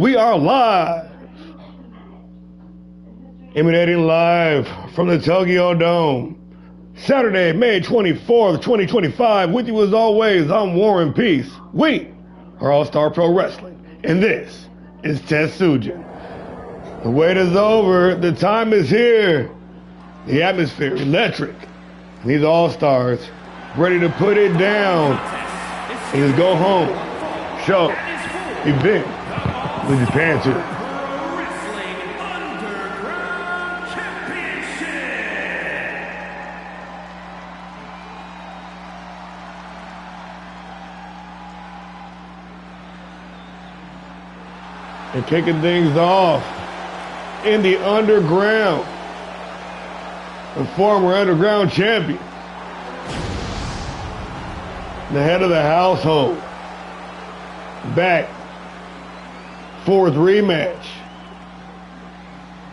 We are live, emanating live from the Tokyo Dome. Saturday, May 24th, 2025. With you as always, I'm Warren Peace. We are All-Star Pro Wrestling, and this is TETSUJIN. The wait is over. The time is here. The atmosphere electric. And these All-Stars ready to put it down and just go home. Show, event, with your pants here. And kicking things off in the underground, the former underground champion, the head of the household, back for his rematch.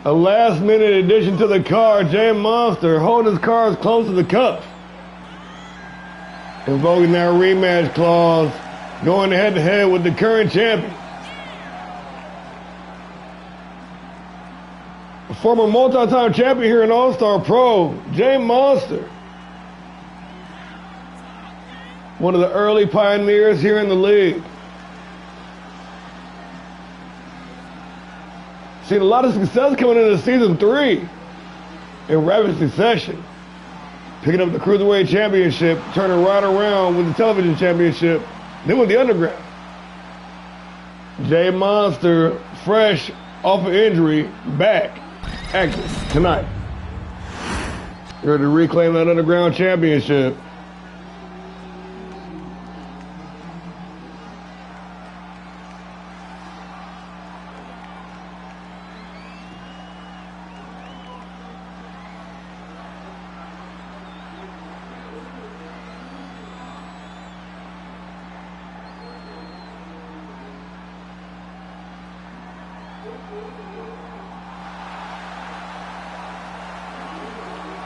A last minute addition to the card, Jay Monster holding his cards close to the cuff, invoking that rematch clause, going head to head with the current champion. A former multi-time champion here in All-Star Pro, Jay Monster. One of the early pioneers here in the league. Seen a lot of success coming into season 3 in rapid succession. Picking up the Cruiserweight Championship, turning right around with the Television Championship, then with the Underground. Jay Monster, fresh off of injury, back, active tonight. Ready to reclaim that Underground Championship.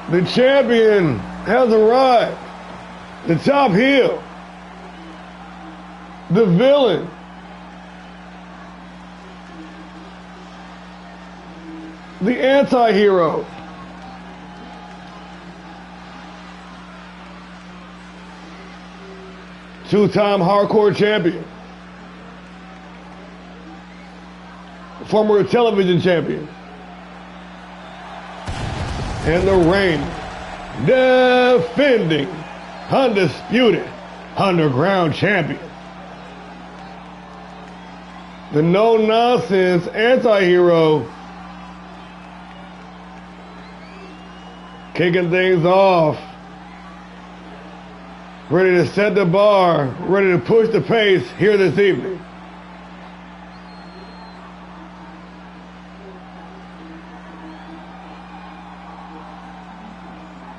The champion has arrived. The top heel. The villain. The anti-hero. Two-time hardcore champion. Former television champion. And the reigning, defending, undisputed underground champion. The no-nonsense anti-hero. Kicking things off. Ready to set the bar, ready to push the pace here this evening.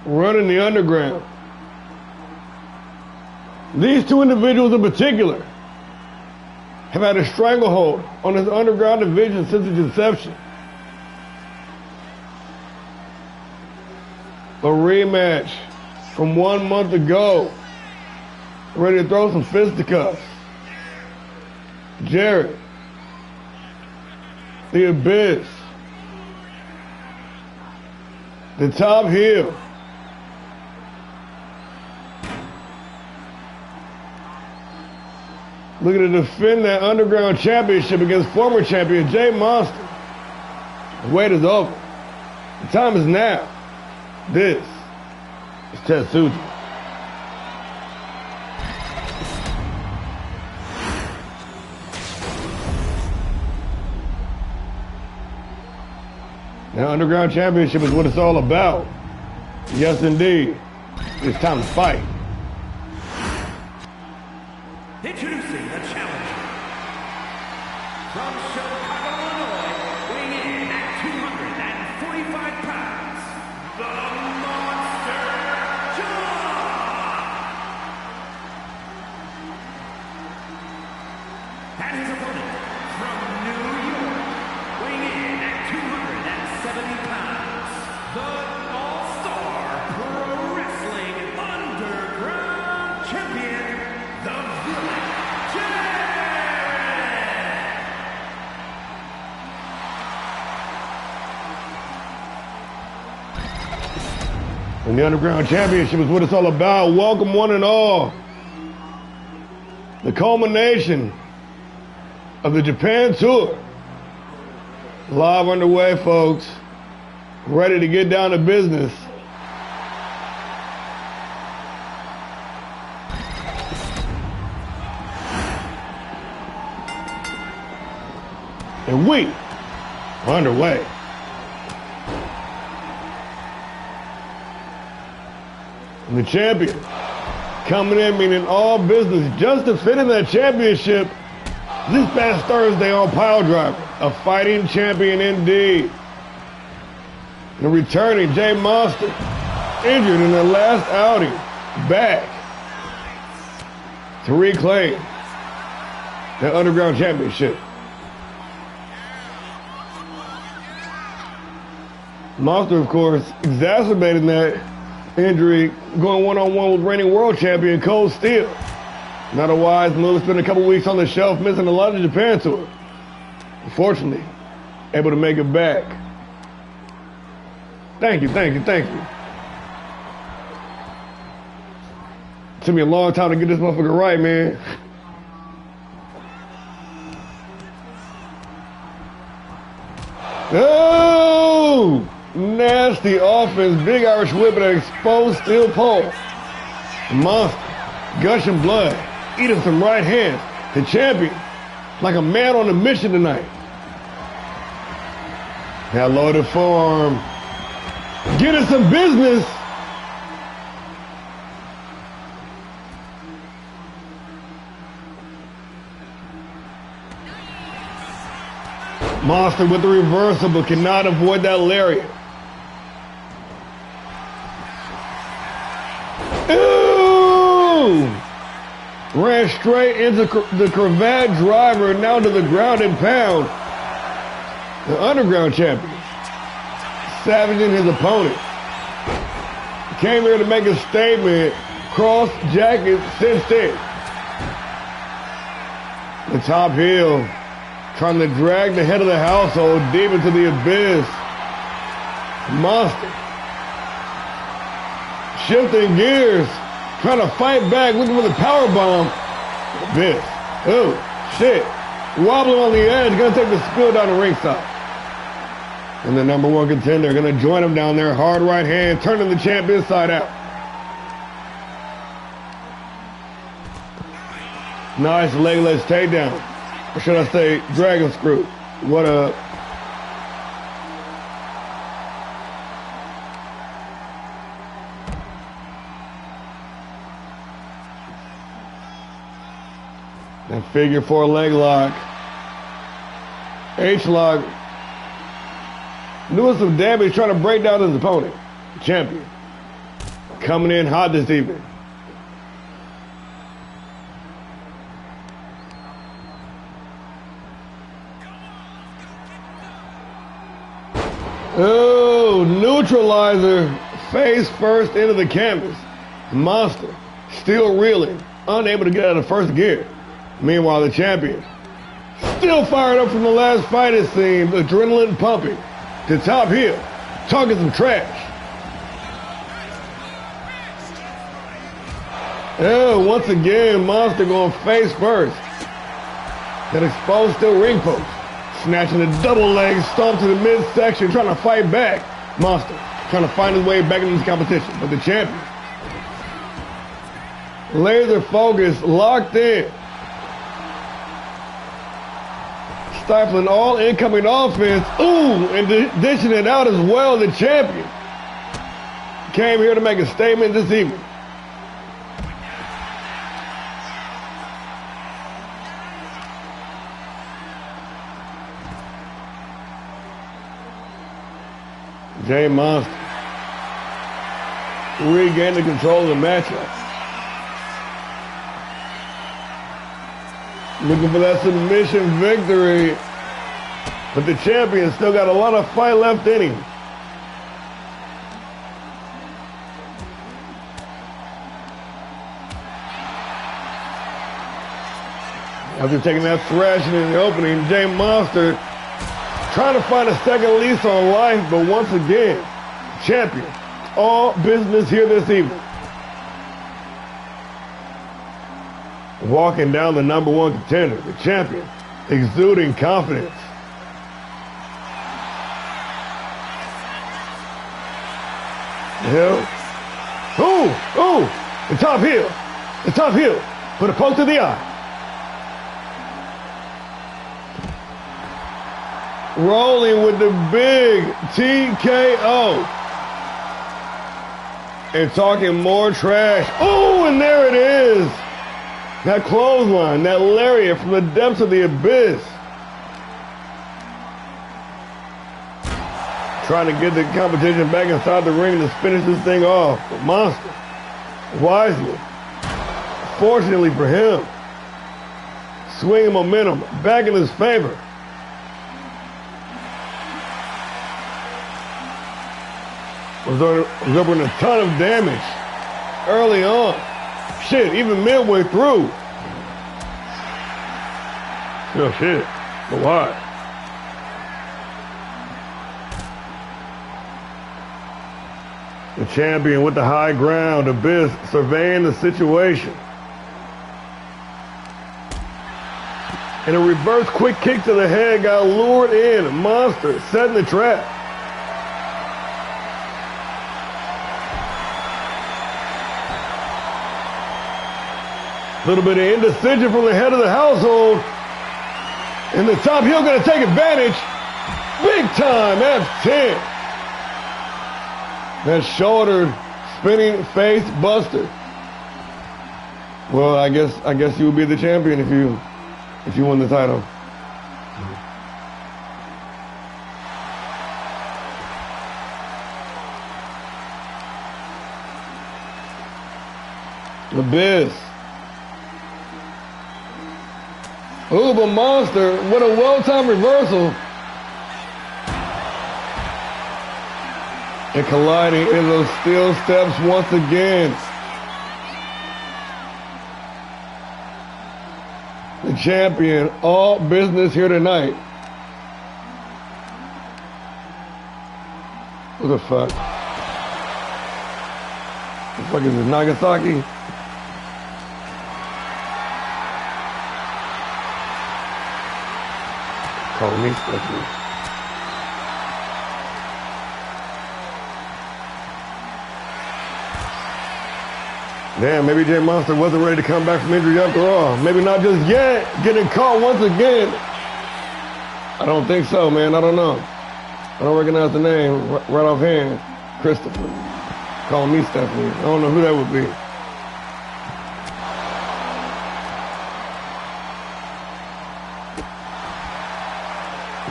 Running the Underground. These two individuals in particular have had a stranglehold on this Underground division since its inception. A rematch from 1 month ago. Ready to throw some fisticuffs. Jarrett. The Abyss. The top heel. Looking to defend that Underground Championship against former champion Jay Monster. The wait is over. The time is now. This is TETSUJIN. Now, Underground Championship is what it's all about. Yes, indeed. It's time to fight. Introducing the challenger. From Chicago, Illinois, weighing in at 245 pounds, the Monster John! And his opponent, from New York, weighing in at 270 pounds, the All-Star Pro Wrestling Underground Champion, the Villain, Jarrett! And the Underground Championship is what it's all about. Welcome one and all. The culmination of the Japan Tour. Live underway, folks. Ready to get down to business. And we are underway. And the champion coming in meaning all business just to fit in that championship this past Thursday on Pile Driver. A fighting champion indeed. And returning Jay Monster, injured in the last outing, back to reclaim the Underground Championship. Monster, of course, exacerbating that injury, going one-on-one with reigning world champion Cold Steel. Not a wise move. Spent a couple weeks on the shelf, missing a lot of the Japan Tour. Unfortunately, able to make it back. Thank you. Took me a long time to get this motherfucker right, man. Oh! Nasty offense, big Irish whip and an exposed steel pole. Monster, gushing blood, eating some right hands. The champion, like a man on a mission tonight. Now loaded forearm, getting some business. Monster with the reversal, but cannot avoid that lariat. Ooh! Ran straight into the cravat driver, now to the ground and pound. The Underground champion, savaging his opponent. Came here to make a statement. Cross jacket since then. The top heel, trying to drag the head of the household deep into the abyss. Monster, shifting gears, trying to fight back, looking for the power bomb. Abyss. Oh, shit. Wobbling on the edge, gonna take the spill down the ringside. And the number one contender gonna join him down there. Hard right hand, turning the champ inside out. Nice legless takedown. Or should I say, dragon screw. What up? That figure four leg lock. H-lock. Doing some damage, trying to break down his opponent. Champion. Coming in hot this evening. Oh, neutralizer, face first into the canvas. Monster, still reeling, unable to get out of first gear. Meanwhile, the champion, still fired up from the last fight, it seems, adrenaline pumping. To top heel, talking some trash. Oh, once again, Monster going face first. That exposed steel ring post. Snatching a double leg stomp to the midsection, trying to fight back. Monster trying to find his way back into this competition. But the champion, laser focus, locked in. Stifling all incoming offense. Ooh, and dishing it out as well. The champion came here to make a statement this evening. Jay Monster regained the control of the matchup. Looking for that submission victory. But the champion still got a lot of fight left in him. After taking that thrashing in the opening, Jay Monster trying to find a second lease on life, but once again, champion all business here this evening. Walking down the number one contender, the champion, exuding confidence. Hill. Ooh, the top heel, put a poke to the eye. Rolling with the big TKO. And talking more trash. Oh, and there it is. That clothesline, that lariat from the depths of the abyss. Trying to get the competition back inside the ring to finish this thing off. But Monster, wisely, fortunately for him, swinging momentum back in his favor. Absorbing a ton of damage early on. Shit, even midway through. Oh shit, but why? The champion with the high ground, Abyss, surveying the situation. And a reverse quick kick to the head got lured in. Monster setting the trap. A little bit of indecision from the head of the household. And the top heel going to take advantage. Big time F10. That shoulder spinning face buster. Well, I guess you would be the champion if you won the title. Abyss. Ooh, but Monster, what a well-timed reversal. And colliding in those steel steps once again. The champion, all business here tonight. What the fuck? The fuck is this, Nagasaki? Call me special. Damn, maybe Jay Monster wasn't ready to come back from injury after all. Maybe not just yet. Getting caught once again. I don't think so, man. I don't know. I don't recognize the name right offhand. Christopher. Calling me Stephanie. I don't know who that would be.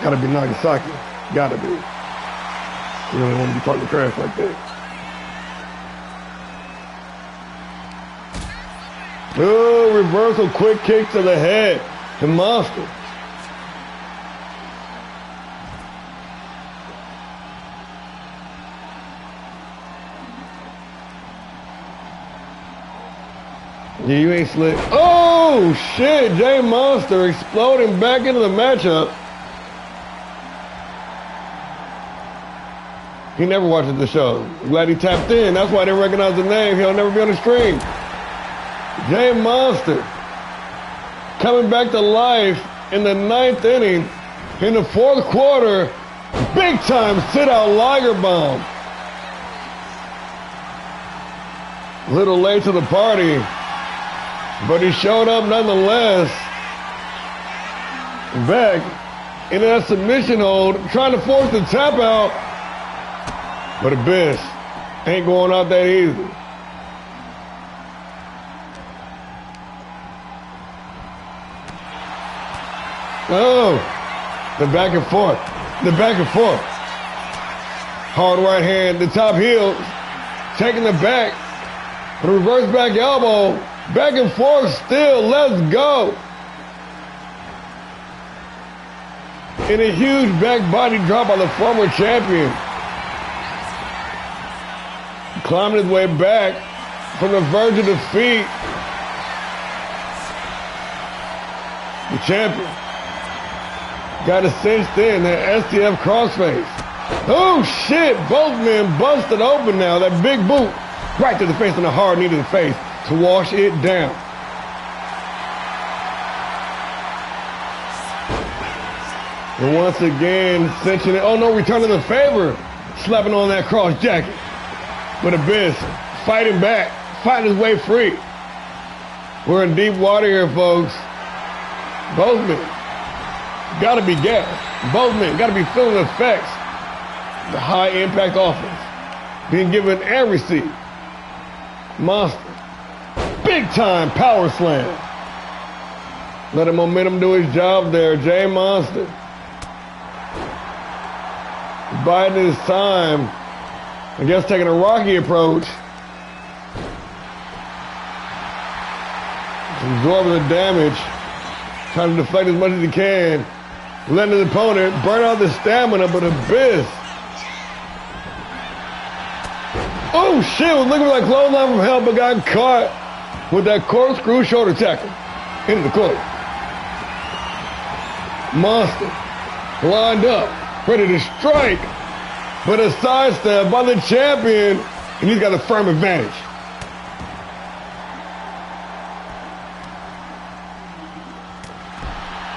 Gotta be Nagasaki. Gotta be. You don't want to be talking trash like that. Oh, reversal, quick kick to the head. The Monster. Yeah, you ain't slick. Oh, shit. Jay Monster exploding back into the matchup. He never watches the show. Glad he tapped in. That's why I didn't recognize the name. He'll never be on the screen. Jay Monster coming back to life in the 9th inning. In the 4th quarter, big time sit-out Liger bomb. A little late to the party, but he showed up nonetheless. Back in that submission hold, trying to force the tap out, but Abyss ain't going out that easy. Oh, the back and forth, the back and forth. Hard right hand, the top heel, taking the back, the reverse back elbow, back and forth still, let's go. And a huge back body drop by the former champion. Climbing his way back from the verge of defeat. The champion got it cinched in, that STF crossface. Oh, shit. Both men busted open now. That big boot right to the face and a hard knee to the face to wash it down. And once again, cinching it. Oh, no, returning the favor. Slapping on that cross jacket. But Abyss fighting back, fighting his way free. We're in deep water here, folks. Both men got to be gassed. Both men got to be feeling the effects. The high impact offense being given and received. Monster. Big time power slam. Letting momentum do his job there. Jay Monster. Biding his time. I guess taking a rocky approach. Absorbing the damage. Trying to deflect as much as he can. Letting his opponent burn out the stamina, but Abyss. Oh shit, was looking like clothesline from hell, but got caught with that corkscrew shoulder tackle into the corner. Monster lined up, ready to strike, but a sidestep by the champion, and he's got a firm advantage.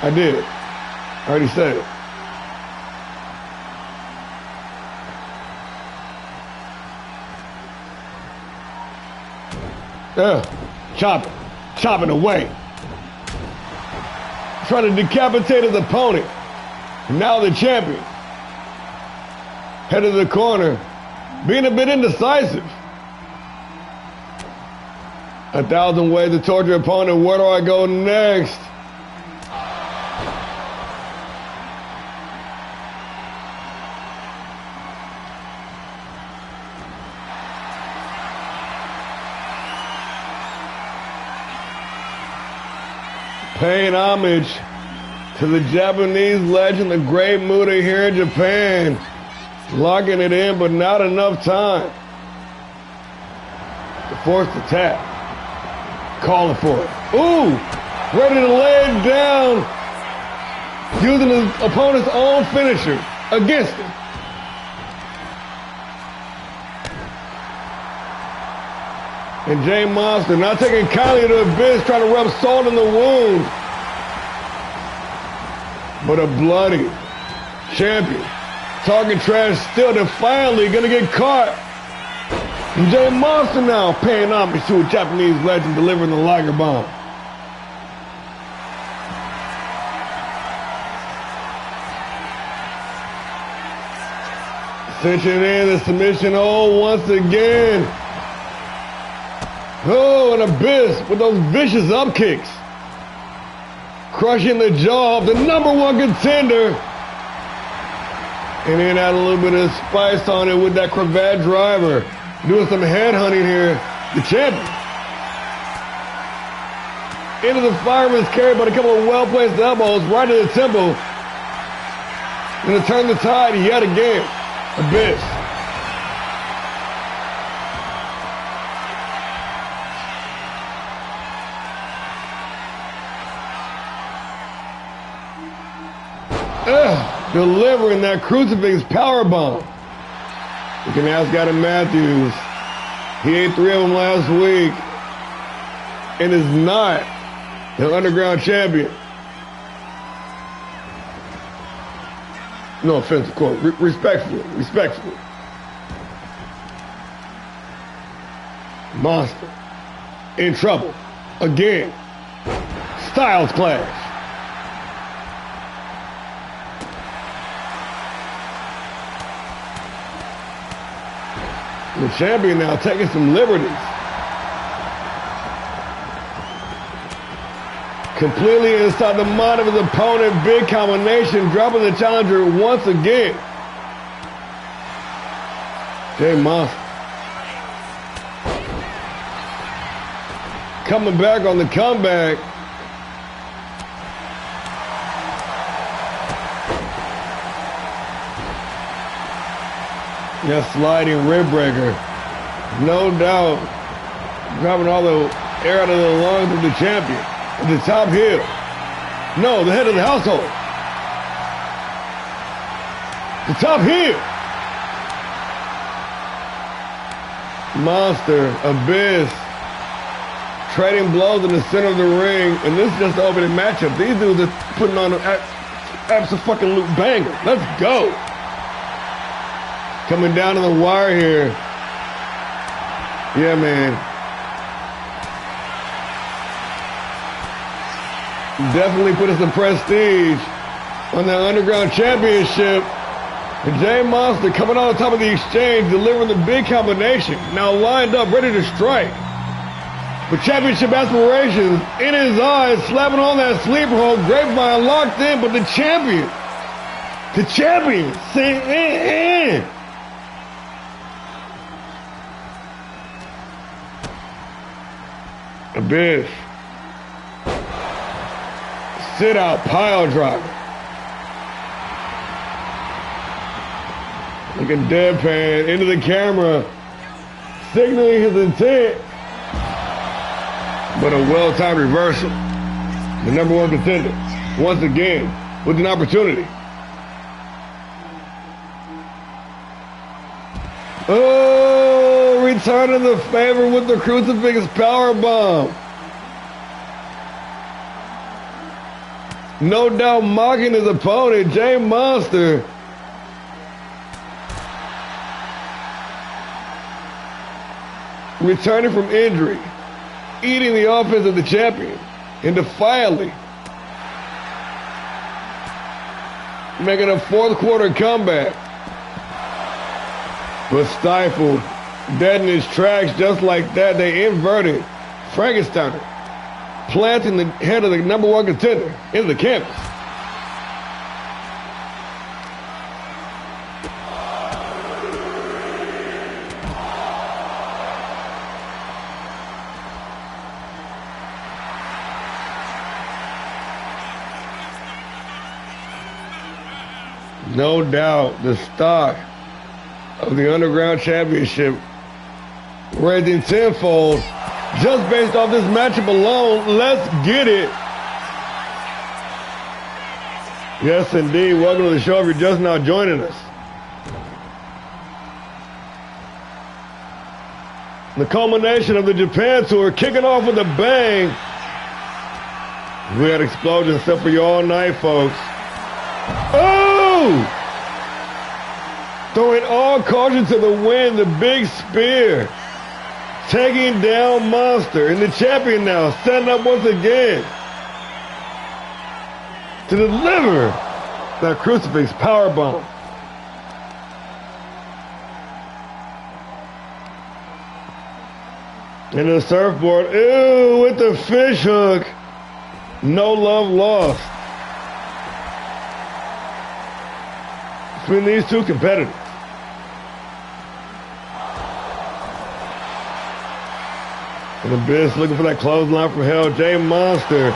I did. I already said it. Chopping away. Trying to decapitate his opponent. Now the champion. Head of the corner. Being a bit indecisive. 1,000 ways to torture opponent. Where do I go next? Paying homage to the Japanese legend, the Great Muta here in Japan. Locking it in, but not enough time to force the tap. Calling for it. Ooh! Ready to lay it down. Using his opponent's own finisher against him. And Jay Monster not taking kindly to Abyss, trying to rub salt in the wound. But a bloody champion. Talking trash still, defiantly gonna get caught. And Jay Monster now paying homage to a Japanese legend, delivering the Liger Bomb. Cinching in the submission hold once again. Oh, an Abyss with those vicious up kicks. Crushing the jaw of the #1 contender. And then add a little bit of spice on it with that cravat driver. Doing some head hunting here. The champion. Into the fireman's carry, but a couple of well-placed elbows right to the temple. And to turn the tide yet again. Abyss. Delivering that crucifix powerbomb. You can ask Adam Matthews. He ate 3 of them last week and is not the underground champion. No offense, of course. Respectfully. Monster in trouble again. Styles clash. The champion now taking some liberties. Completely inside the mind of his opponent. Big combination. Dropping the challenger once again. Jay Monster. Coming back on the comeback. That sliding rib breaker. No doubt. Dropping all the air out of the lungs of the champion. At the top heel. No, the head of the household. The top heel. Monster, Abyss, trading blows in the center of the ring, and this is just the opening matchup. These dudes are putting on an absolute banger. Let's go. Coming down to the wire here. Yeah, man. Definitely putting some prestige on the Underground Championship. And Jay Monster coming on top of the exchange, delivering the big combination. Now lined up, ready to strike. With championship aspirations in his eyes, slapping on that sleeper hold, Grapevine locked in, but the champion, Abyss. Sit out pile driver. Looking deadpan into the camera, signaling his intent. But a well-timed reversal. The number one contender, once again, with an opportunity. Oh, returning the favor with the crucifix powerbomb. No doubt mocking his opponent, Jay Monster. Returning from injury, eating the offense of the champion, and defiantly making a fourth quarter comeback. But stifled, dead in his tracks just like that. They inverted Frankensteiner, planting the head of the number one contender into the canvas. No doubt the stock of the Underground Championship raising tenfold just based off this matchup alone. Let's get it. Yes, indeed. Welcome to the show if you're just now joining us. The culmination of the Japan tour kicking off with a bang. We had explosions set for you all night, folks. Oh! Throwing all caution to the wind, the big spear. Taking down Monster. And the champion now setting up once again to deliver that crucifix powerbomb. And the surfboard, ew, with the fish hook. No love lost between these two competitors. And Abyss looking for that clothesline from hell. Jay Monster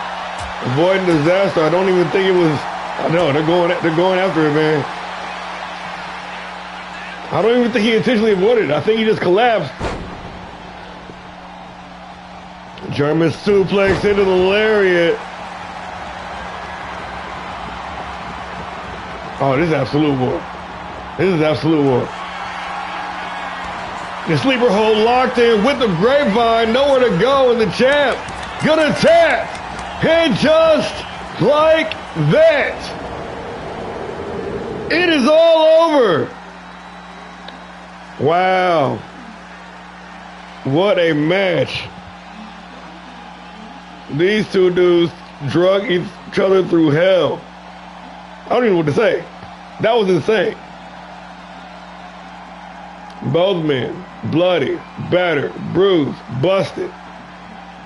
avoiding disaster. I don't even think it was. I know they're going after it, man. I don't even think he intentionally avoided it. I think he just collapsed. German suplex into the lariat. Oh, this is absolute war. This is absolute war. The sleeper hold locked in with the Grapevine, nowhere to go, and the champ gonna tap, and just like that, it is all over. Wow, what a match! These two dudes drug each other through hell. I don't even know what to say. That was insane. Both men, bloody, battered, bruised, busted.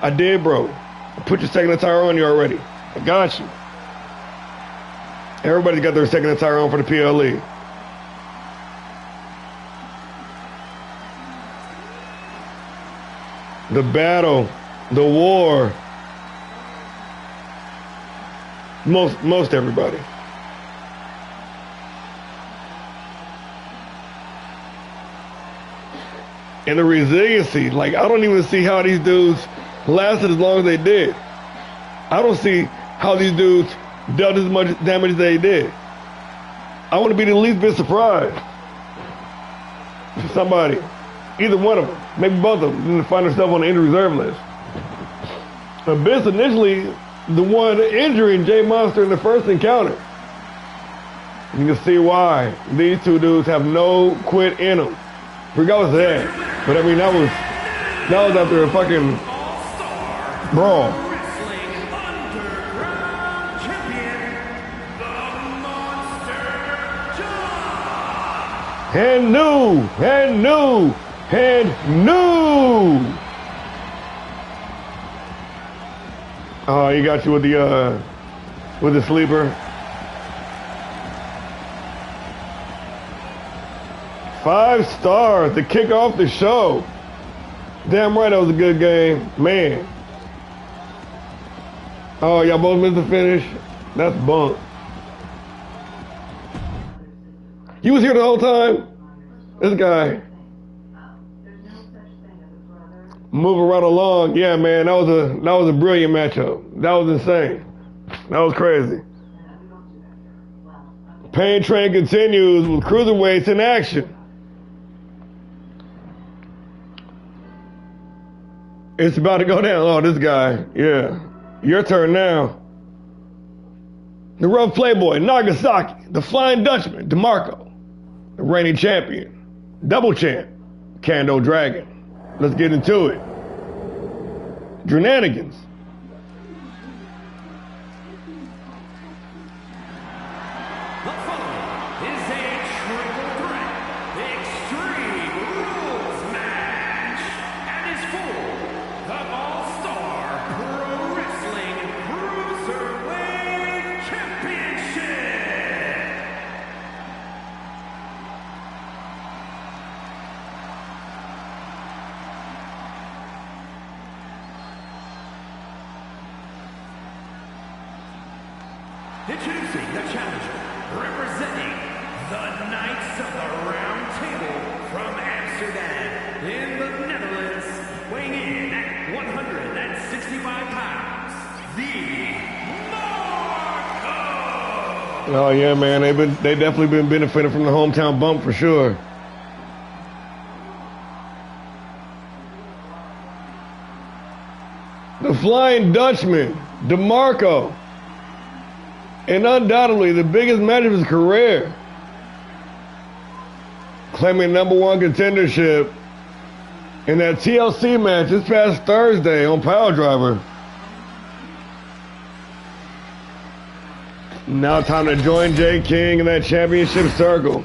I did, bro. I put your second attire on you already. I got you. Everybody's got their second attire on for the PLE. The battle, the war. Most everybody. And the resiliency, like, I don't even see how these dudes lasted as long as they did. I don't see how these dudes dealt as much damage as they did. I want to be the least bit surprised if somebody Either one of them, maybe both of them, didn't find herself on the injured reserve list. Abyss initially the one injuring Jay Monster in the first encounter. You can see why these two dudes have no quit in them. Regardless of that. But I mean, that was after a fucking brawl. And new. Oh, he got you with the sleeper. 5 stars to kick off the show. Damn right, that was a good game, man. Oh, y'all both missed the finish. That's bunk. You was here the whole time? This guy. Moving right along. Yeah, man, that was a brilliant matchup. That was insane. That was crazy. Pain Train continues with cruiserweights in action. It's about to go down. Oh, this guy. Yeah. Your turn now. The Rough Playboy, Nagasaki, the Flying Dutchman, DeMarco, the reigning champion, double champ, Kando Dragon. Let's get into it. Drenanigans. The following is a triple threat extreme rules match and is for the All-Star Pro Wrestling Cruiserweight Championship. Introducing the challenger, representing the Knights of the Round Table from Amsterdam in the Netherlands, weighing in at 165 pounds, the Marco! Oh yeah, man, they definitely been benefiting from the hometown bump for sure. The Flying Dutchman, DeMarco. And undoubtedly the biggest match of his career. Claiming #1 contendership in that TLC match this past Thursday on Power Driver. Now time to join Jay King in that championship circle.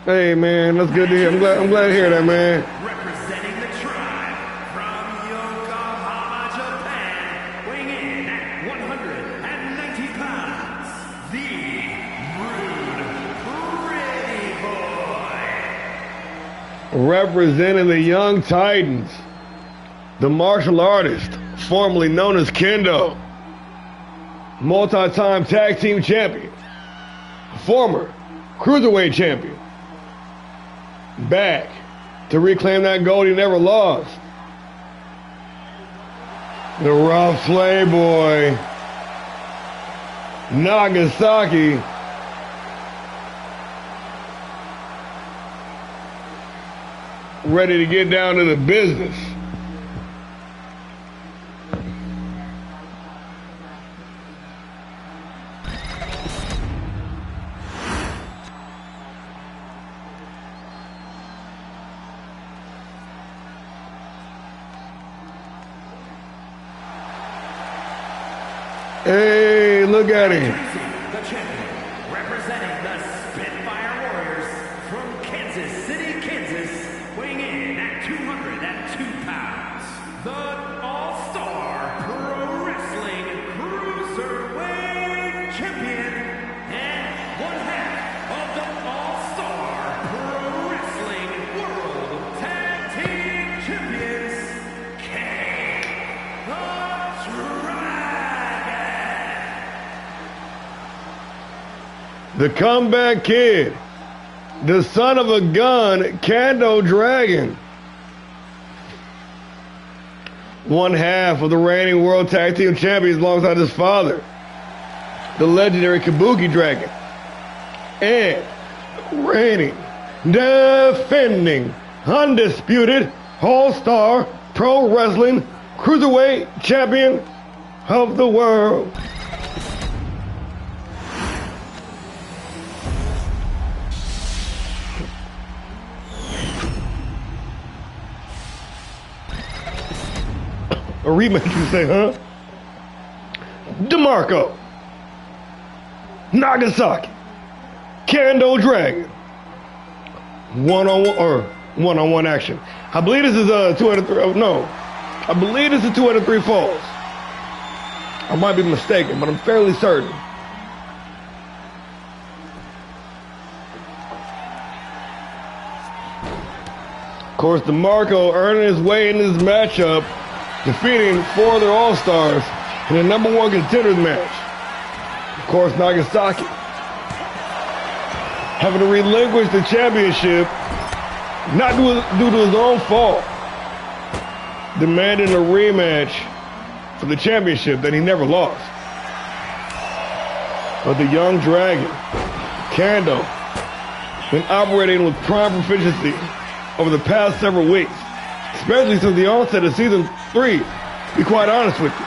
Hey man, that's good to hear. I'm glad to hear that, man. Representing the tribe from Yokohama, Japan, weighing in at 190 pounds, the Rude Pretty Boy. Representing the Young Titans, the martial artist, formerly known as Kendo, multi-time tag team champion, former cruiserweight champion, back to reclaim that gold he never lost. The Rough Playboy, Nagasaki. Ready to get down to the business. Hey, look at him. The champion, representing the Spitfire Warriors from Kansas City, Kansas, weighing in at 202 pounds, the All-Star Pro Wrestling Cruiserweight Champion, and one half of the All-Star Pro Wrestling World Tag Team Champions, King the The comeback kid, the son of a gun, Kando Dragon. one half of the reigning World Tag Team Champions alongside his father, the legendary Kabuki Dragon, and reigning, defending, undisputed All-Star Pro Wrestling Cruiserweight Champion of the world. A rematch, you say, huh? DeMarco, Nagasaki, Kendo Dragon, one-on-one action. I believe this is a 2 out of 3. Oh, no, I believe this is 2 out of 3 falls. I might be mistaken, but I'm fairly certain. Of course, DeMarco earning his way in this matchup, defeating 4 other All-Stars in the #1 contenders match. Of course, Nagasaki having to relinquish the championship, not due to his own fault, demanding a rematch for the championship that he never lost. But the young Dragon, Kendo, been operating with prime proficiency over the past several weeks, especially since the onset of Season 3, to be quite honest with you.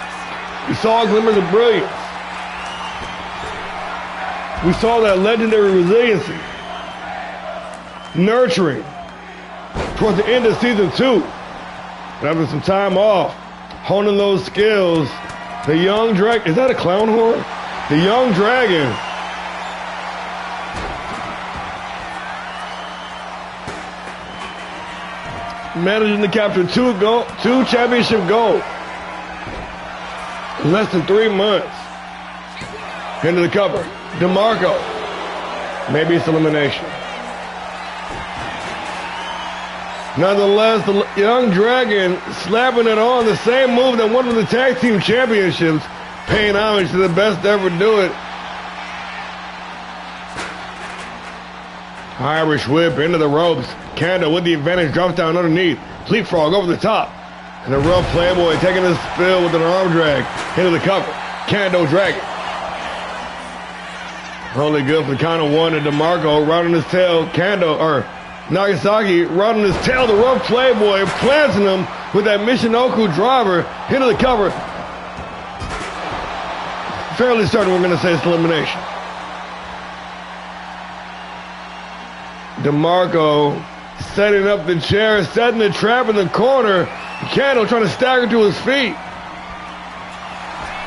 We saw glimmers of brilliance. We saw that legendary resiliency, nurturing towards the end of Season 2. And after some time off, honing those skills, the young Dragon, is that a clown horn? The young Dragon managing to capture two championship gold in less than 3 months. Into the cover, DeMarco, maybe it's elimination. Nonetheless, the young Dragon slapping it on, the same move that won the tag team championships, paying homage to the best to ever do it. Irish whip into the ropes. Kendo with the advantage drops down underneath. Leapfrog over the top. And the rough Playboy taking a spill with an arm drag into the cover. Kendo Dragon. Only good for the count of 1 to DeMarco, rounding his tail. Nagasaki rounding his tail. The rough Playboy planting him with that Michinoku driver into the cover. Fairly certain we're going to say it's elimination. DeMarco setting up the chair, setting the trap in the corner. Kendo trying to stagger to his feet.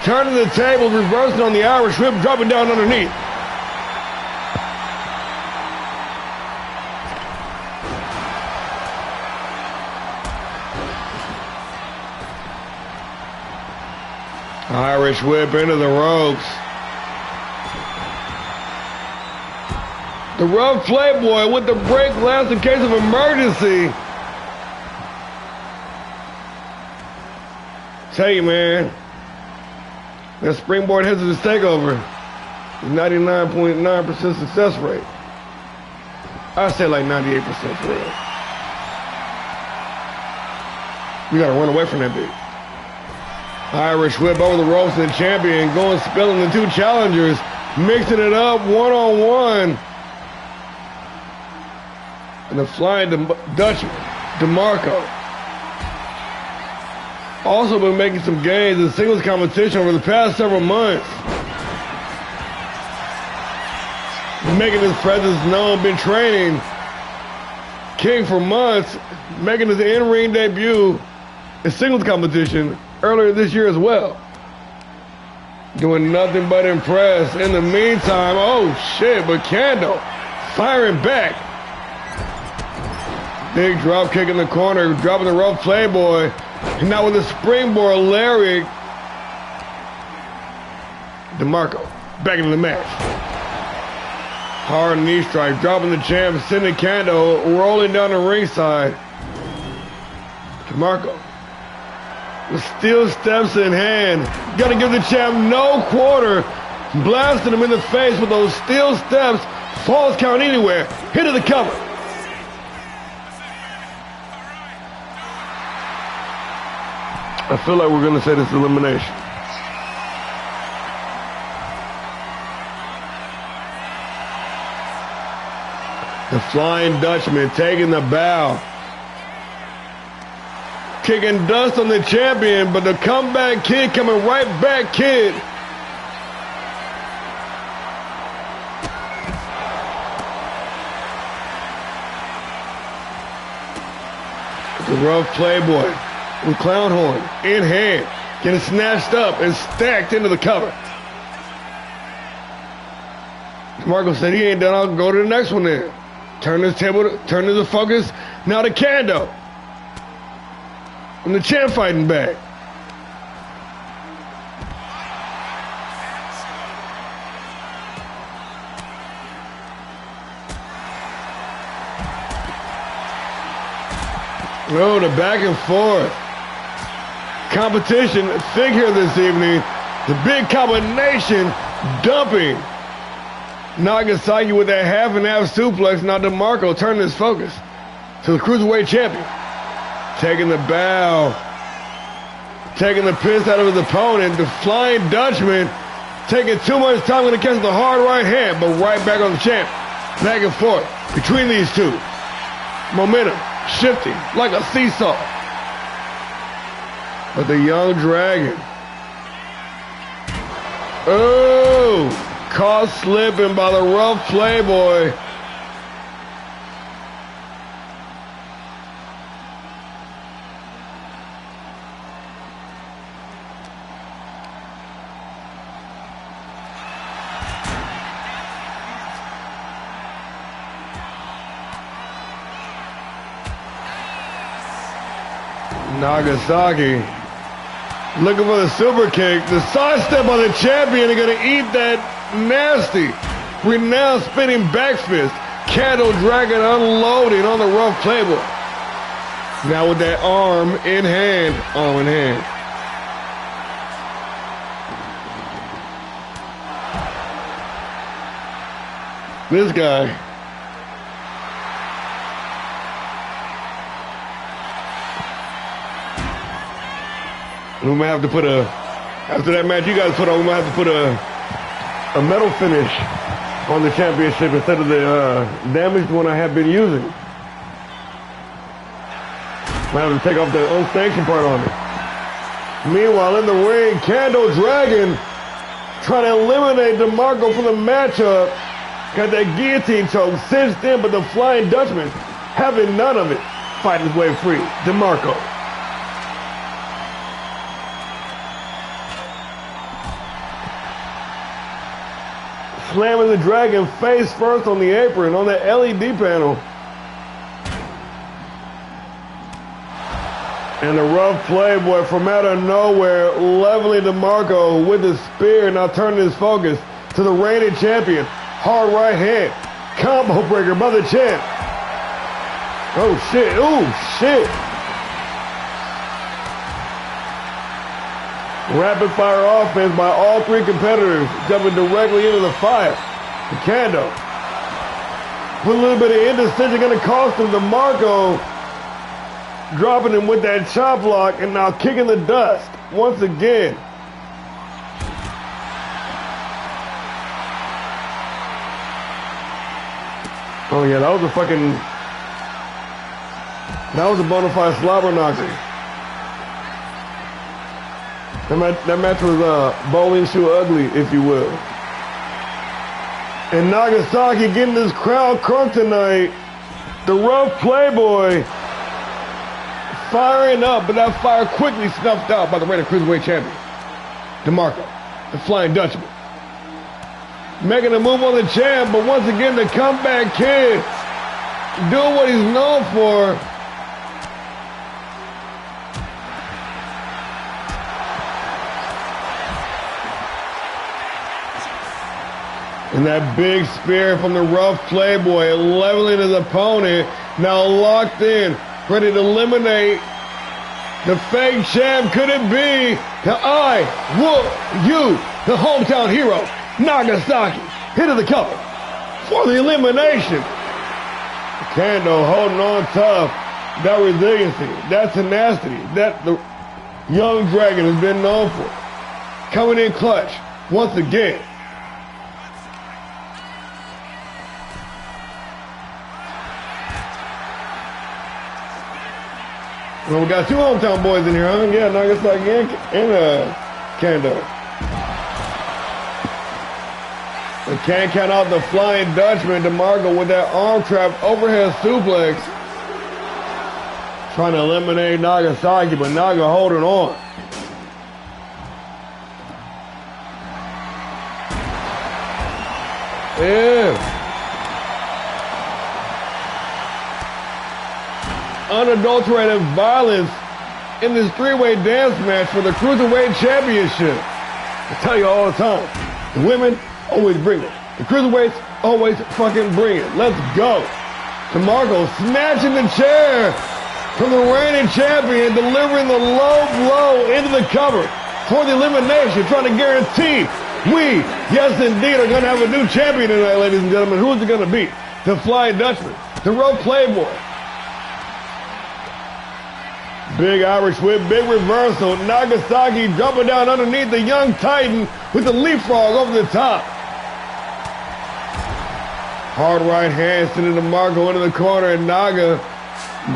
Turning the table, reversing on the Irish whip, dropping down underneath. Irish whip into the ropes. The rough Playboy with the break glass in case of emergency. Tell you, man, that springboard heads of this takeover is 99.9% success rate. I say like 98% for real. We gotta run away from that bitch. Irish whip over the ropes and the champion going spilling the 2 challengers, mixing it up one-on-1. And the flying Dutchman, DeMarco, also been making some gains in singles competition over the past several months. Making his presence known, been training King for months, making his in-ring debut in singles competition earlier this year as well. Doing nothing but impress. In the meantime, oh shit, but Kendo firing back. Big drop kick in the corner, dropping the rough Playboy. And now with a springboard lariat, DeMarco back into the match. Hard knee strike, dropping the champ, sending Kendo rolling down the ringside. DeMarco with steel steps in hand. Gotta give the champ no quarter. Blasting him in the face with those steel steps. Falls count anywhere. Hit to the cover. I feel like we're going to say this elimination. The Flying Dutchman taking the bow. Kicking dust on the champion, but the comeback kid coming right back, kid. The rough Playboy with Clown Horn in hand, getting snatched up and stacked into the cover. Marco said he ain't done. I'll go to the next one then. Turn this table, turn to the focus. Now to Kando. And the champ fighting back. Oh, the back and forth. Competition thick here this evening. The big combination dumping Nagasaki with that half and half suplex. Now DeMarco turning his focus to the Cruiserweight champion. Taking the bow. Taking the piss out of his opponent. The Flying Dutchman taking too much time, going to catch the hard right hand, but right back on the champ. Back and forth between these two. Momentum shifting like a seesaw. But the Young Dragon. Oh, caught slipping by the rough Playboy. Nagasaki looking for the super kick. The sidestep on the champion. They're going to eat that nasty, renowned spinning back fist. Candle Dragon unloading on the rough Playboy. Now with that arm in hand. Arm in hand. This guy. We might have to put after that match you guys put on, we might have to put a metal finish on the championship instead of the damaged one I have been using. Might have to take off the unsanctioned part on it. Meanwhile, in the ring, Candle Dragon trying to eliminate DeMarco from the matchup. Got that guillotine choke cinched in, but the Flying Dutchman having none of it. Fighting his way free. DeMarco. Slamming the Dragon face first on the apron, on that LED panel. And the rough Playboy from out of nowhere, leveling DeMarco with his spear, now turning his focus to the reigning champion. Hard right hand. Combo breaker by the champ. Oh, shit. Oh, shit. Rapid fire offense by all three competitors, jumping directly into the fire. The Kando. With a little bit of indecision going to cost him. DeMarco dropping him with that chop block and now kicking the dust once again. Oh yeah, that was a bona fide slobber knocker. That match was bowling shoe ugly, if you will. And Nagasaki getting this crowd crunk tonight. The rough Playboy firing up, but that fire quickly snuffed out by the reigning Cruiserweight champion, DeMarco, the Flying Dutchman. Making a move on the champ, but once again the comeback kid doing what he's known for. And that big spear from the rough Playboy, leveling his opponent, now locked in, ready to eliminate the fake champ. Could it be the you, the hometown hero, Nagasaki, hit of the cover for the elimination? Kando holding on tough. That resiliency, that tenacity, Young Dragon has been known for. Coming in clutch once again. Well, we got two hometown boys in here, huh? Yeah, Nagasaki and Kando. We can't count out the Flying Dutchman. DeMarco with that arm trap overhead suplex. Trying to eliminate Nagasaki, but Naga holding on. Yeah. Unadulterated violence in this three-way dance match for the Cruiserweight Championship. I tell you all the time, the women always bring it. The Cruiserweights always fucking bring it. Let's go. DeMarco snatching the chair from the reigning champion, delivering the low blow into the cover for the elimination, trying to guarantee we, yes indeed, are going to have a new champion tonight, ladies and gentlemen. Who is it going to be? The Flying Dutchman, the Road Playboy. Big Irish whip, big reversal. Nagasaki jumping down underneath the young Titan with the leapfrog over the top. Hard right hand sending DeMarco into the corner, and Naga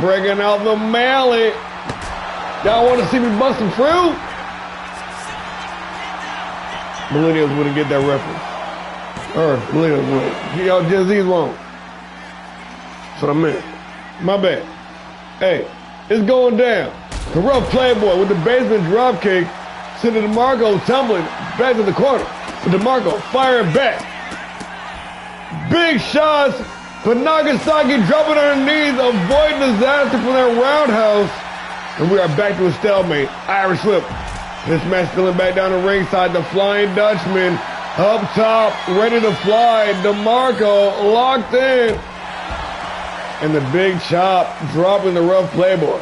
breaking out the mallet. Y'all want to see me bust some fruit? Millennials wouldn't get that reference. Or millennials wouldn't. Y'all Gen Z's wrong. That's what I meant. My bad. Hey. It's going down. The Rough Playboy with the basement dropkick, sending DeMarco tumbling back to the corner. But DeMarco firing back. Big shots, but Nagasaki dropping on her knees, avoiding disaster from that roundhouse. And we are back to a stalemate. Irish whip. This match spilling back down the ringside. The Flying Dutchman up top, ready to fly. DeMarco locked in. And the big chop dropping the Rough Playboy.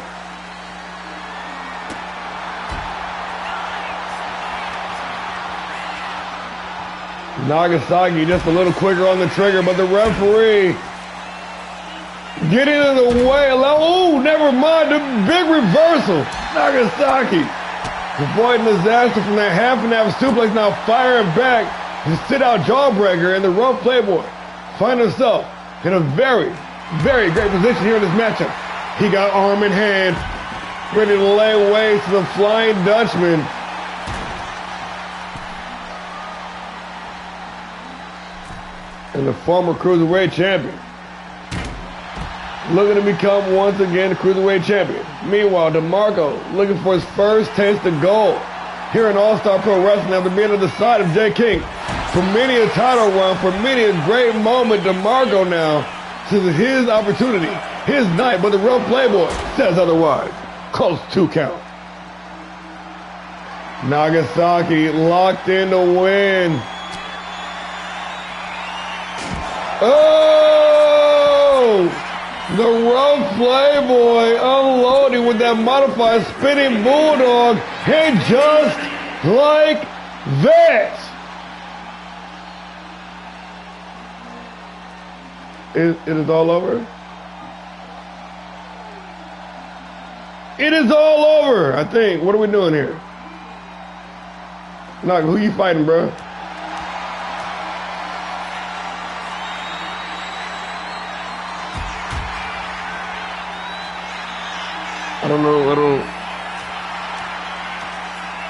Nagasaki just a little quicker on the trigger, but the referee getting in the way. Oh, never mind. The big reversal. Nagasaki avoiding disaster from that half and half suplex, now firing back. The sit-out jawbreaker, and the Rough Playboy find himself in a very great position here in this matchup. He got arm in hand, ready to lay waste to the Flying Dutchman. And the former Cruiserweight champion looking to become once again the Cruiserweight champion. Meanwhile, DeMarco looking for his first taste of gold here in All-Star Pro Wrestling after being on the side of Jay King for many a title run, for many a great moment. DeMarco now, this is his opportunity, his night, but the Rough Playboy says otherwise. Close 2 count. Nagasaki locked in to win. Oh! The Rough Playboy unloading with that modified spinning bulldog, and just like that. It is all over? It is all over, I think. What are we doing here? Knock, who you fighting, bro?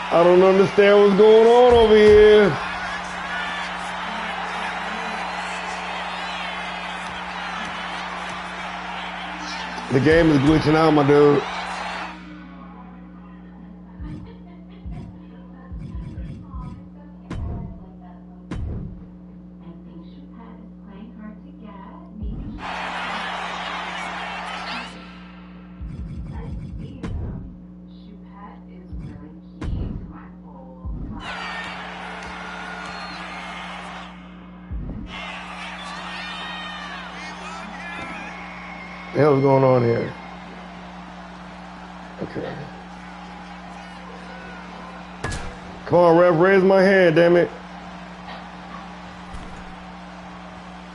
I don't understand what's going on over here. The game is glitching out, my dude. What the hell is going on here? Okay. Come on, ref, raise my hand, damn it.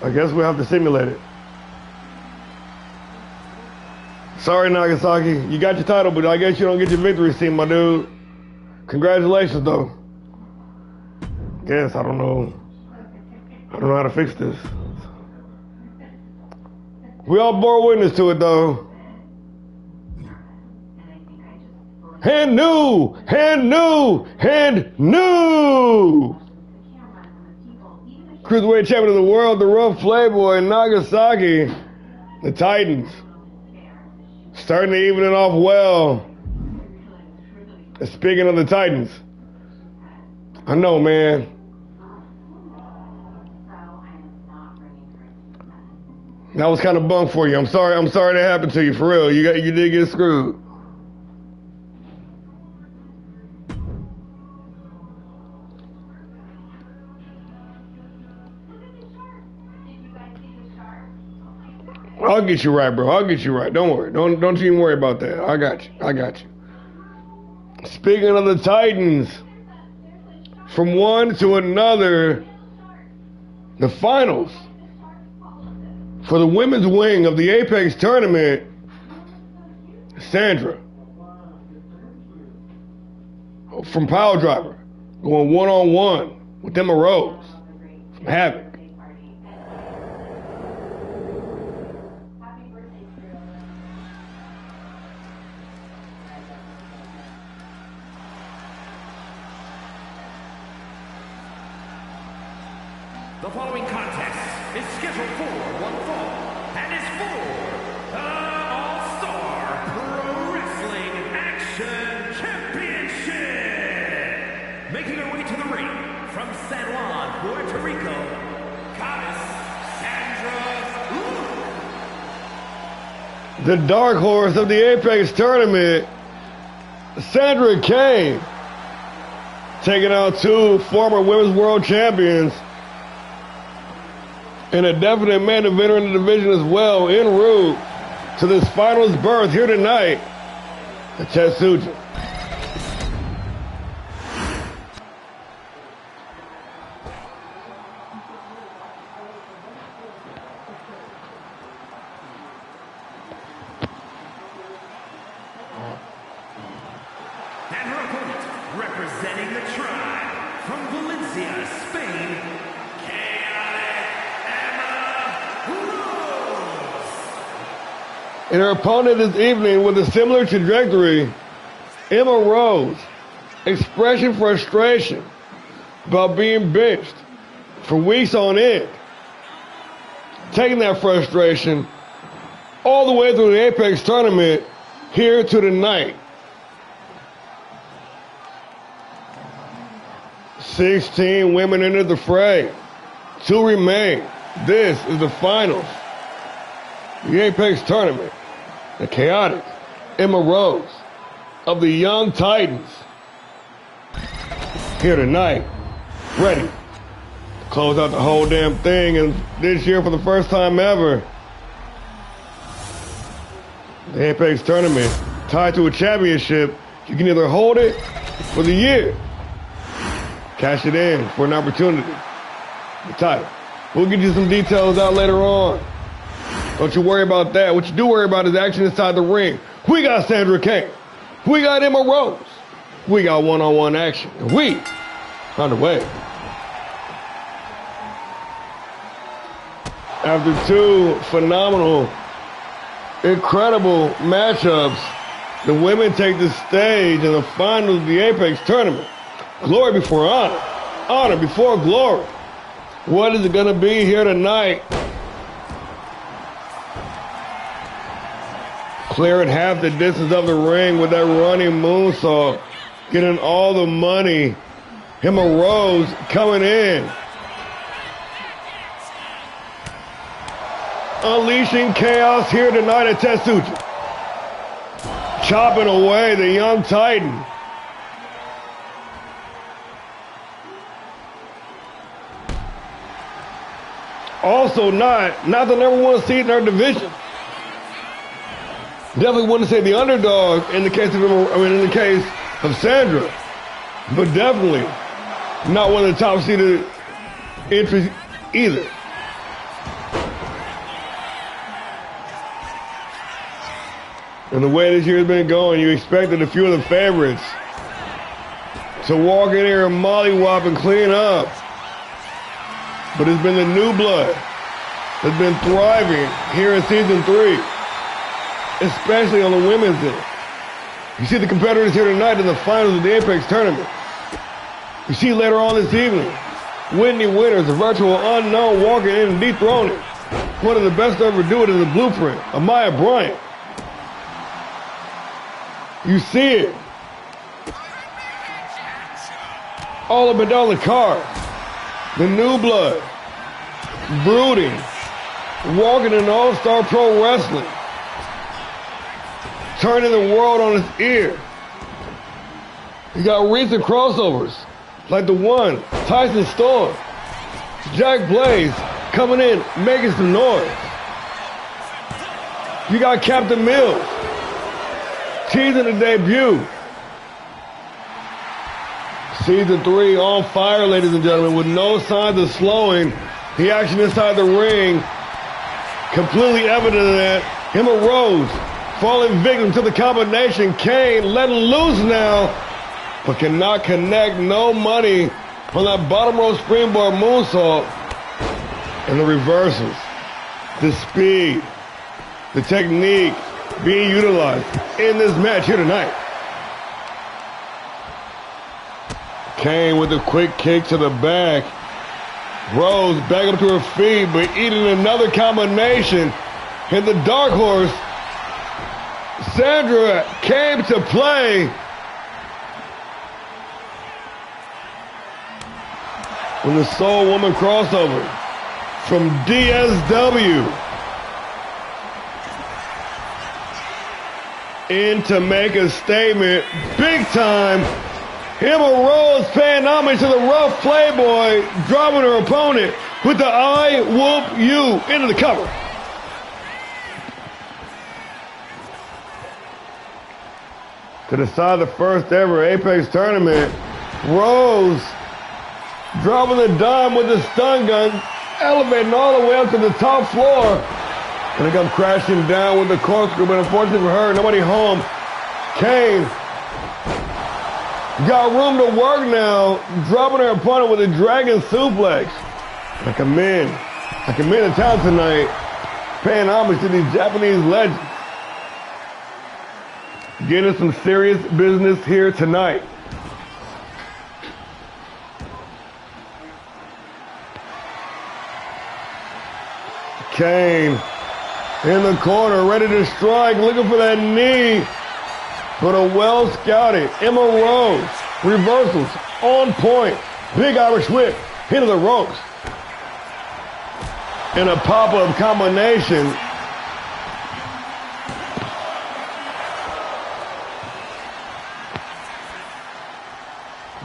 I guess we'll have to simulate it. Sorry, Nagasaki. You got your title, but I guess you don't get your victory scene, my dude. Congratulations, though. Guess I don't know. I don't know how to fix this. We all bore witness to it, though. And new! Cruiserweight champion of the world, the rough playboy, Nagasaki. The Titans. Starting to even it off well. And speaking of the Titans. I know, man. That was kind of bunk for you. I'm sorry that happened to you, for real. You did get screwed. I'll get you right, bro. I'll get you right. Don't worry. Don't you even worry about that. I got you. Speaking of the Titans, from one to another, the finals for the women's wing of the Apex tournament, Sandra from Power Driver going one-on-one with Emma Rose from Havoc. The following contest is scheduled for one fall and is for the All-Star Pro Wrestling Action Championship. Making her way to the ring from San Juan, Puerto Rico, Goddess Sandra. The dark horse of the Apex tournament, Sandra Kane, taking out two former women's world champions. And a definite main eventer in the division as well, en route to this finals berth here tonight at TETSUJIN. And her opponent, representing the tribe from Valencia, Spain, And her opponent this evening with a similar trajectory, Emma Rose, expressing frustration about being benched for weeks on end. Taking that frustration all the way through the Apex tournament here to tonight. 16 women entered the fray. 2 remain. This is the finals. The Apex tournament. The chaotic Emma Rose of the Young Titans here tonight, ready to close out the whole damn thing. And this year, for the first time ever, the Apex tournament tied to a championship. You can either hold it for the year, cash it in for an opportunity, the title. We'll get you some details out later on. Don't you worry about that. What you do worry about is action inside the ring. We got Sandra Kane. We got Emma Rose. We got one-on-one action. And we on the way. After 2 phenomenal, incredible matchups, the women take the stage in the finals of the Apex tournament. Glory before honor. Honor before glory. What is it going to be here tonight? Clearing half the distance of the ring with that running moonsault, getting all the money. Emma Rose coming in, unleashing chaos here tonight at TETSUJIN. Chopping away the Young Titan. Also not the number 1 seed in our division. Definitely wouldn't say the underdog in the case of in the case of Sandra, but definitely not one of the top seeded entries either. And the way this year's been going, you expected a few of the favorites to walk in here and mollywop and clean up. But it's been the new blood that's been thriving here in season 3, especially on the women's end. You see the competitors here tonight in the finals of the Apex tournament. You see later on this evening, Whitney Winters, a virtual unknown, walking in and dethroning one of the best to ever do it in the blueprint, Amaya Bryant. You see it all up and down the card. The new blood, brooding, walking in All-Star Pro Wrestling, turning the world on its ear. You got recent crossovers like the one, Tyson Storm, Jack Blaze coming in, making some noise. You got Captain Mills teasing the debut. Season 3 on fire, ladies and gentlemen, with no signs of slowing. The action inside the ring, completely evident of that. Emma Rose falling victim to the combination. Kane letting loose now, but cannot connect. No money on that bottom row springboard moonsault. And the reversals, the speed, the technique being utilized in this match here tonight. Kane with a quick kick to the back. Rose back up to her feet, but eating another combination. And the dark horse, Sandra, came to play. When the Soul Woman crossover from DSW in to make a statement, big time. Emma Rose paying homage to the rough playboy, dropping her opponent with the I whoop you into the cover. To decide the first ever Apex tournament, Rose dropping the dime with the stun gun, elevating all the way up to the top floor. Gonna come crashing down with the corkscrew, but unfortunately for her, nobody home. Kane got room to work now, dropping her opponent with a dragon suplex. I commend the talent tonight, paying homage to these Japanese legends. Getting some serious business here tonight. Kane in the corner, ready to strike, looking for that knee. But a well-scouted Emma Rose. Reversals on point. Big Irish whip into the ropes. And a pop-up combination.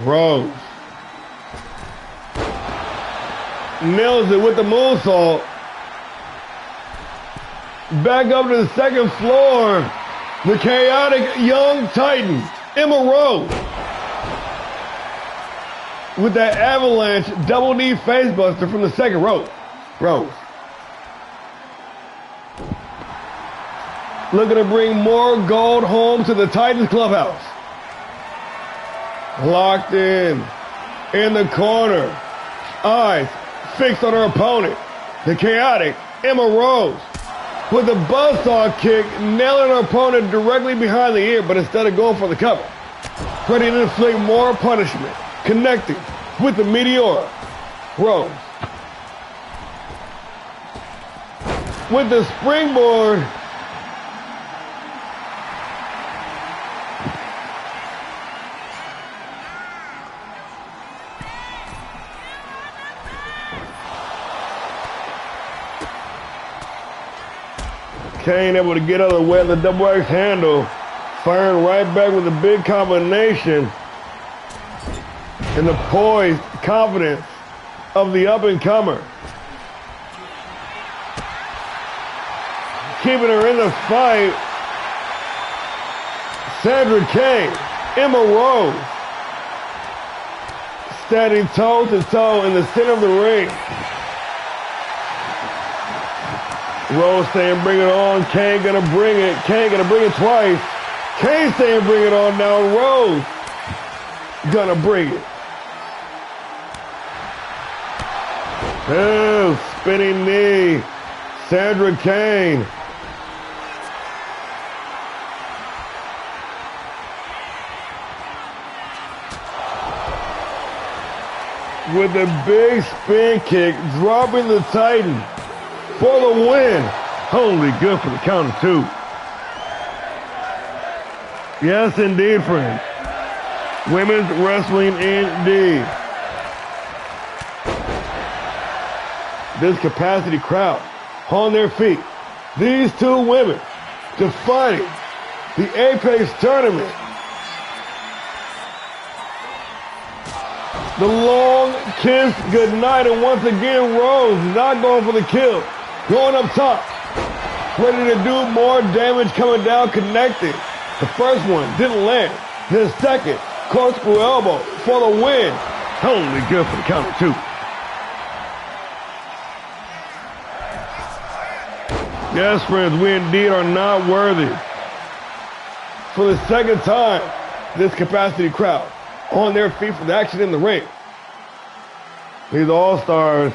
Rose nails it with the moonsault. Back up to the second floor. The chaotic young titan, Emma Rose, with that avalanche double knee facebuster from the second rope. Rose looking to bring more gold home to the Titans clubhouse. Locked in the corner, eyes fixed on her opponent, the chaotic Emma Rose, with a buzzsaw kick, nailing her opponent directly behind the ear, but instead of going for the cover, ready to inflict more punishment, connecting with the Meteora. Rose with the springboard. Kane able to get out of the way of the double X handle, firing right back with a big combination. And the poised confidence of the up-and-comer. Keeping her in the fight, Sandra Kane, Emma Rose, standing toe-to-toe in the center of the ring. Rose saying bring it on. Kane gonna bring it. Kane gonna bring it twice. Kane saying bring it on now. Rose gonna bring it. Oh, spinning knee. Sandra Kane. With a big spin kick, dropping the Titan for the win. Only good for the count of 2. Yes, indeed, friends. Women's wrestling indeed. This capacity crowd on their feet. These 2 women defining the Apex tournament. The long kiss goodnight, and once again, Rose not going for the kill. Going up top. Ready to do more damage, coming down, connecting. The first one didn't land. The second, corkscrew elbow for the win. Only good for the count of 2. Yes, friends, we indeed are not worthy. For the second time, this capacity crowd on their feet for the action in the ring. These all-stars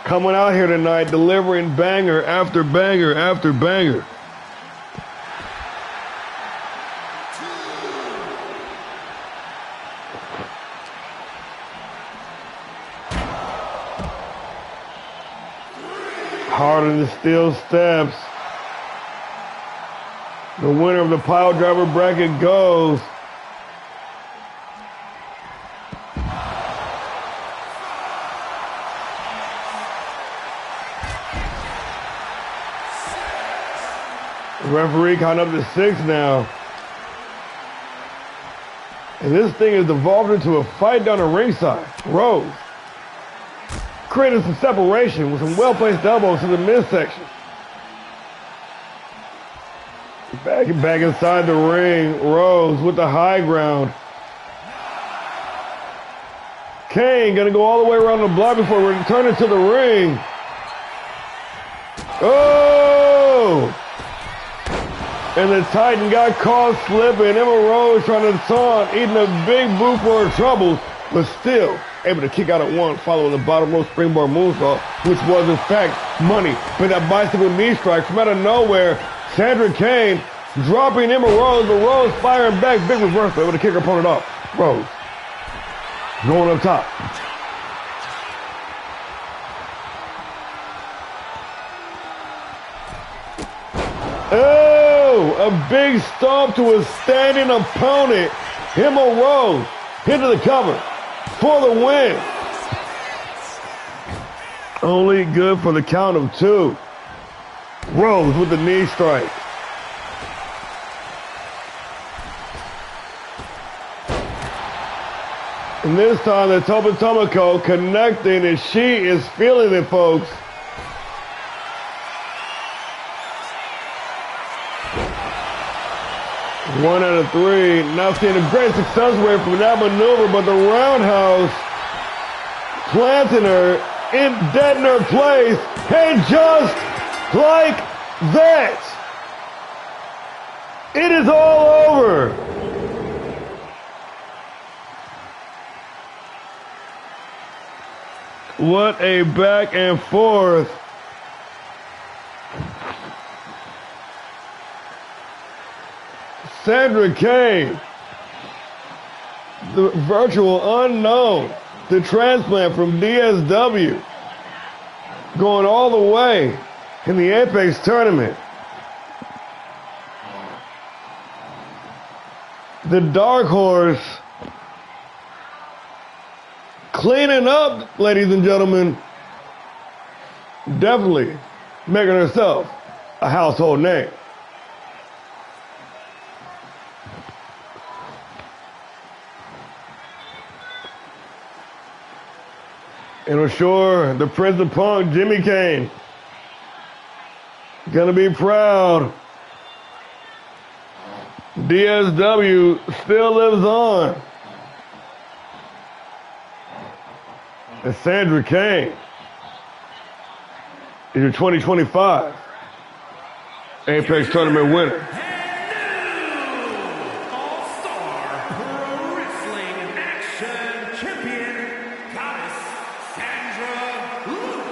coming out here tonight delivering banger after banger after banger. Harder than steel steps. The winner of the pile driver bracket goes referee count up to 6 now. And this thing has evolved into a fight down the ringside. Rose creating some separation with some well-placed elbows to the midsection. Back inside the ring. Rose with the high ground. Kane gonna go all the way around the block before returning to the ring. Oh! And the Titan got caught slipping. Emma Rose trying to taunt, eating a big boot for her troubles, but still able to kick out at 1, following the bottom rope springboard moonsault, which was in fact money. But that bicycle knee strike from out of nowhere, Sandra Kane dropping Emma Rose, but Rose firing back, big reversal, able to kick her opponent off. Rose going up top. Oh, a big stomp to a standing opponent. Emma Rose into the cover for the win. Only good for the count of 2. Rose with the knee strike. And this time the Topa Tomoko connecting, and she is feeling it, folks. One out of 3. Now seeing a great success rate from that maneuver, but the roundhouse planting her in dead in her place, and just like that, it is all over. What a back and forth. Sandra Kane, the virtual unknown, the transplant from DSW, going all the way in the Apex tournament. The Dark Horse cleaning up, ladies and gentlemen, definitely making herself a household name. And I'm sure the Prince of Punk, Jimmy Kane, gonna be proud. DSW still lives on. And Sandra Kane is your 2025 Apex Tournament winner. All-Star Pro Wrestling Action Champion, Goddess Sandra Luke.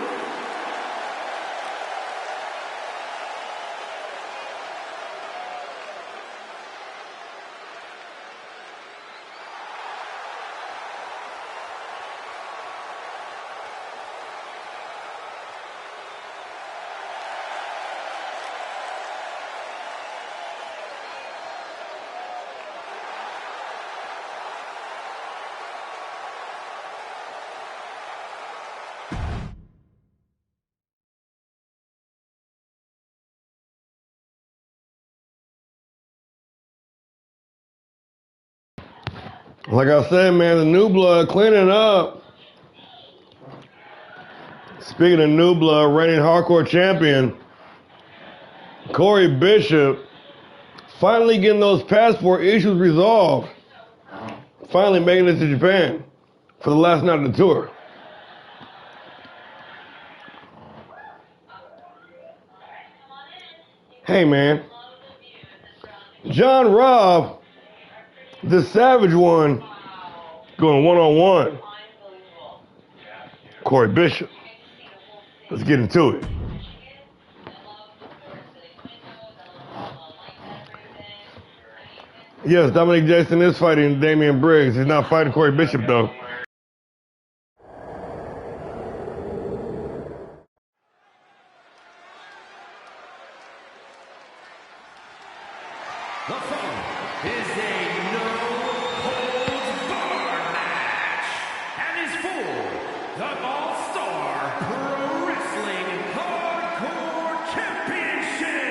Like I said, man, the new blood cleaning up. Speaking of new blood, reigning hardcore champion Corey Bishop finally getting those passport issues resolved. Finally making it to Japan for the last night of the tour. Hey, man. John Robb, the Savage One, going one-on-one. Corey Bishop. Let's get into it. Yes, Dominic Jason is fighting Damian Briggs. He's not fighting Corey Bishop, though. The following is a no-holds-barred match and is for the All-Star Pro Wrestling Hardcore Championship.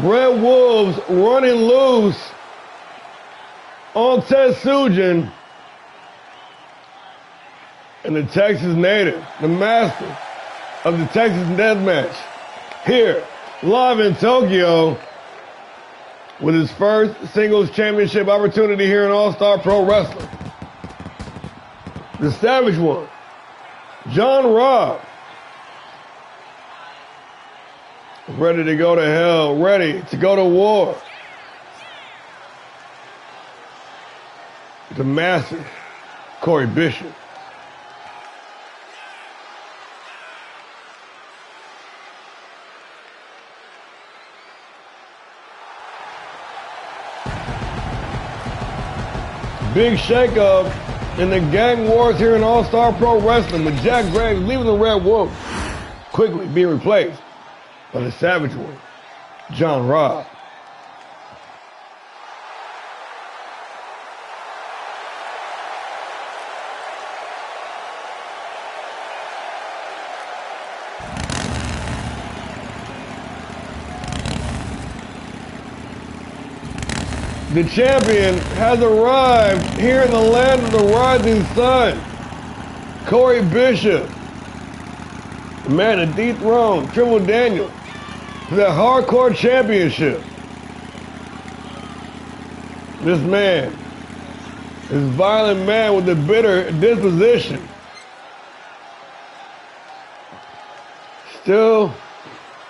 Red Wolves running loose on TETSUJIN and the Texas native, the master of the Texas Deathmatch, here live in Tokyo with his first singles championship opportunity here in All-Star Pro Wrestling. The Savage One, John Robb, ready to go to hell, ready to go to war. The massive Corey Bishop. Big shakeup in the gang wars here in All-Star Pro Wrestling with Jack Graves leaving the Red Wolves, quickly being replaced by the Savage One, John Robb. The champion has arrived here in the land of the rising sun. Corey Bishop, the man that dethroned Triple Daniel for that hardcore championship. This man, this violent man with a bitter disposition, still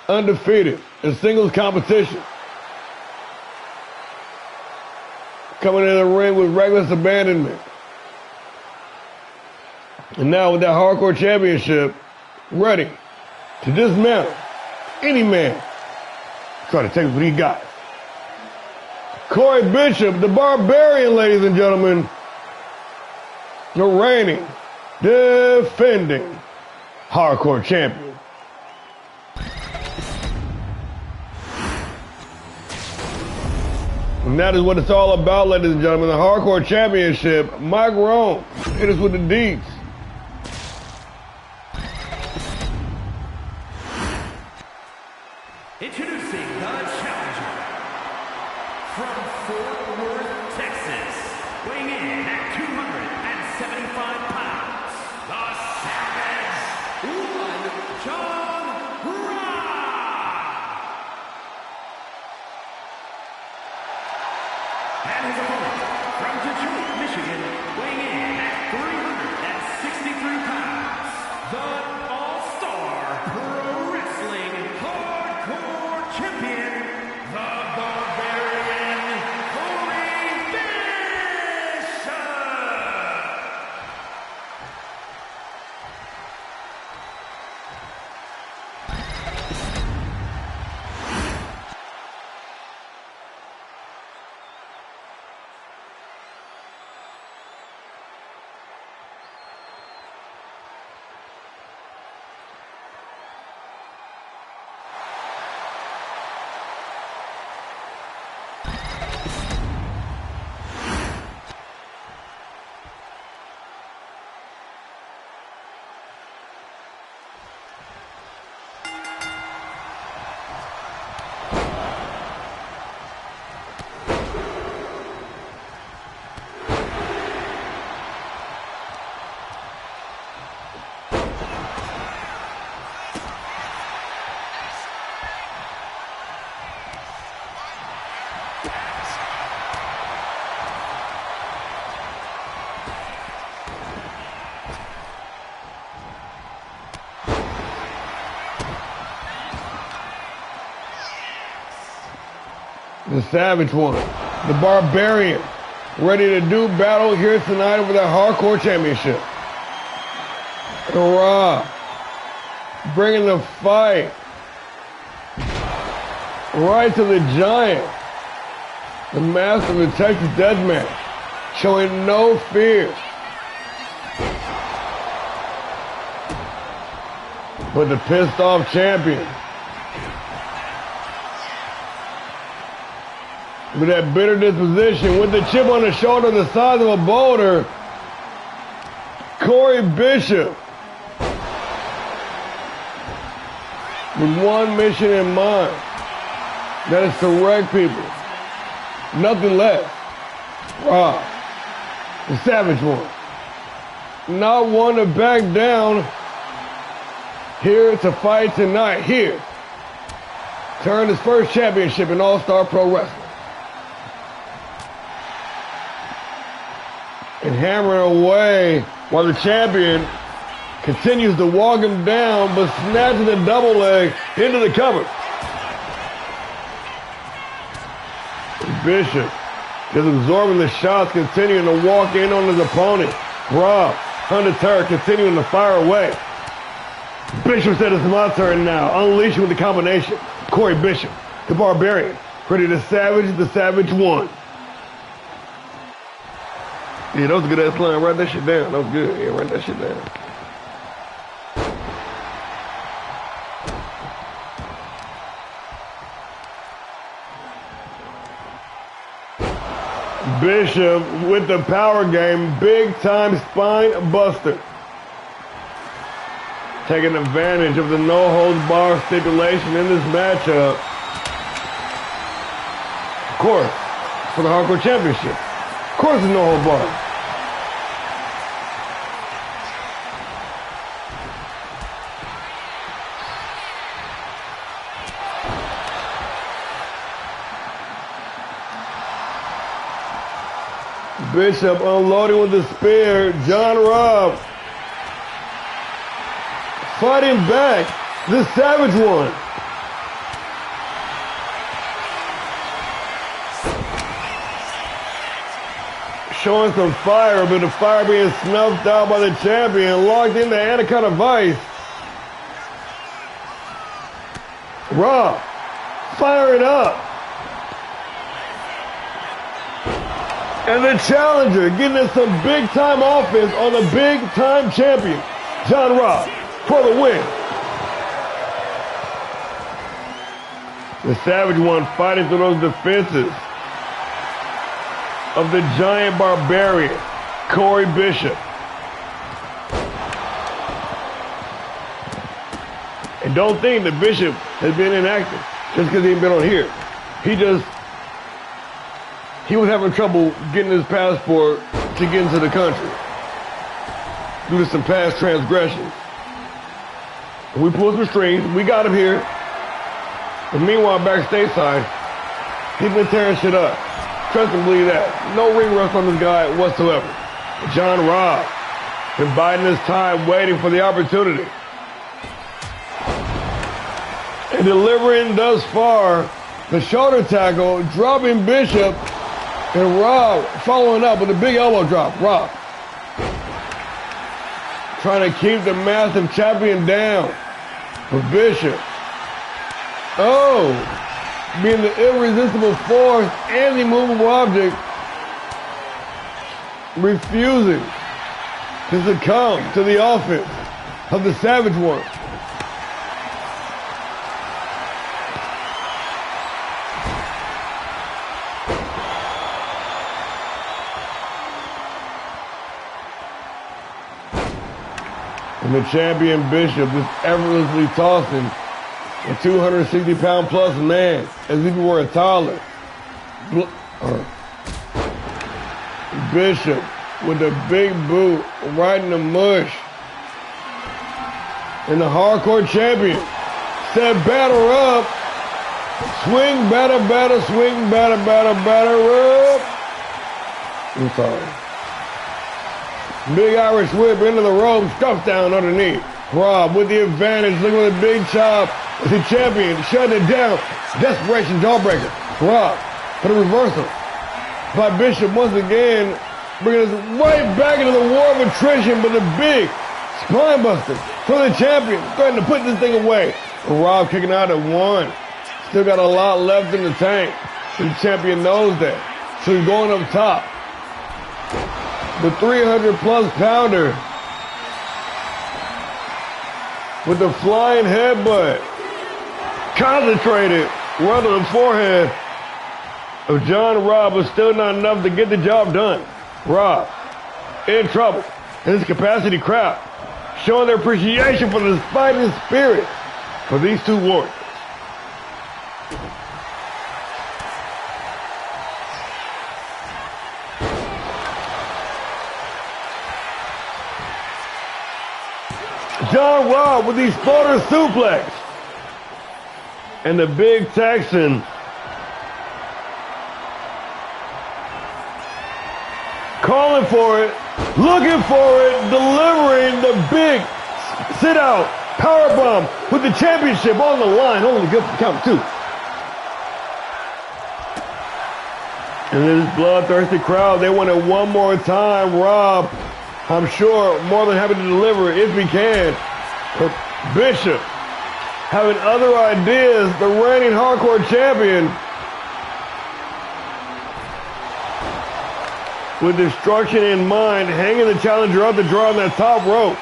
undefeated in singles competition. Coming in the ring with reckless abandonment. And now with that hardcore championship, ready to dismantle any man try to take what he got. Corey Bishop, the Barbarian, ladies and gentlemen, the reigning, defending hardcore champion. And that is what it's all about, ladies and gentlemen. The hardcore championship. Mike Rome hit us with the deeds. Introducing the challenger from Fort Worth, Texas, weighing in at 275 pounds, the Savage And his opponent from Detroit, Michigan, weighing in at 363 pounds, the All-Star Pro Wrestling Hardcore Champion, the Barbarian, Corey Bishop! The Savage One, the Barbarian, ready to do battle here tonight over that Hardcore Championship. Hurrah! Bringing the fight right to the Giant, the master of the Texas Deathmatch, showing no fear. But the pissed off champion, with that bitter disposition, with the chip on the shoulder the size of a boulder, Corey Bishop, with one mission in mind, that is to wreck people, nothing less. Wow, the Savage One, not one to back down, here to fight tonight, here to earn his first championship in All-Star Pro Wrestling. And hammering away while the champion continues to walk him down, but snatching the double leg into the cover. Bishop is absorbing the shots, continuing to walk in on his opponent. Rob, undeterred, continuing to fire away. Bishop said it's my turn now. Unleashing with the combination. Corey Bishop, the Barbarian, ready to savage the Savage One. Yeah, that was a good ass line. Write that shit down. That was good. Yeah, write that shit down. Bishop with the power game, big time spine buster. Taking advantage of the no holds bar stipulation in this matchup. Of course, for the Hardcore Championship. Of course, it's no holds bar. Bishop unloading with the spear. John Robb fighting back. The Savage One. Showing some fire, but the fire being snuffed out by the champion. Locked into Anaconda Vice. Robb, fire it up. And the challenger getting us some big-time offense on the big-time champion, John Robb, for the win. The Savage One fighting through those defenses of the giant Barbarian, Corey Bishop. And don't think that Bishop has been inactive just because he ain't been on here. He was having trouble getting his passport to get into the country due to some past transgressions. We pulled some strings. We got him here. But meanwhile, backstage side, he's been tearing shit up. Trust and believe that. No ring rust on this guy whatsoever. John Robb been biding his time, waiting for the opportunity. And delivering thus far the shoulder tackle, dropping Bishop, and Robb following up with a big elbow drop. Robb trying to keep the massive champion down for Bishop. Oh, being the irresistible force and the immovable object, refusing to succumb to the offense of the Savage One. And the champion Bishop just effortlessly tossing a 260-pound plus man as if he were a toddler. Bishop with a big boot right in the mush. And the hardcore champion said batter up. Swing, batter, batter, swing, batter, batter, batter up. I'm sorry. Big Irish whip into the rope, stuffed down underneath. Robb with the advantage, looking with a big chop. As the champion shutting it down. Desperation jawbreaker. Robb for the reversal by Bishop once again, bringing us right back into the war of attrition, but the big spine buster for the champion, threatening to put this thing away. Robb kicking out at one. Still got a lot left in the tank. The champion knows that. So he's going up top. The 300-plus pounder with the flying headbutt. Concentrated right on the forehead of John Robb, but still not enough to get the job done. Robb in trouble. And this capacity crowd showing their appreciation for the fighting spirit of these two warriors. John Robb with the exploder suplex. And the big Texan calling for it, looking for it, delivering the big sit-out powerbomb with the championship on the line. Only good for count two. And this bloodthirsty crowd, they want it one more time. Robb, I'm sure, more than happy to deliver if he can. But Bishop having other ideas, the reigning hardcore champion, with destruction in mind, hanging the challenger up to draw on that top rope.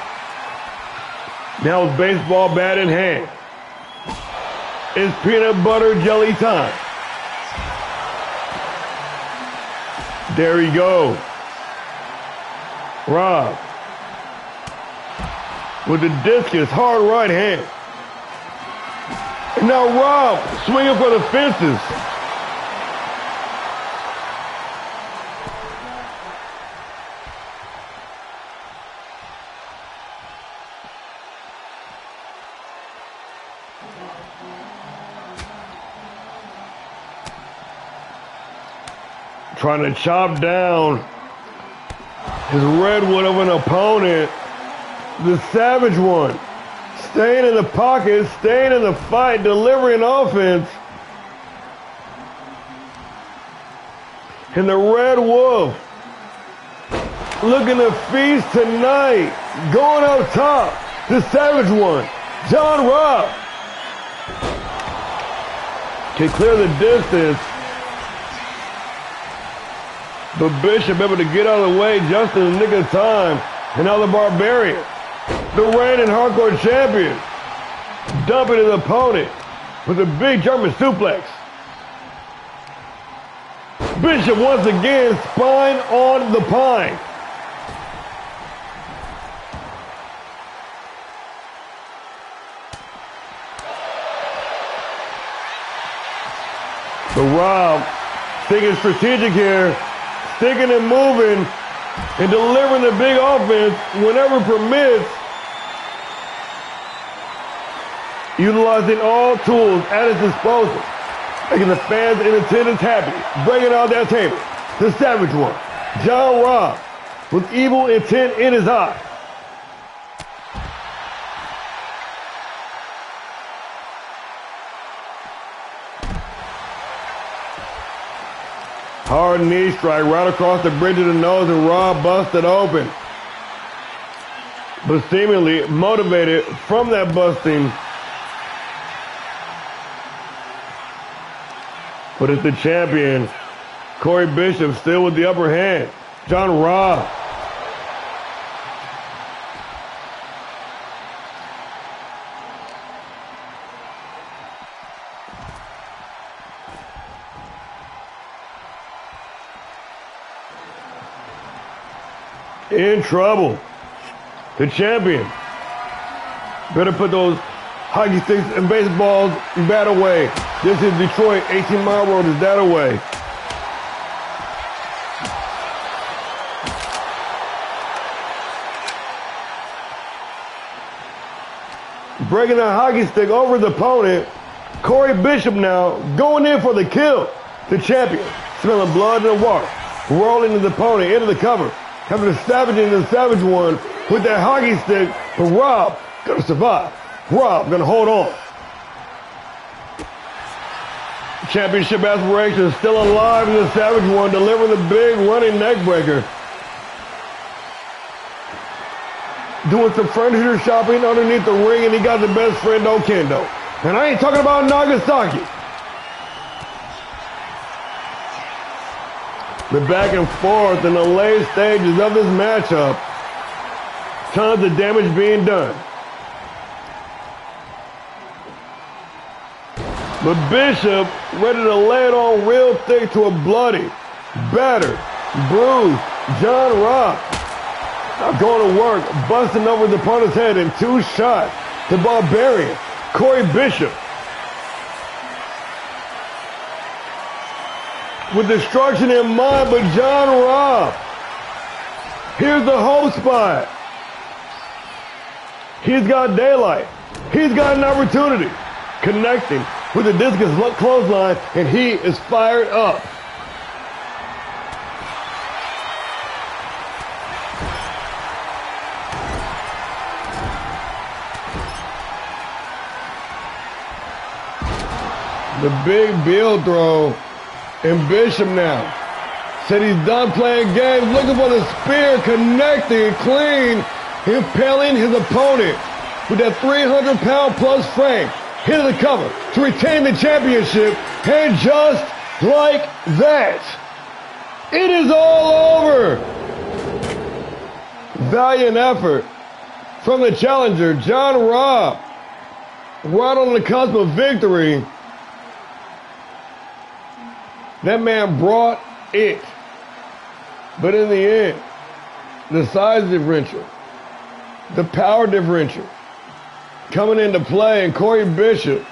Now with baseball bat in hand, it's peanut butter jelly time. There he goes. Robb with the discus, hard right hand. And now Robb swinging for the fences. Trying to chop down his redwood of an opponent, the Savage One. Staying in the pocket, staying in the fight, delivering offense. And the Red Wolf looking to feast tonight. Going up top, the Savage One, John Robb. Can clear the distance. But Bishop able to get out of the way just in the nick of time. And now the Barbarian, the reigning hardcore champion, dumping his opponent with a big German suplex. Bishop once again, spine on the pine. The Robb thinking strategic here, sticking and moving and delivering the big offense whenever permits. utilizing all tools at his disposal, making the fans in attendance happy, bringing out their table. The Savage One, John Robb, with evil intent in his eye. Hard knee strike right across the bridge of the nose, and Robb busted open. But seemingly motivated from that busting. But it's the champion, Corey Bishop, still with the upper hand. John Robb. In trouble. The champion better put those hockey sticks and baseballs bat away. This is Detroit. 18 Mile Road is that away. Breaking that hockey stick over the opponent. Corey Bishop now going in for the kill. The champion smelling blood in the water. Rolling his opponent into the cover. Having the Savage and the Savage One with that hockey stick, but Robb gonna survive. Robb gonna hold on. Championship aspirations still alive in the Savage One, delivering the big running neck breaker. Doing some furniture shopping underneath the ring, and he got the best friend Okendo. And I ain't talking about Nagasaki. The back and forth in the late stages of this matchup. Tons of damage being done. But Bishop ready to lay it on real thick to a bloody, battered, bruised John Robb. Now going to work, busting over the opponent's head in 2 shots. The Barbarian, Corey Bishop. With destruction in mind, but John Robb. Here's the hope spot. He's got daylight. He's got an opportunity. Connecting with the discus clothesline, and he is fired up. The big Bill throw. And Bishop now said he's done playing games, looking for the spear, connecting clean, impaling his opponent with that 300-pound plus frame. Hit the cover to retain the championship, and just like that, it is all over. Valiant effort from the challenger, John Robb, right on the cusp of victory. That man brought it. But in the end, the size differential, the power differential coming into play, and Corey Bishop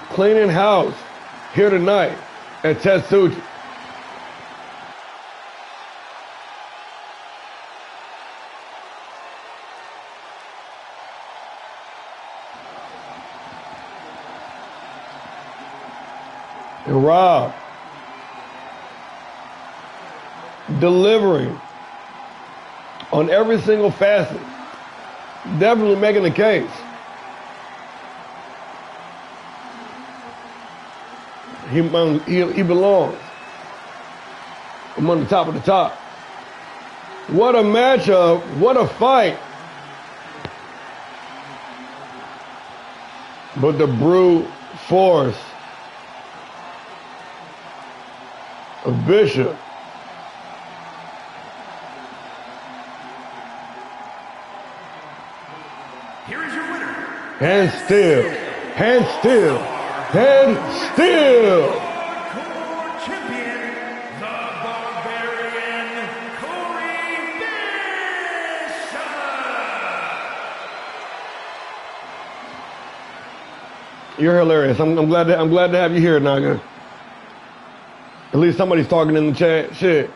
cleaning house here tonight at TETSUJIN. And Robb delivering on every single facet, definitely making the case. He belongs among the top of the top. What a matchup, what a fight. But the brute force of Bishop Here is your winner. and still, Hardcore champion, the Barbarian, Corey Bishop. You're hilarious. I'm glad to have you here, Naga. At least somebody's talking in the chat. Shit.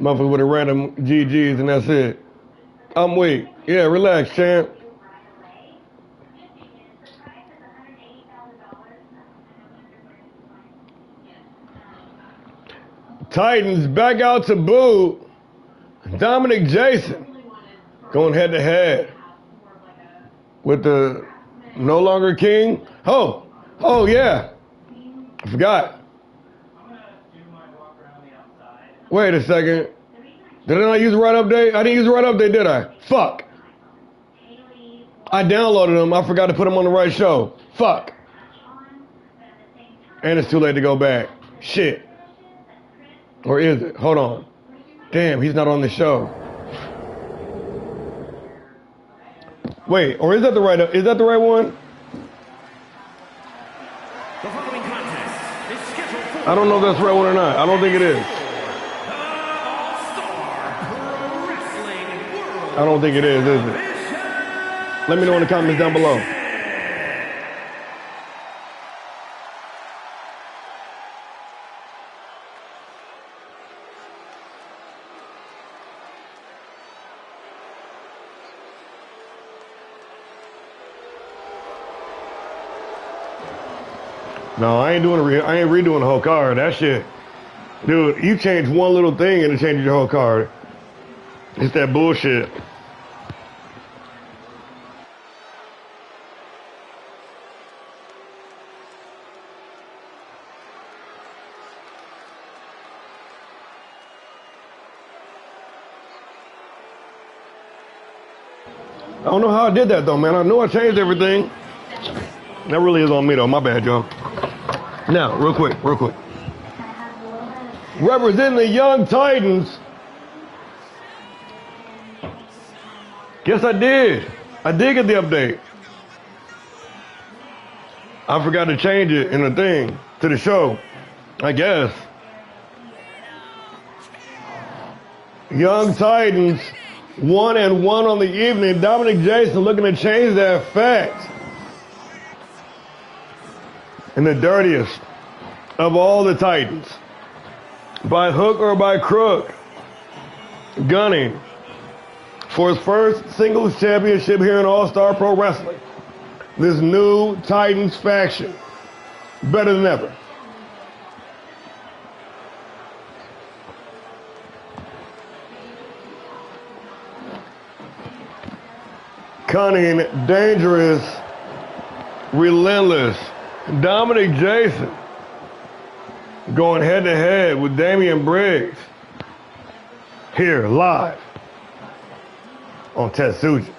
Motherfucker with a random GGs and that's it. I'm weak. Yeah, relax, champ. Titans back out to boo. Dominic Jason going head to head with the no longer king. Oh yeah. I forgot. Wait a second. Did I not use the right update? I didn't use the right update, did I? Fuck. I downloaded them. I forgot to put them on the right show. Fuck. And it's too late to go back. Shit. Or is it? Hold on. Damn, he's not on the show. Wait, or is that the right one? The following contest is scheduled for I don't know if that's the right one or not. I don't think it is. All-Star Pro Wrestling World. I don't think it is it? Let me know in the comments down below. No, I ain't redoing the whole card. That shit. Dude, you change one little thing and it changes your whole card. It's that bullshit. I don't know how I did that though, man. I knew I changed everything. That really is on me though. My bad, y'all. Now, real quick. Representing the Young Titans. Guess I did. I did get the update. I forgot to change it in the thing to the show. I guess. Young Titans 1-1 on the evening. Dominic Jason looking to change that fact. And the dirtiest of all the Titans, by hook or by crook, gunning for his first singles championship here in All-Star Pro Wrestling. This new Titans faction, better than ever. Cunning, dangerous, relentless. Dominic Jason going head to head with Damian Briggs here live on TETSUJIN.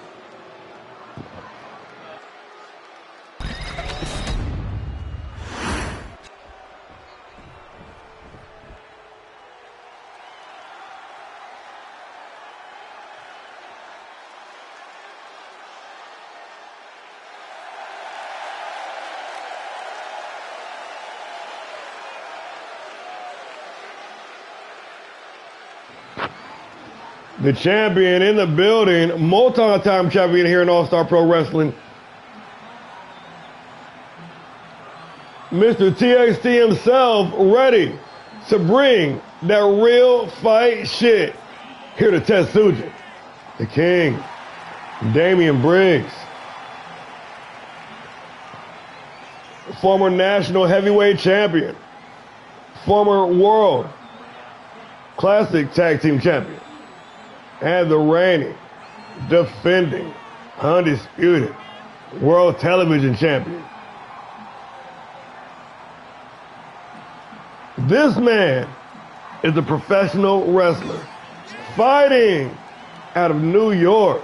The champion in the building, multi-time champion here in All-Star Pro Wrestling, Mr. TXT himself, ready to bring that real fight shit here to TETSUJIN. The King, Damian Briggs, former national heavyweight champion, former world classic tag team champion, and the reigning, defending, undisputed world television champion. This man is a professional wrestler fighting out of New York.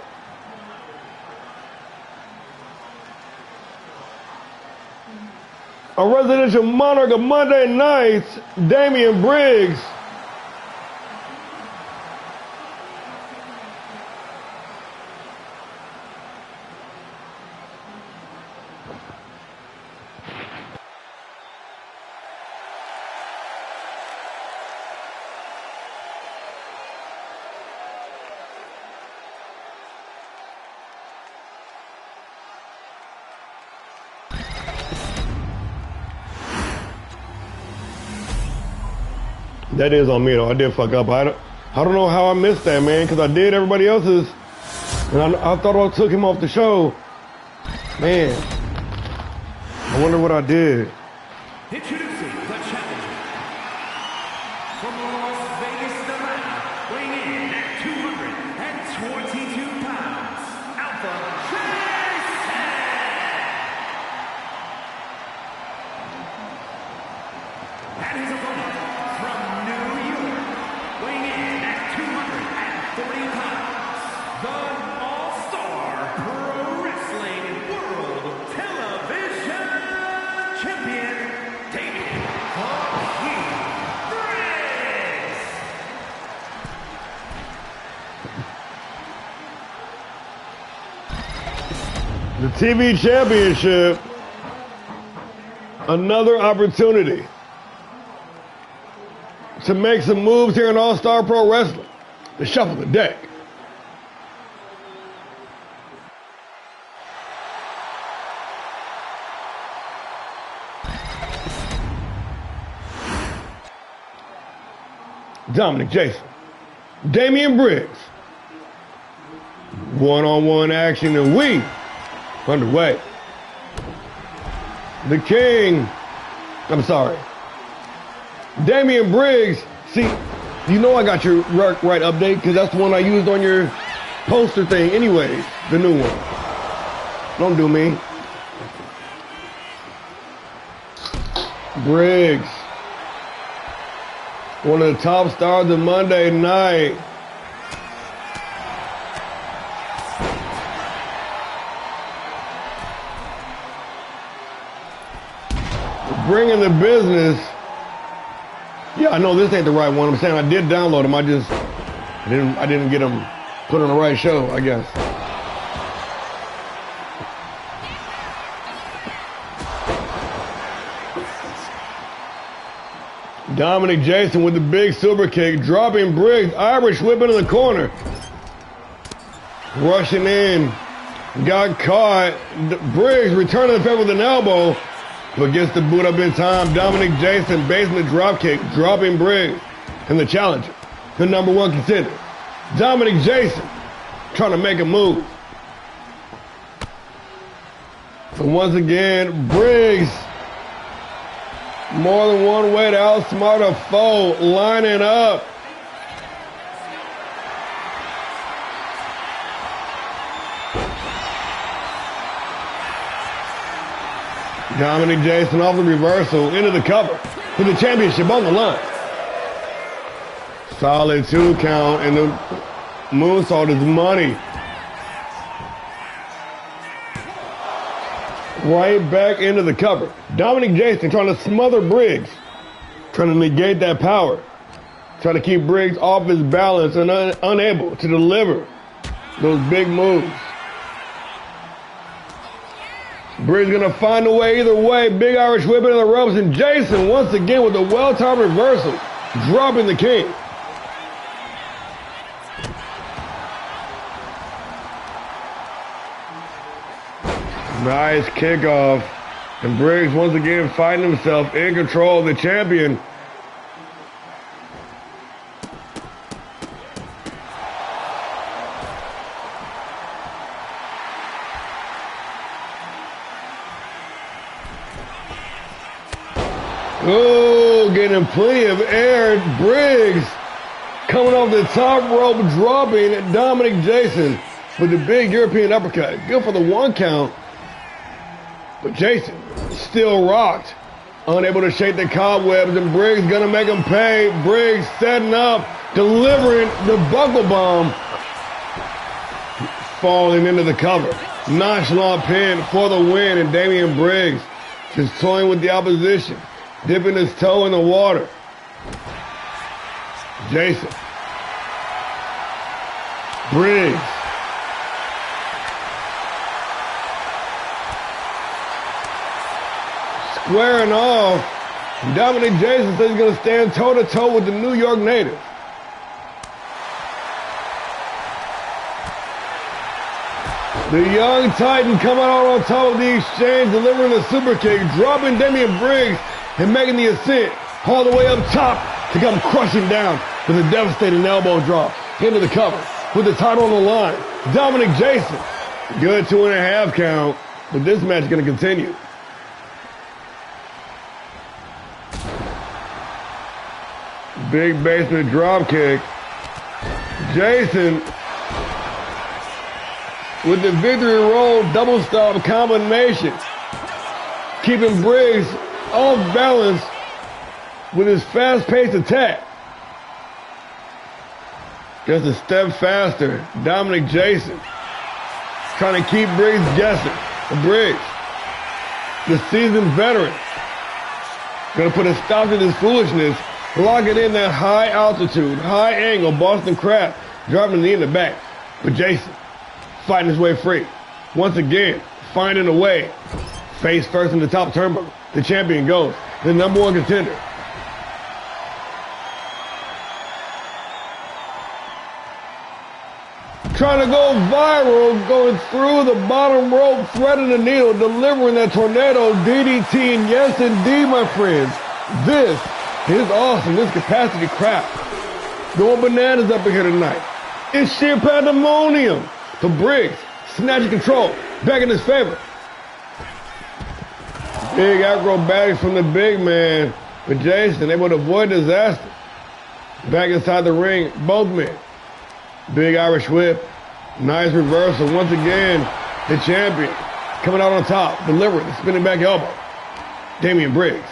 A residential monarch of Monday nights, Damian Briggs, that is on me though. I did fuck up. I don't know how I missed that, man, because I did everybody else's, and I thought I took him off the show. Man, I wonder what I did. Introducing the challenger from Las Vegas, Nevada, weighing in at 222 pounds, Alpha Jason. And his opponent from New York, weighing in at 240 pounds, the ALLSTAR Pro Wrestling World Television Champion, The TV Championship, another opportunity to make some moves here in ALLSTAR Pro Wrestling, to shuffle the deck. Dominic Jason, Damian Briggs, one-on-one action, and we underway. The King, Damian Briggs. See, you know I got your right update because that's the one I used on your poster thing anyways, the new one. Don't do me. Briggs, one of the top stars of Monday night. Bringing the business. Yeah, I know this ain't the right one. I'm saying I did download them. I didn't get them put on the right show, I guess. Dominic Jason with the big super kick, dropping Briggs, Irish whipping in the corner. Rushing in, got caught. Briggs returning the favor with an elbow, but gets the boot up in time. Dominic Jason basement drop kick, dropping Briggs. And the challenger, the number one contender, Dominic Jason, trying to make a move. But once again, Briggs, more than one way to outsmart a foe, lining up. Dominic Jason off the reversal into the cover with the championship on the line. Solid 2 count, and the moonsault is money. Right back into the cover. Dominic Jason trying to smother Briggs, trying to negate that power, trying to keep Briggs off his balance and unable to deliver those big moves. Briggs gonna find a way either way. Big Irish whip into the ropes, and Jason once again with a well-timed reversal, dropping the King. Nice kickoff, and Briggs once again finding himself in control of the champion. Oh, getting plenty of air. Briggs coming off the top rope, dropping Dominic Jason with the big European uppercut. Good for the 1 count. But Jason still rocked, unable to shake the cobwebs, and Briggs gonna make him pay. Briggs setting up, delivering the buckle bomb, falling into the cover. Nonchalant pin for the win, and Damian Briggs just toying with the opposition, dipping his toe in the water. Jason, Briggs, squaring off. Dominic Jason says he's going to stand toe-to-toe with the New York native. The young Titan coming out on top of the exchange, delivering a super kick, dropping Damian Briggs and making the ascent all the way up top to come crushing down with a devastating elbow drop into the cover with the title on the line. Dominic Jason. Good 2.5 count, but this match is going to continue. Big basement drop kick. Jason with the victory roll double stomp combination, keeping Briggs off balance with his fast-paced attack. Just a step faster. Dominic Jason trying to keep Briggs guessing. Briggs, the seasoned veteran, gonna put a stop to this foolishness, locking in that high altitude, high angle Boston Crab, dropping the knee in the back. But Jason fighting his way free. Once again, finding a way. Face first in the top turnbuckle. The champion goes. The #1 contender. Trying to go viral, going through the bottom rope, threading the needle, delivering that tornado DDT. And yes, indeed, my friends, this is awesome. This capacity crap. Going bananas up in here tonight. It's sheer pandemonium. For Briggs, snatching control, back in his favor. Big acrobatics from the big man. But Jason able to avoid disaster. Back inside the ring, both men. Big Irish whip. Nice reversal. Once again, the champion coming out on top, delivering the spinning back elbow. Damian Briggs.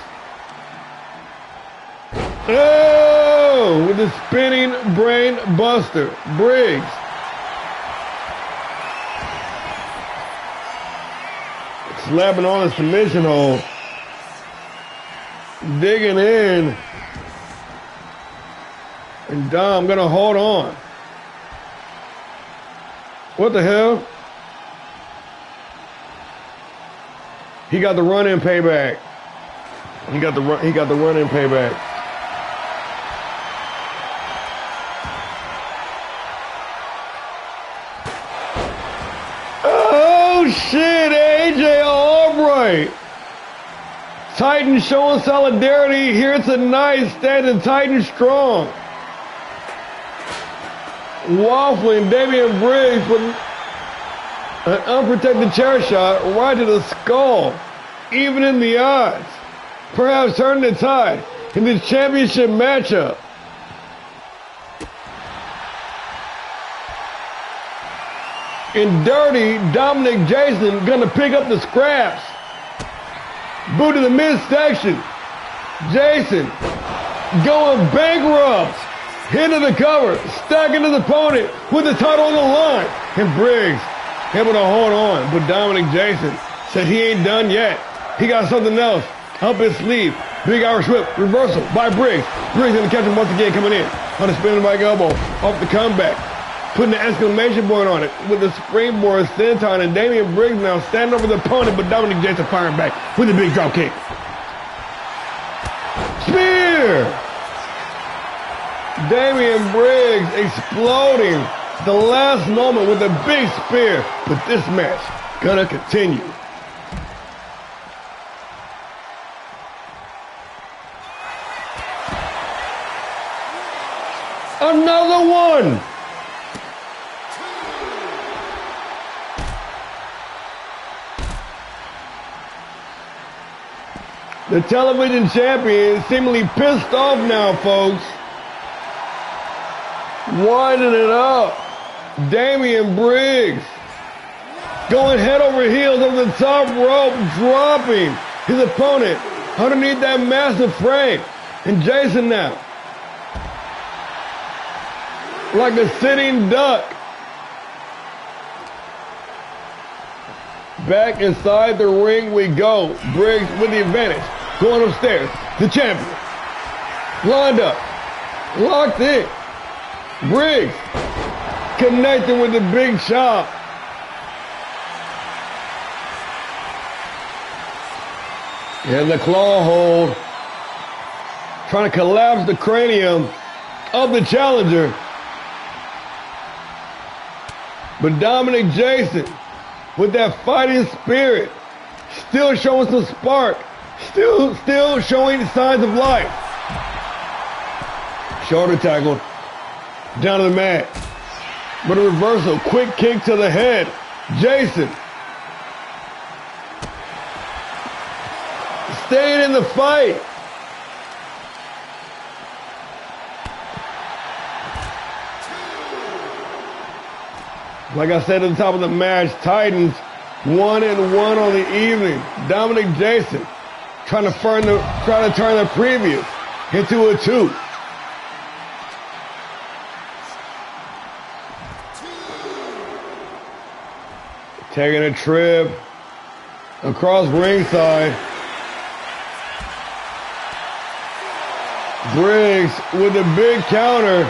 Oh, with the spinning brain buster. Briggs. Slapping on a submission hold. Digging in. And Dom gonna hold on. What the hell? He got the run-in payback. He got the run-in payback. Oh shit, AJ Albright. Titan showing solidarity here tonight, standing tight and strong. Waffling Damian Briggs with an unprotected chair shot right to the skull, even in the odds. Perhaps turning the tide in this championship matchup. And dirty Dominic Jason gonna pick up the scraps. Boot to the midsection. Jason going bankrupt. Hit to the cover, stacking his opponent with the title on the line. And Briggs able to hold on, but Dominic Jason said he ain't done yet. He got something else up his sleeve. Big Irish whip, reversal by Briggs. Briggs gonna catch him once again coming in on the spinning back elbow, off the comeback. Putting the exclamation point on it with the springboard senton, and Damian Briggs now standing over the opponent, but Dominic Jason firing back with a big drop kick. Spear! Damian Briggs exploding the last moment with a big spear, but this match gonna continue. Another one! The television champion seemingly pissed off now, folks. Winding it up. Damian Briggs going head over heels over the top rope, dropping his opponent underneath that massive frame. And Jason now, like a sitting duck, back inside the ring we go. Briggs with the advantage, going upstairs. The champion lined up, locked in. Briggs connecting with the big chop. And the claw hold, trying to collapse the cranium of the challenger. But Dominic Jason, with that fighting spirit, still showing some spark, still showing signs of life. Shoulder tackle. Down to the mat. But a reversal. Quick kick to the head. Jason. Staying in the fight. Like I said at the top of the match, Titans 1-1 on the evening. Dominic Jason trying to turn the previous into a 2. Taking a trip across ringside. Briggs with a big counter.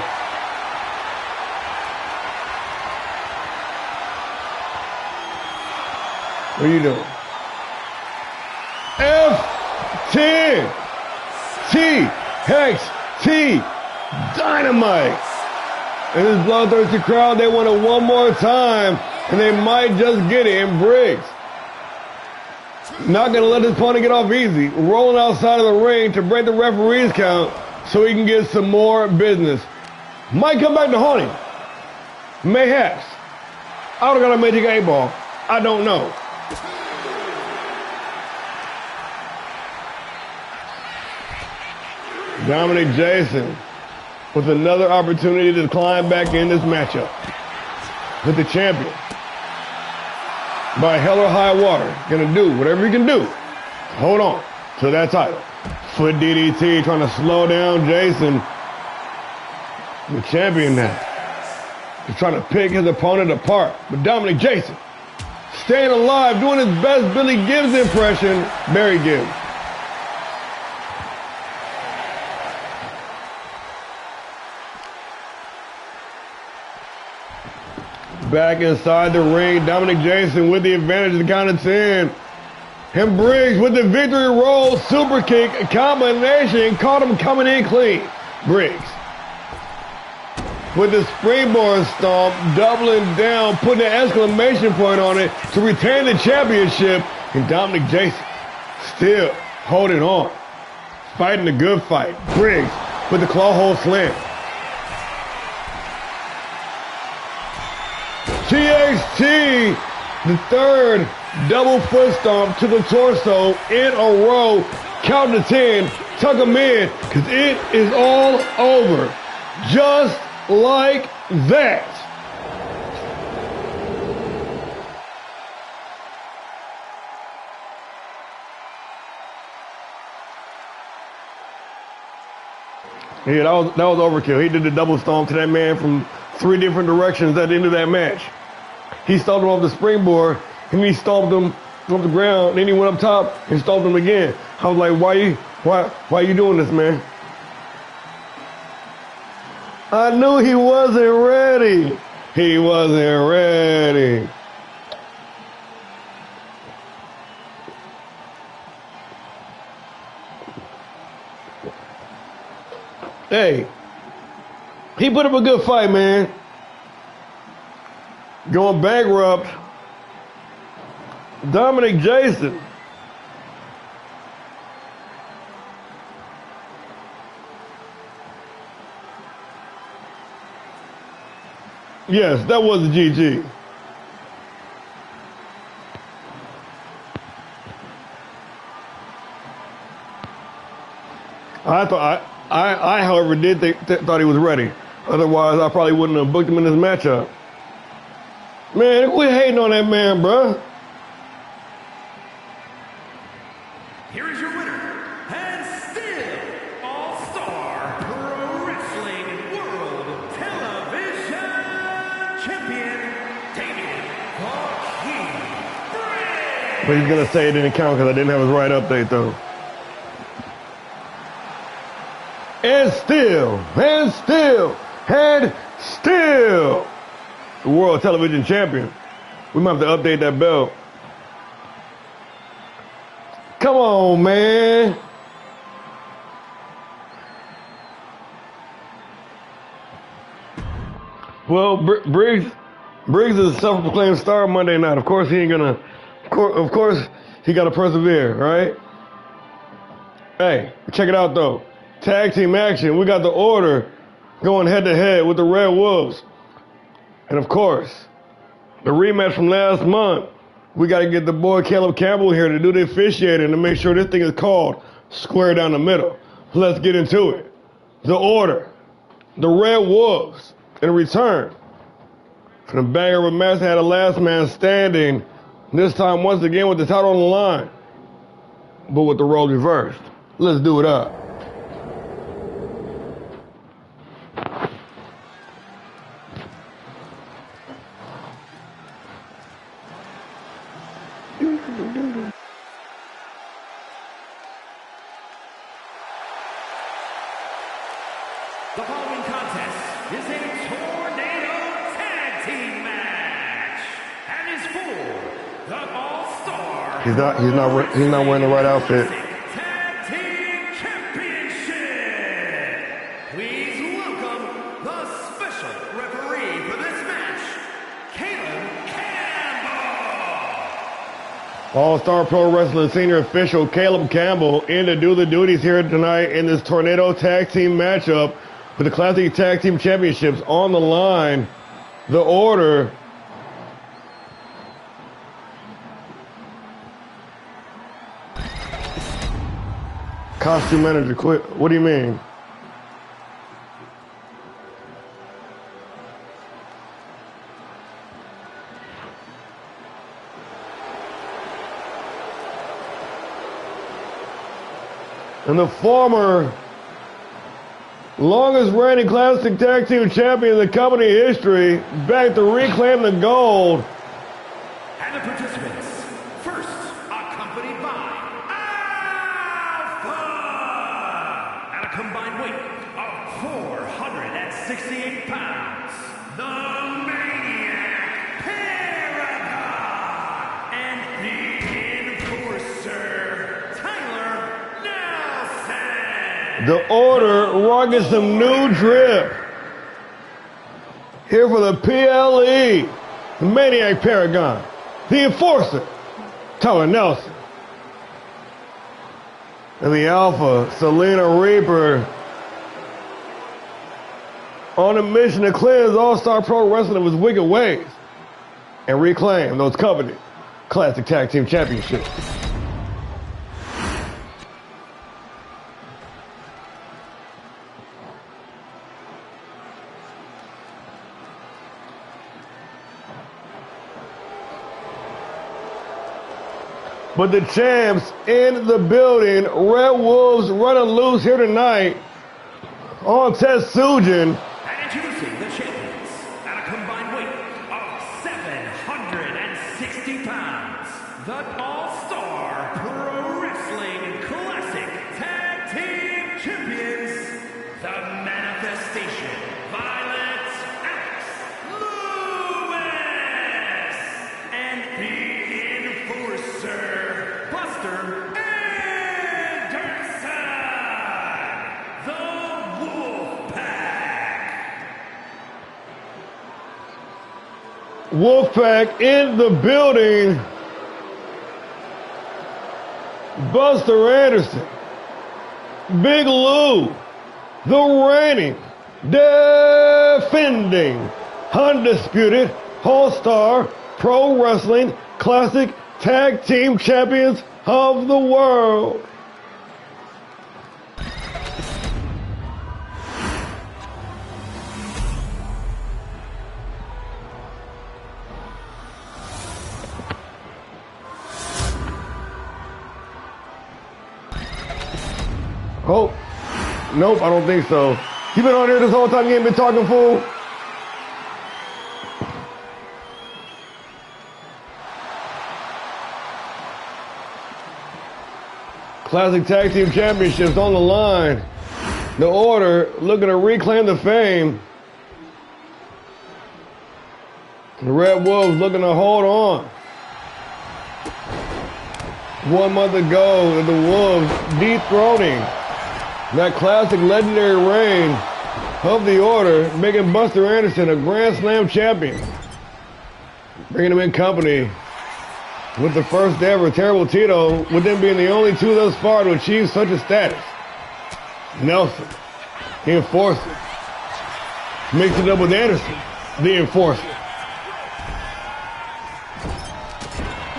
What are you doing? F10 T-Hex T Dynamite. And this bloodthirsty crowd, they want it one more time, and they might just get it in Briggs. Not going to let his opponent get off easy. Rolling outside of the ring to break the referee's count so he can get some more business. Might come back to haunt him. Mayhaps. I would have got a Magic 8-ball. I don't know. Dominic Jason with another opportunity to climb back in this matchup with the champion. By hell or high water, gonna do whatever he can do. Hold on to that title. Foot DDT trying to slow down Jason. The champion now. He's trying to pick his opponent apart. But Dominic Jason staying alive, doing his best Billy Gibbs impression, Barry Gibbs. Back inside the ring, Dominic Jason with the advantage of the count of 10. And Briggs with the victory roll, super kick, combination, caught him coming in clean. Briggs with the springboard stomp, doubling down, putting an exclamation point on it to retain the championship. And Dominic Jason still holding on, fighting a good fight. Briggs with the claw hold slam. TXT, the third double foot stomp to the torso in a row. Count to 10, tuck him in, because it is all over. Just like that. Yeah, that was overkill. He did the double stomp to that man from 3 different directions at the end of that match. He stomped him off the springboard, and he stomped him off the ground, and then he went up top and stomped him again. I was like, why you doing this, man? I knew he wasn't ready. He wasn't ready. Hey, he put up a good fight, man. Going bankrupt. Dominic Jason. Yes, that was a GG. I however, thought he was ready. Otherwise, I probably wouldn't have booked him in this matchup. Man, quit hating on that man, bruh. Here is your winner, and still All-Star Pro Wrestling World Television Champion, David the King Briggs. But he's gonna say it didn't count because I didn't have his right update though. And still, the World Television Champion. We might have to update that belt. Come on, man. Well, Briggs is a self-proclaimed star Monday night. Of course, he ain't gonna. Of course, he gotta persevere, right? Hey, check it out though. Tag team action. We got the Order going head-to-head with the Red Wolves. And of course, the rematch from last month, we got to get the boy Caleb Campbell here to do the officiating to make sure this thing is called square down the middle. Let's get into it. The Order, the Red Wolves, in return for the banger of a match that had a last man standing, this time once again with the title on the line, but with the roles reversed. Let's do it up. The following contest is a tornado tag team match and is for the All-Star. He's not wearing the right outfit. Tag Team Championship. Please welcome the special referee for this match, Caleb Campbell. All-Star Pro Wrestling senior official Caleb Campbell in to do the duties here tonight in this tornado tag team matchup with the Classic Tag Team Championships on the line. The Order costume manager quit. What do you mean? And the former longest reigning Classic Tag Team Champion in the company history, back to reclaim the gold. And the participants, first accompanied by Alpha at a combined weight of 468 pounds, the Maniac Paragon, and the Enforcer, Tyler Nelson. The Order rocking some new drip. Here for the PLE, the Maniac Paragon, the Enforcer, Tyler Nelson. And the Alpha, Selena Reaper, on a mission to cleanse All-Star Pro Wrestling of his wicked ways and reclaim those coveted Classic Tag Team Championships. But the champs in the building, Red Wolves running loose here tonight on TETSUJIN. And introducing the champions at a combined weight of 760 pounds, the All-Star Pro Wrestling Classic Tag Team Champions, the Manifestation, Violet Alex Lewis, and the Enforcer, Buster Anderson, the Wolfpack in the building. Buster Anderson, Big Lou, the reigning, defending, undisputed All-Star Pro Wrestling Classic Tag Team Champions of the world. Oh, nope, I don't think so. You been on here this whole time, you ain't been talking, fool? Classic Tag Team Championships on the line. The Order looking to reclaim the fame. The Red Wolves looking to hold on. 1 month ago, the Wolves dethroning that classic legendary reign of the Order, making Buster Anderson a Grand Slam champion. Bringing him in company with the first ever Terrible Tito, with them being the only two thus far to achieve such a status. Nelson, the Enforcer, Mix it up with Anderson, the enforcer.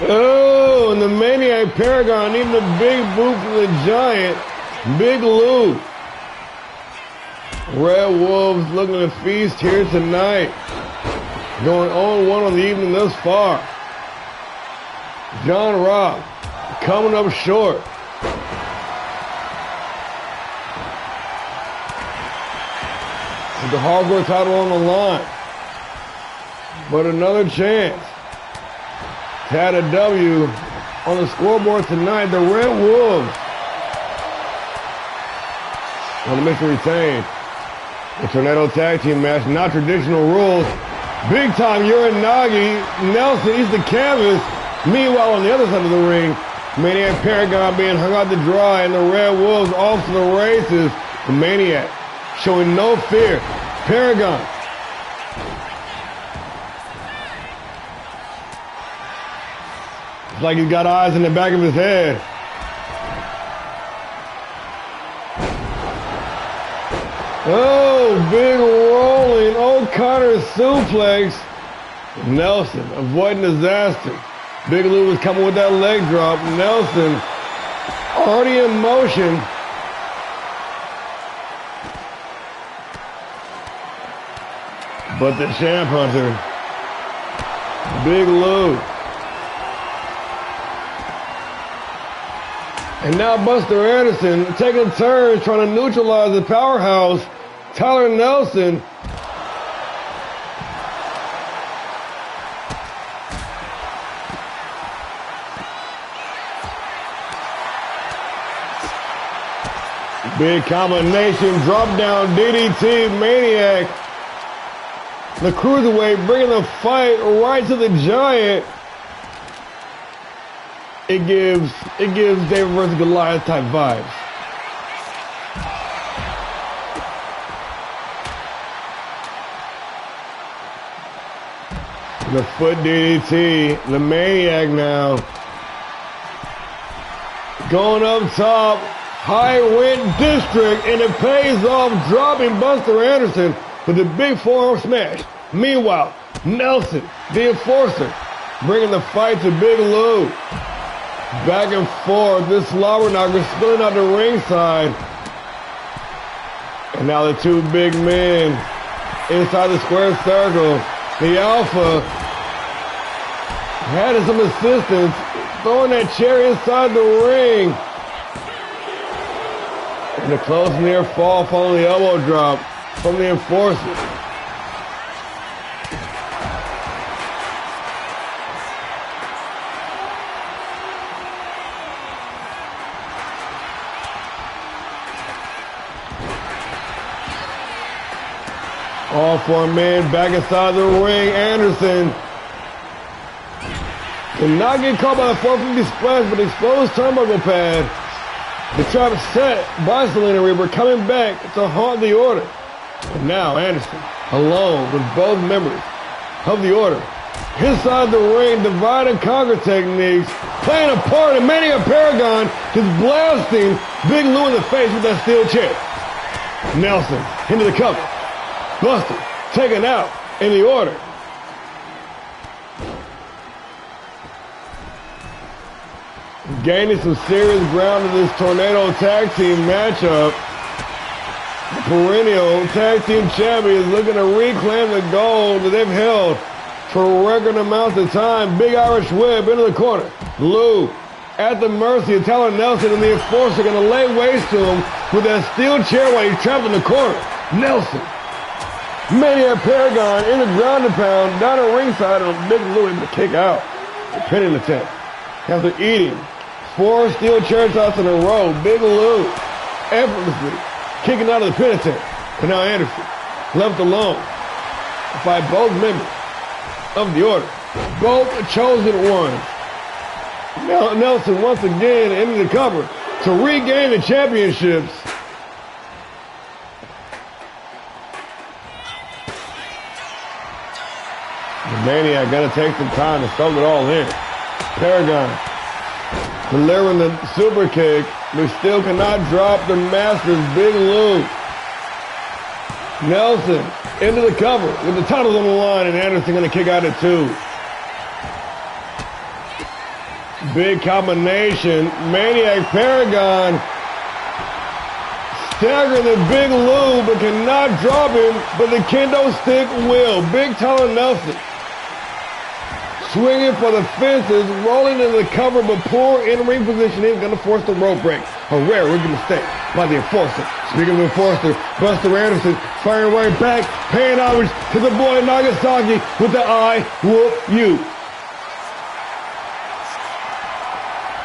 Oh, and the Maniac Paragon needing a big boot from the Giant. Big Lou. Red Wolves looking to feast here tonight. Going 0-1 on the evening thus far. John Rock coming up short. With the hardcore title on the line. But another chance to add a W on the scoreboard tonight. The Red Wolves on the mission retain. The Tornado Tag Team match, not traditional rules. Big time Uranagi. Nelson eats the canvas. Meanwhile, on the other side of the ring, Maniac Paragon being hung out to dry, and the Red Wolves off to the races. The Maniac showing no fear. Paragon. It's like he's got eyes in the back of his head. Oh, big rolling O'Connor suplex. Nelson avoiding disaster. Big Lou was coming with that leg drop. Nelson already in motion. But the Champ Hunter, Big Lou. And now Buster Anderson taking turns trying to neutralize the powerhouse, Tyler Nelson. Big combination, drop down DDT, Maniac. The Cruiserweight bringing the fight right to the Giant. It gives David versus Goliath type vibes. The foot DDT, the Maniac now. Going up top, high wind district, and it pays off, dropping Buster Anderson with the big forearm smash. Meanwhile, Nelson, the enforcer, bringing the fight to Big Lou. Back and forth, this slobber knocker spilling out the ringside. And now the two big men inside the square circle. The Alpha had some assistance, throwing that chair inside the ring. And a close near fall following the elbow drop from the enforcer. All four men back inside the ring. Anderson cannot get caught by the 450 splash, but exposed turnbuckle pad. The trap set by Selena Reaper coming back to haunt the Order. And now Anderson alone with both members of the Order. Inside the ring, divide and conquer techniques playing a part in Maniac Paragon just blasting Big Lou in the face with that steel chair. Nelson into the cover. Buster taken out in the Order. Gaining some serious ground in this Tornado Tag Team matchup. The perennial Tag Team champions looking to reclaim the gold that they've held for record amounts of time. Big Irish whip into the corner. Lou at the mercy of Tyler Nelson, and the enforcer going to lay waste to him with that steel chair while he's trapped in the corner. Nelson. Maniac Paragon in the ground and pound down the ringside, and Big Lou able to kick out the pinning attempt. After eating 4 steel chair toss in a row, Big Lou effortlessly kicking out of the pin attempt. And now Anderson left alone to fight both members of the Order, both chosen ones. Now Nelson once again into the cover to regain the championships. The Maniac got to take some time to soak it all in. Paragon delivering the super kick, but still cannot drop the Masters. Big Lou. Nelson into the cover with the titles on the line, and Anderson going to kick out at 2. Big combination. Maniac Paragon staggering the Big Lou, but cannot drop him, but the kendo stick will. Big Tyler Nelson swinging for the fences, rolling into the cover, but poor in-ring positioning, going to force the rope break. A rare rookie mistake by the Enforcer. Speaking of the Enforcer, Buster Anderson firing right back, paying homage to the boy Nagasaki with the I whoop you.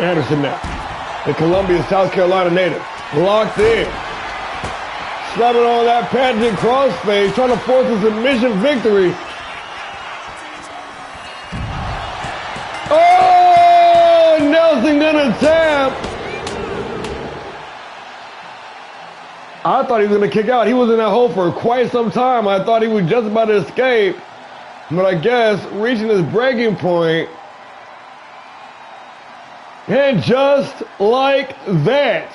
Anderson now, the Columbia, South Carolina native, locked in. Slamming on that patented crossface, trying to force a submission victory. Oh, Nelson gonna tap. I thought he was gonna kick out. He was in that hole for quite some time. I thought he was just about to escape, but I guess reaching his breaking point. And just like that,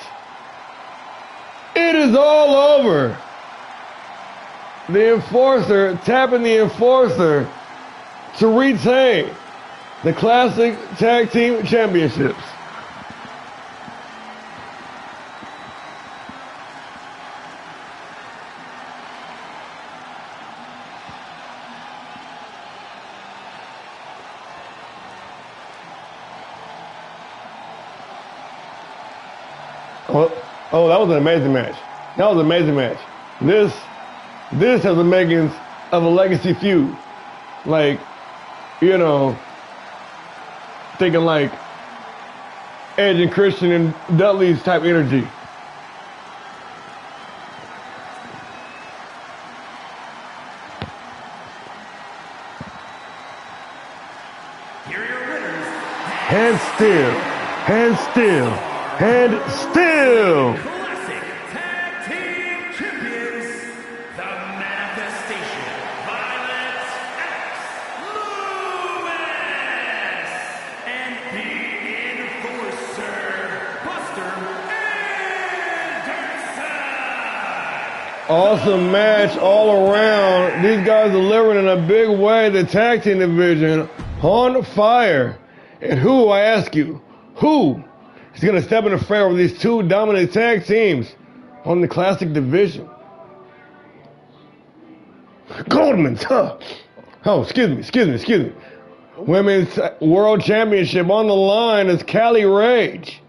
it is all over. The Enforcer tapping the Enforcer to retain the Classic Tag Team Championships. Oh, that was an amazing match. That was an amazing match. This has the makings of a legacy feud. Like, you know, thinking like Edge and Christian and Dudley's type energy. Here are your winners. And still, and still, and still. Classic Tag Team Champions, the Manifestation, Violet X, Lewis, and the Enforcer, Buster Anderson. Awesome match all around. These guys delivering in a big way. The tag team division on fire. And who, I ask you, who is going to step in the fray with these two dominant tag teams on the Classic division? Goldman's, huh? Oh, excuse me. Women's World Championship on the line is Callie Rage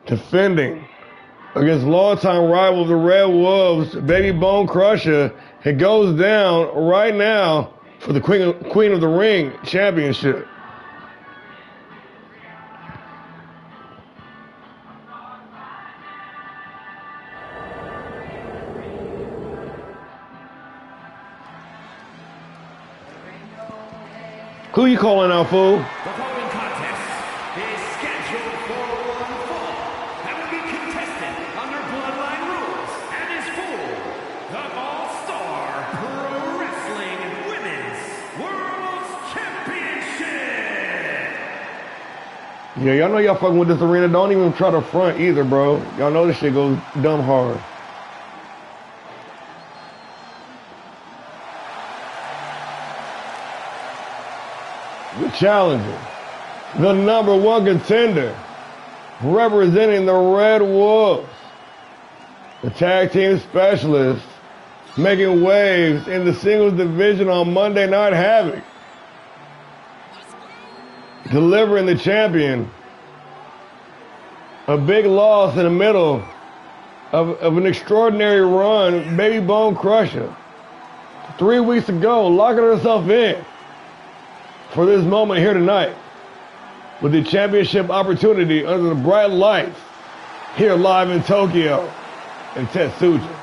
defending against longtime rival the Red Wolves, Baby Bone Crusher. It goes down right now for the Queen of the Ring Championship. Who you calling out, fool? The following contest is scheduled for one fall and will be contested under bloodline rules and is for the All-Star Pro Wrestling Women's World Championship. Yeah, y'all know y'all fucking with this arena. Don't even try to front either, bro. Y'all know this shit goes dumb hard. The challenger, the #1 contender, representing the Red Wolves, the tag team specialist, making waves in the singles division on Monday Night Havoc, delivering the champion a big loss in the middle of an extraordinary run, Baby Bone Crusher. 3 weeks ago, locking herself in for this moment here tonight with the championship opportunity under the bright lights here live in Tokyo in TETSUJIN.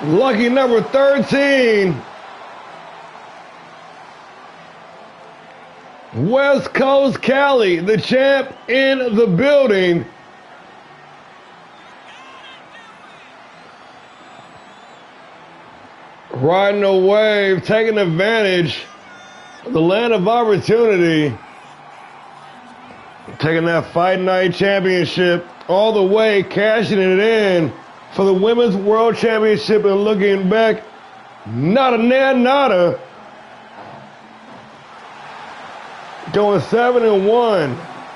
Lucky number 13. West Coast Cali, the champ in the building. Riding a wave, taking advantage of the land of opportunity. Taking that Fight Night Championship all the way, cashing it in for the Women's World Championship and looking back, nada, nada. Going 7-1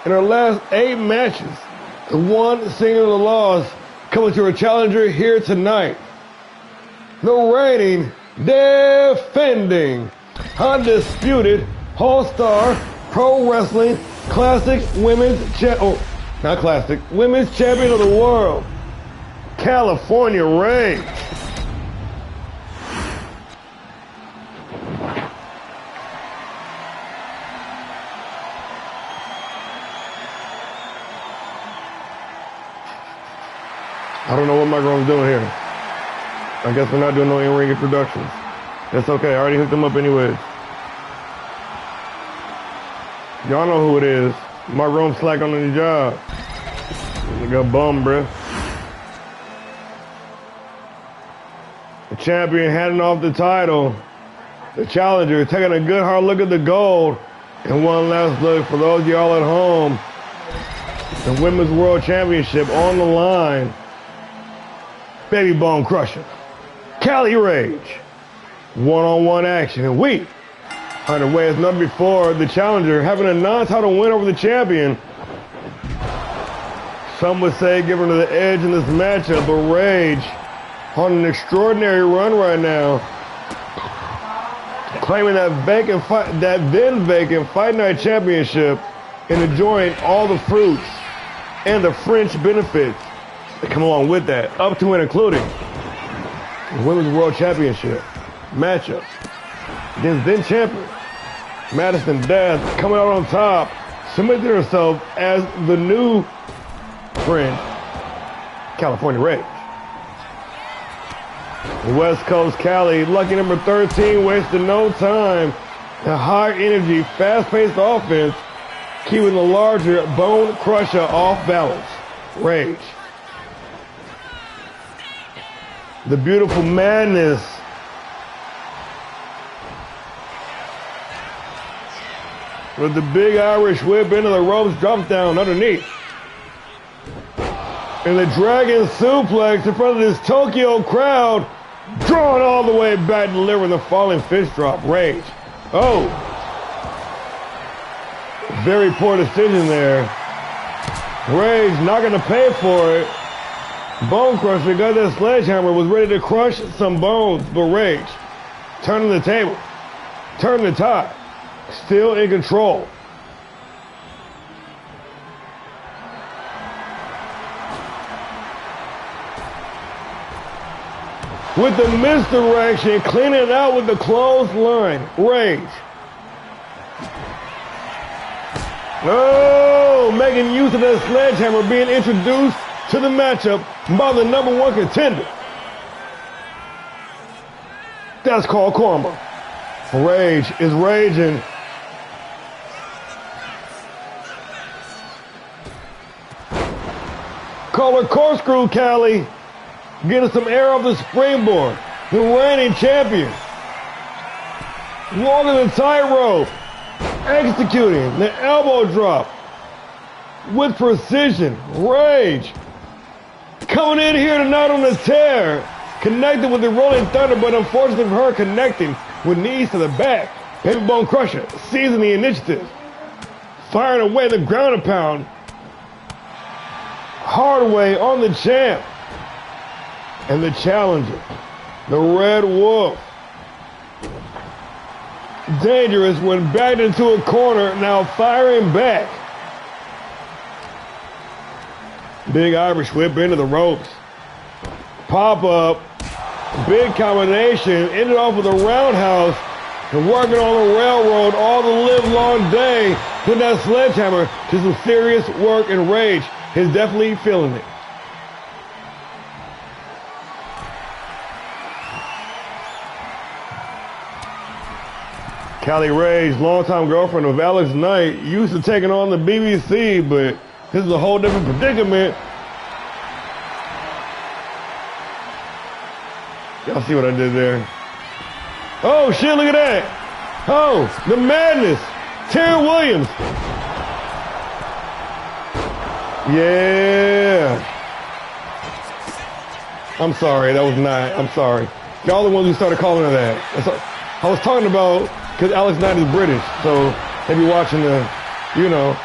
in her last 8 matches. The one single loss coming to her challenger here tonight. The reigning, defending, undisputed All-Star Pro Wrestling Classic Women's Women's Champion of the World, California Rage. I don't know what my girl's doing here. I guess we're not doing no in-ring introductions. That's okay, I already hooked them up anyways. Y'all know who it is. My room slack on the job. I got bum, bruh. The champion handing off the title. The challenger taking a good hard look at the gold. And one last look for those of y'all at home. The Women's World Championship on the line. Baby Bone Crusher. Cali Rage. One-on-one action. And we underway as never before. The challenger having a non-title win over the champion. Some would say giving her the edge in this matchup, but Rage on an extraordinary run right now. Claiming that then vacant Fight Night Championship and enjoying all the fruits and the French benefits that come along with that, up to and including the Women's World Championship matchup against then champion Madison Death, coming out on top, submitting herself as the new French California Rage. West Coast Cali, lucky number 13, wasting no time. The high energy, fast-paced offense, keeping the larger Bone Crusher off balance. Rage. The beautiful madness. With the big Irish whip into the ropes, drops down underneath. And the dragon suplex in front of this Tokyo crowd, drawn all the way back, delivering the falling fist drop. Rage. Oh. Very poor decision there. Rage not going to pay for it. Bone Crusher got that sledgehammer, was ready to crush some bones, but Rage turning the table, turning the tide, still in control. With the misdirection, cleaning it out with the clothesline. Rage. Oh, making use of that sledgehammer, being introduced to the matchup by the #1 contender. That's called karma. Rage is raging. Call her corkscrew, Cali. Getting some air off the springboard. The reigning champion. Walking the tightrope. Executing the elbow drop. With precision. Rage. Coming in here tonight on the tear. Connected with the Rolling Thunder, but unfortunately for her, connecting with knees to the back. Baby Bone Crusher seizing the initiative. Firing away the ground and pound. Hard way on the champ. And the challenger, the Red Wolf. Dangerous when backed into a corner, now firing back. Big Irish whip into the ropes. Pop up, big combination, ended off with a roundhouse, and working on the railroad all the live long day, putting that sledgehammer to some serious work, and Rage is definitely feeling it. Callie Rage, longtime girlfriend of Alex Knight, used to taking on the BBC, but this is a whole different predicament. Y'all see what I did there? Oh shit, look at that. Oh, the madness. Terry Williams. Yeah. I'm sorry, that was not. I'm sorry. Y'all the ones who started calling her that. I was talking about, because Alex Knight is British, so they be watching the, you know.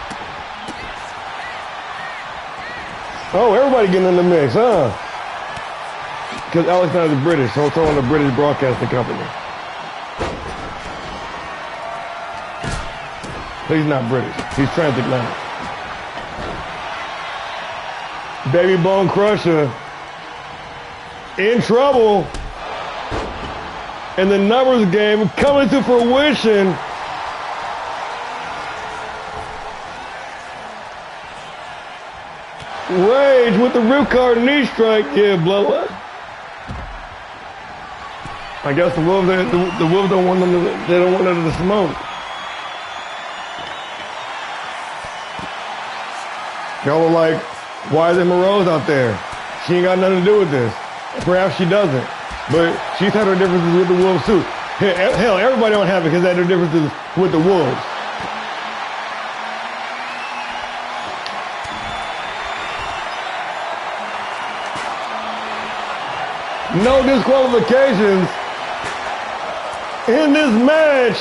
Oh, everybody getting in the mix, huh? Because Alex Knight is British, so it's on the British Broadcasting Company. So he's not British, he's transatlantic. Baby Bone Crusher in trouble. And the numbers game coming to fruition. Rage with the ripcord knee strike. Yeah, blow. I guess the Wolves, the Wolves don't want them to, they don't want them to smoke. Y'all are like, why is Emma Rose out there? She ain't got nothing to do with this. Perhaps she doesn't. But she's had her differences with the Wolves too. Hell, everybody on Havoc has had their differences with the Wolves. No disqualifications in this match.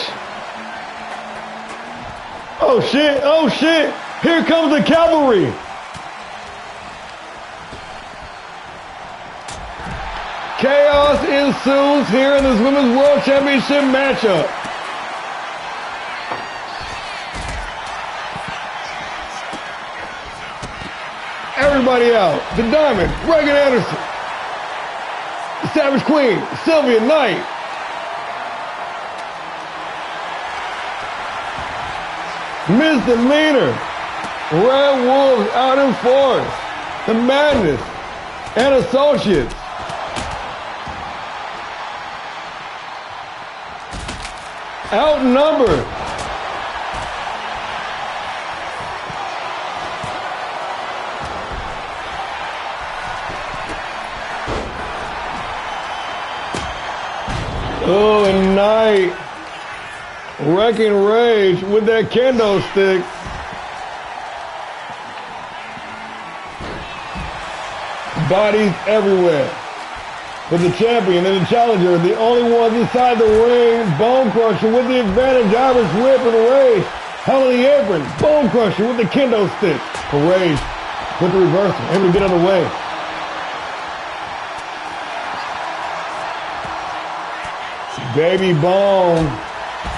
Oh shit, oh shit. Here comes the cavalry. Chaos ensues here in this Women's World Championship matchup. Everybody out. The Diamond, Reagan Anderson. The Savage Queen, Sylvia Knight. Misdemeanor. Red Wolves out in force. The Madness and Associates. Outnumbered. Oh, and Knight wrecking Rage with that kendo stick. Bodies everywhere. With the champion and the challenger, the only ones inside the ring, Bone Crusher with the advantage, Irish Whip and Rage. Hell in the apron, Bone Crusher with the kendo stick. Rage with the reversal, able to get out of the way. Baby Bone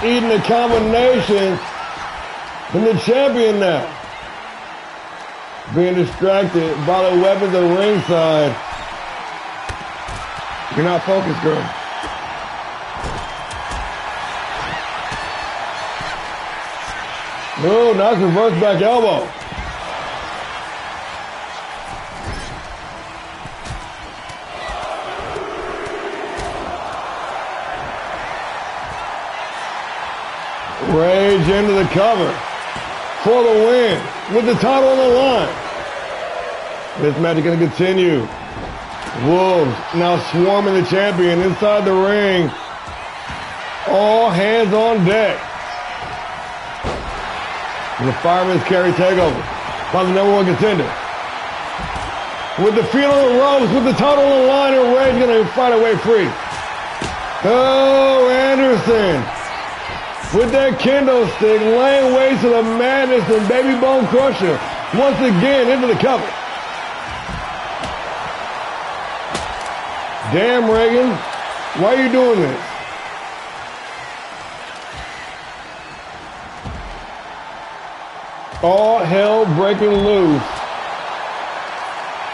eating the combination. And the champion now being distracted by the weapons at ringside. You're not focused, girl. Oh, nice reverse back elbow. Rage into the cover for the win with the title on the line. This match is going to continue. Wolves now swarming the champion inside the ring. All hands on deck. And the Fireman's Carry takeover by the #1 contender. With the feel of the ropes, with the title on the line, and Ray's going to find a way free. Oh, Anderson with that kendo stick, laying waste to the Madness and Baby Bone Crusher once again into the cover. Damn, Reagan, why are you doing this? All hell breaking loose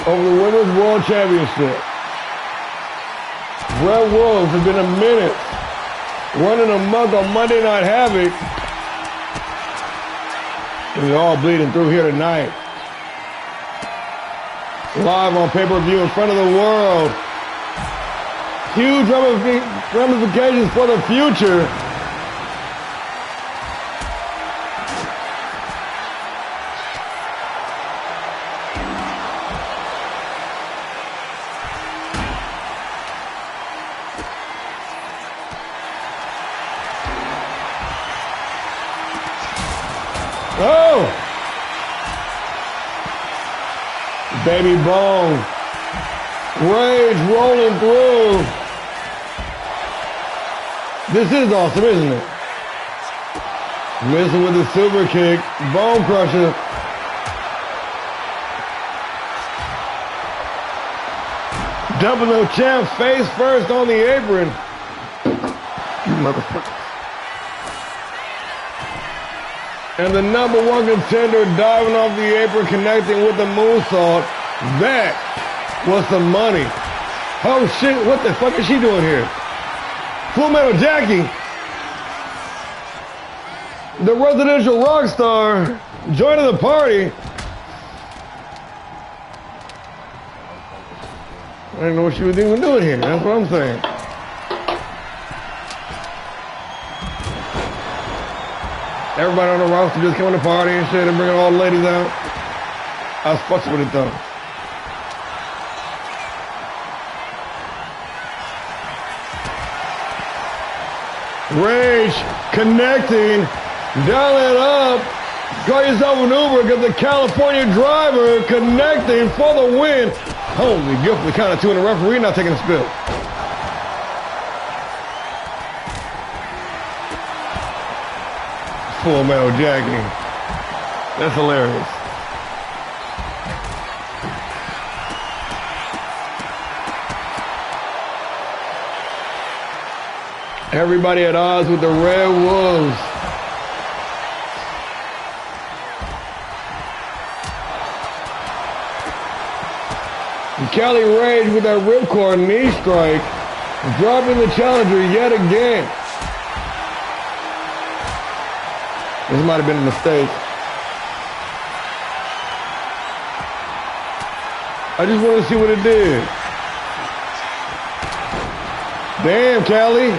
over the Women's World Championship. Red Wolves have been a minute running amok on Monday Night Havoc. And they're all bleeding through here tonight. Live on pay-per-view in front of the world. Huge ramifications for the future. Oh! Baby Bone. Rage rolling through. This is awesome, isn't it? Missing with the super kick. Bone crusher. Double champ face first on the apron. You motherfucker. And the number one contender diving off the apron, connecting with the moonsault. That was some money. Oh shit, what the fuck is she doing here? Full Metal Jackie. The residential rock star joining the party. I didn't know what she was even doing here. That's what I'm saying. Everybody on the roster just coming to party and shit and bringing all the ladies out. I was fucking with it though. Rage connecting, dial it up. Call yourself an Uber, get the California driver connecting for the win. Holy, good for the count of two and the referee not taking a spill. Full Metal Jackie. That's hilarious. Everybody at odds with the Red Wolves. And Kelly Rage with that ripcord knee strike, dropping the challenger yet again. This might have been a mistake. I just wanted to see what it did. Damn, Callie.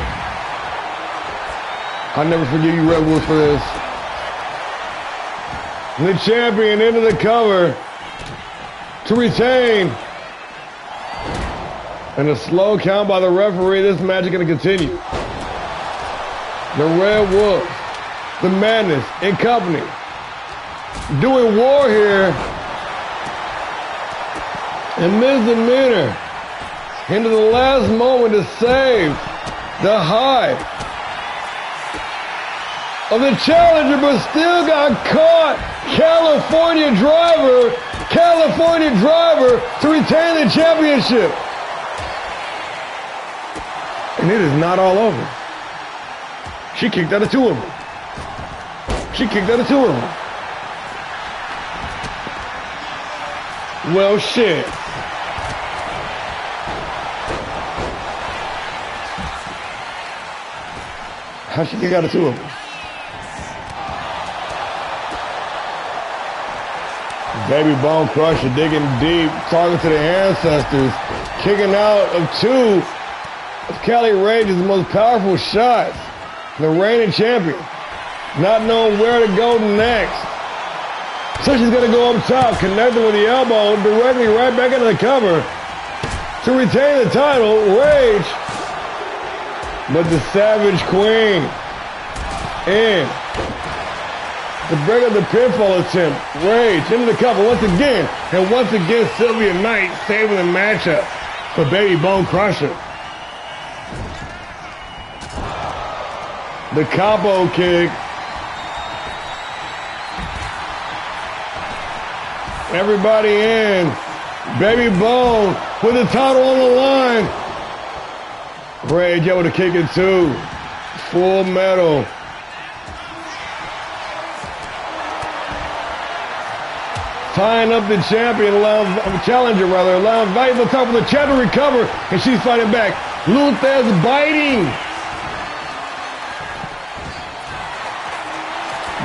I'll never forgive you, Red Wolves, for this. The champion into the cover to retain. And a slow count by the referee. This match is going to continue. The Red Wolves, the Madness in company, doing war here. And Misdemeanor into the last moment to save the high of the challenger, but still got caught. California driver to retain the championship. And it is not all over. She kicked out of two of them. She kicked out of two of them. Well, shit. How'd she kick out of two of them? Baby Bone Crusher digging deep, talking to the ancestors, kicking out of two of Kelly Rage's most powerful shots. The reigning champion, not knowing where to go next. So she's going to go up top, connecting with the elbow, directly right back into the cover to retain the title, Rage. But the Savage Queen in to break up the pinfall attempt. Rage into the cover once again. And once again, Sylvia Knight saving the matchup for Baby Bone Crusher. The capo kick. Everybody in. Baby Bone with the title on the line. Rage able to kick it too. Full Metal. Tying up the champion, challenger, allowing Vice on top of the chat to recover, and she's fighting back. Luthez biting.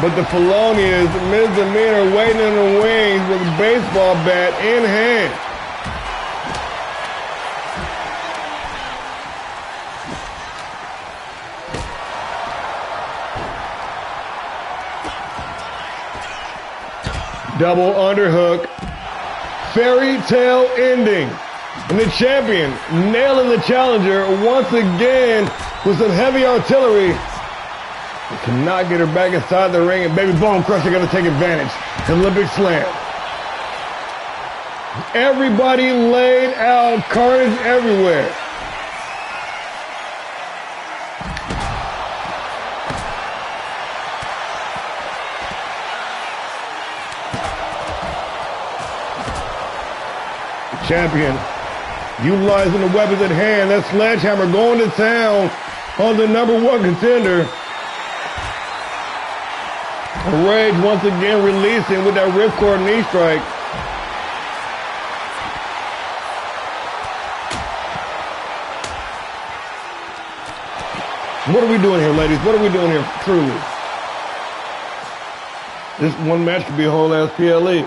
But the Felonious, Misdemeanor waiting in the wings with a baseball bat in hand. Double underhook. Fairy tale ending. And the champion nailing the challenger once again with some heavy artillery. Cannot get her back inside the ring, and Baby Bone Crusher gonna take advantage. Olympic Slam. Everybody laid out, carnage everywhere. Champion utilizing the weapons at hand. That sledgehammer going to town on the #1 contender. Rage once again releasing with that ripcord knee strike. What are we doing here, ladies? What are we doing here, truly? This one match could be a whole ass PLE.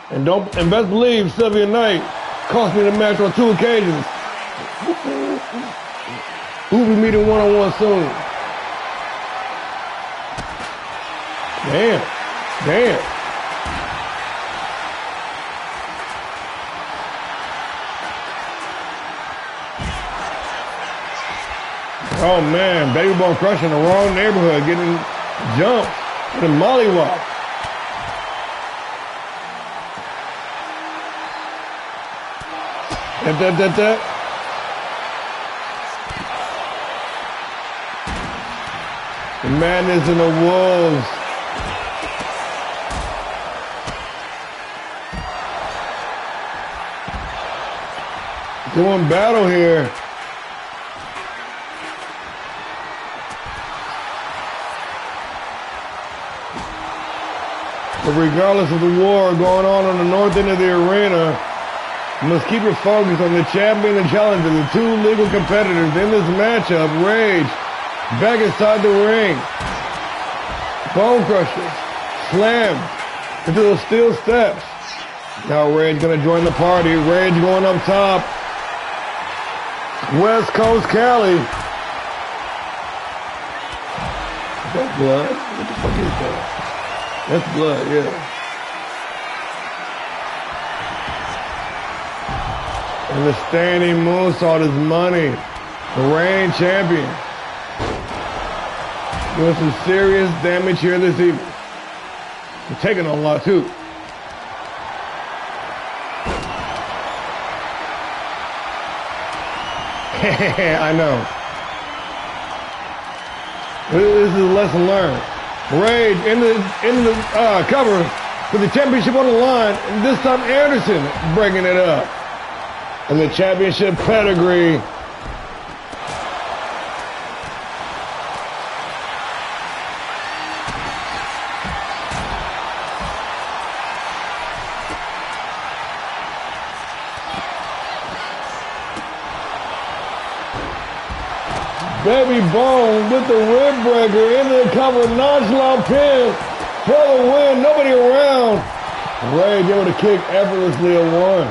And best believe Sylvia Knight cost me the match on 2 occasions. We'll be meeting one-on-one soon. Damn. Damn. Oh man, Baby Bone Crusher in the wrong neighborhood, getting jumped, getting mollywop. That. The madness in the wolves. Doing battle here. But regardless of the war going on the north end of the arena, you must keep your focus on the champion and challenger, the 2 legal competitors in this matchup. Rage back inside the ring. Bone Crusher slammed into those steel steps. Now Rage gonna join the party. Rage going up top. West Coast Cali. Is that blood? What the fuck is that? That's blood, yeah. And the standing moonsault is money. The reigning champion. Doing some serious damage here this evening. We're taking a lot too. I know. This is a lesson learned. Rage in the cover with the championship on the line, and this time Anderson breaking it up. And the championship pedigree. Baby Bone with the rib breaker into the cover, nonchalant pin for the win. Nobody around. Rage able to kick effortlessly at 1.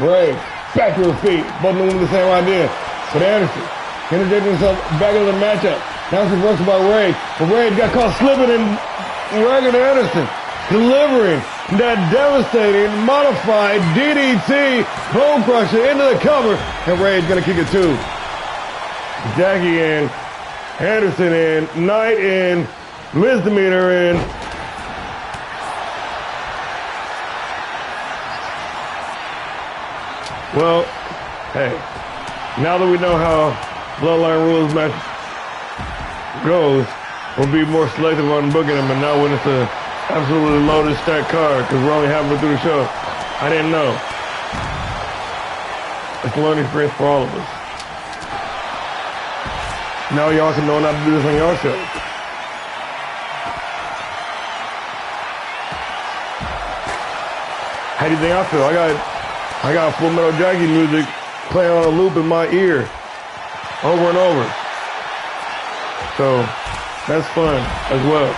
Rage back to her feet. Both of them with the same idea. But Anderson interjecting himself back into the matchup. Now it's reversed by Rage. But Rage got caught slipping and Ragged Anderson delivering that devastating modified DDT Bone Crusher into the cover. And Rage gonna kick it too. Jackie in, Anderson in, Knight in, Misdemeanor in. Well, hey, now that we know how Bloodline Rules match goes, we'll be more selective on booking them, and now when it's a absolutely loaded stacked card, because we're only halfway through the show. I didn't know. It's a learning experience for all of us. Now y'all can know not to do this on your show. How do you think I feel? I got Full Metal Jackie music playing on a loop in my ear over and over. So that's fun as well.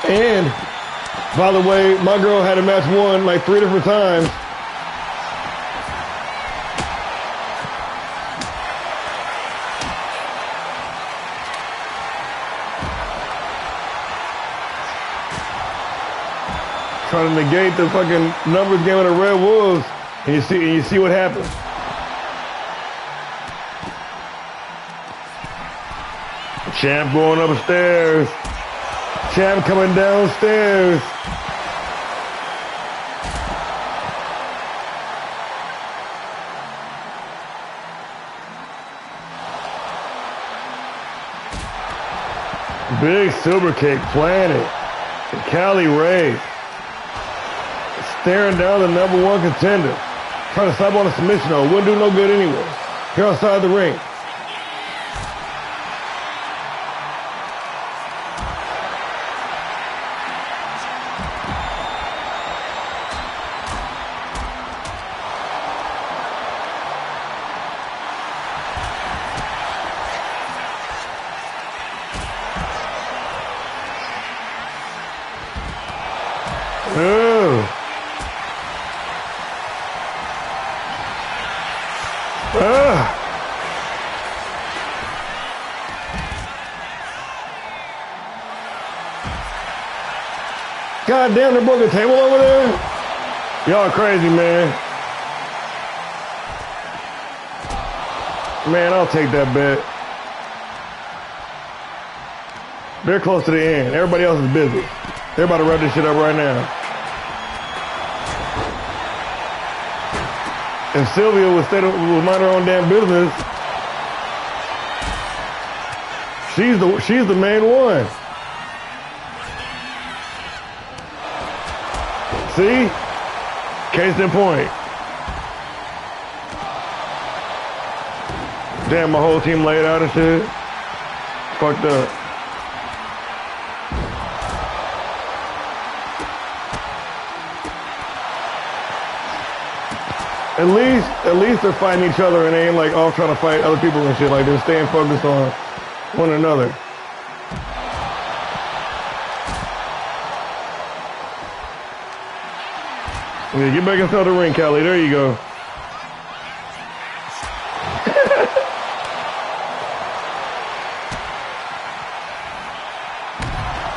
And, by the way, my girl had a match won like 3 different times. trying to negate the fucking numbers game of the Red Wolves, and you see what happens. Champ going upstairs. Champ coming downstairs. Big super kick planted. Callie Ray staring down the #1 contender. Trying to stop on a submission though. Wouldn't do no good anyway. Here outside the ring. God damn, they broke a table over there? Y'all crazy, man. Man, I'll take that bet. They're close to the end. Everybody else is busy. They're about to wrap this shit up right now. If Sylvia would mind her own damn business, she's the main one. See? Case in point. Damn, my whole team laid out and shit. Fucked up. At least they're fighting each other and they ain't like off trying to fight other people and shit. Like they're staying focused on one another. Yeah, get back inside the ring, Callie. There you go.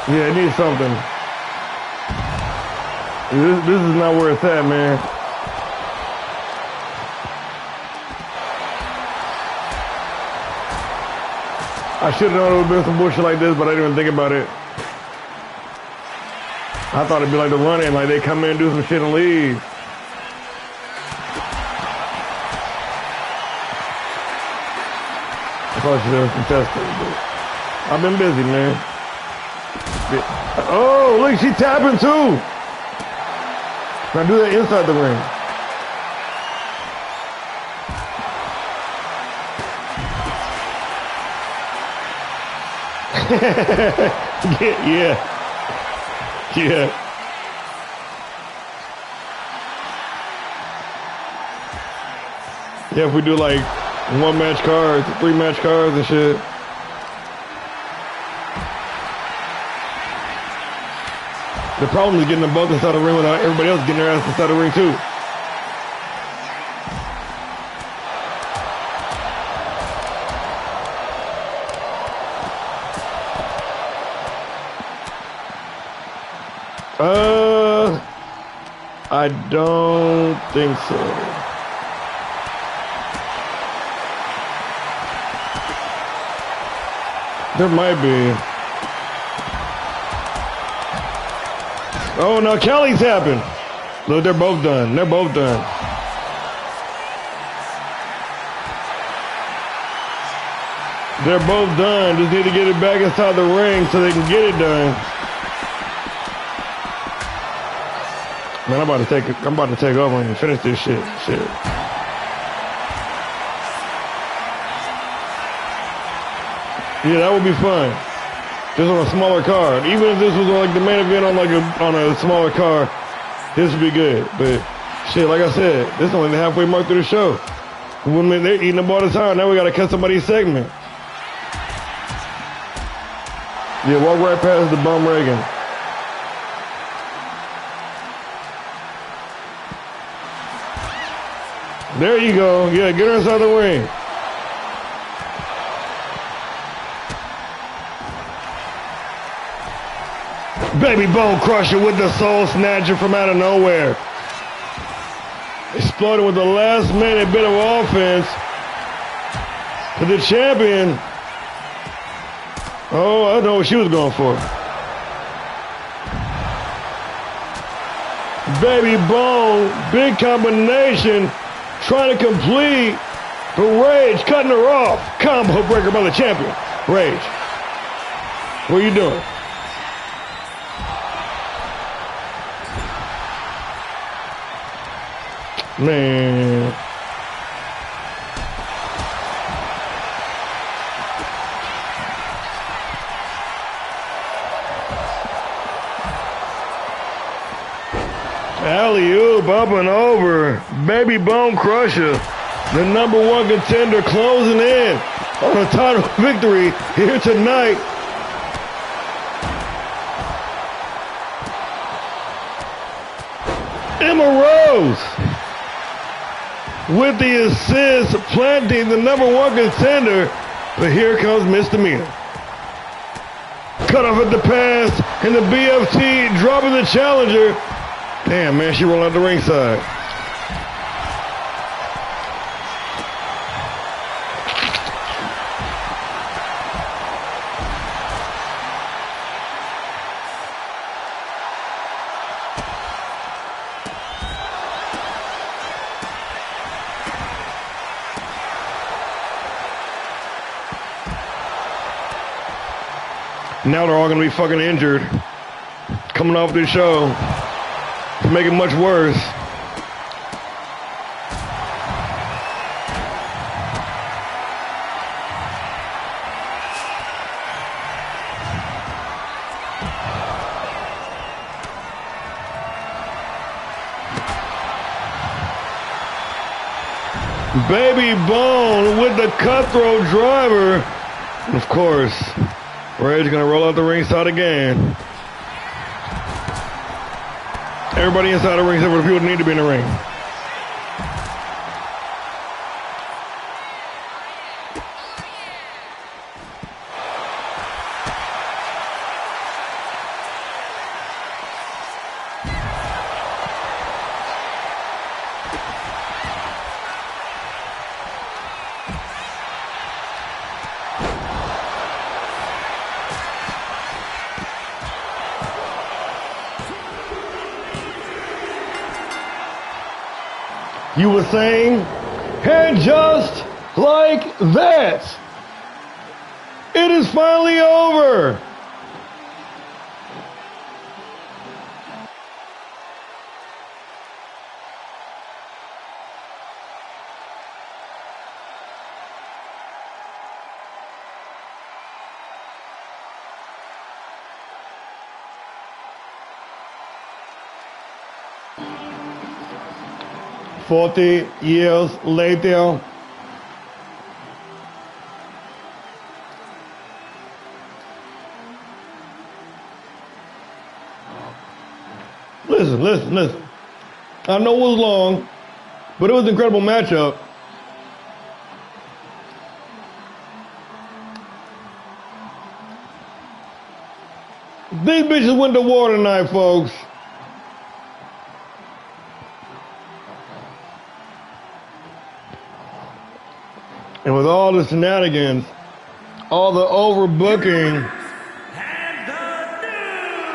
Yeah, it needs something. This is not where it's at, man. I should have known it would have been some bullshit like this, but I didn't even think about it. I thought it'd be like the run-in, like they come in, do some shit, and leave. I thought she was contested, but I've been busy, man. Oh, look, she tapping too. Now do that inside the ring. Yeah. Yeah, if we do like 1-match cards, 3-match cards and shit. The problem is getting them both inside the ring without everybody else getting their ass inside the ring too. I don't think so. There might be. Oh, no, Kelly's happened. Look, they're both done. They're both done. They're both done. Just need to get it back inside the ring so they can get it done. Man, I'm about to take over and finish this shit. Yeah, that would be fun. Just on a smaller card. Even if this was like the main event on a smaller card, this would be good. But shit, like I said, this is only the halfway mark through the show. Women, they're eating up all the time. Now we gotta cut somebody's segment. Yeah, walk right past the bum Reagan. There you go. Yeah, get her inside the ring. Baby Bone Crusher with the Soul Snatcher from out of nowhere. Exploded with the last minute bit of offense. But the champion, oh, I know what she was going for. Baby Bone, big combination, trying to complete, but Rage cutting her off. Combo breaker by the champion. Rage, what are you doing? Man. Alley-oop up and over. Baby Bone Crusher, the #1 contender, closing in on a title victory here tonight. Emma Rose with the assist, planting the #1 contender, but here comes Misdemeanor. Cut off at the pass, and the BFT dropping the challenger. Damn, man, she rolled out the ringside. Now they're all going to be fucking injured. Coming off this show to make it much worse. Baby Bone with the cutthroat driver. And of course, Rage gonna roll out the ringside again. Everybody inside the ring except for the people that need to be in the ring. You were saying, and just like that, it is finally over. "40 years later, listen. I know it was long, but it was an incredible matchup. These bitches went to war tonight, folks. And with all the shenanigans, all the overbooking, And the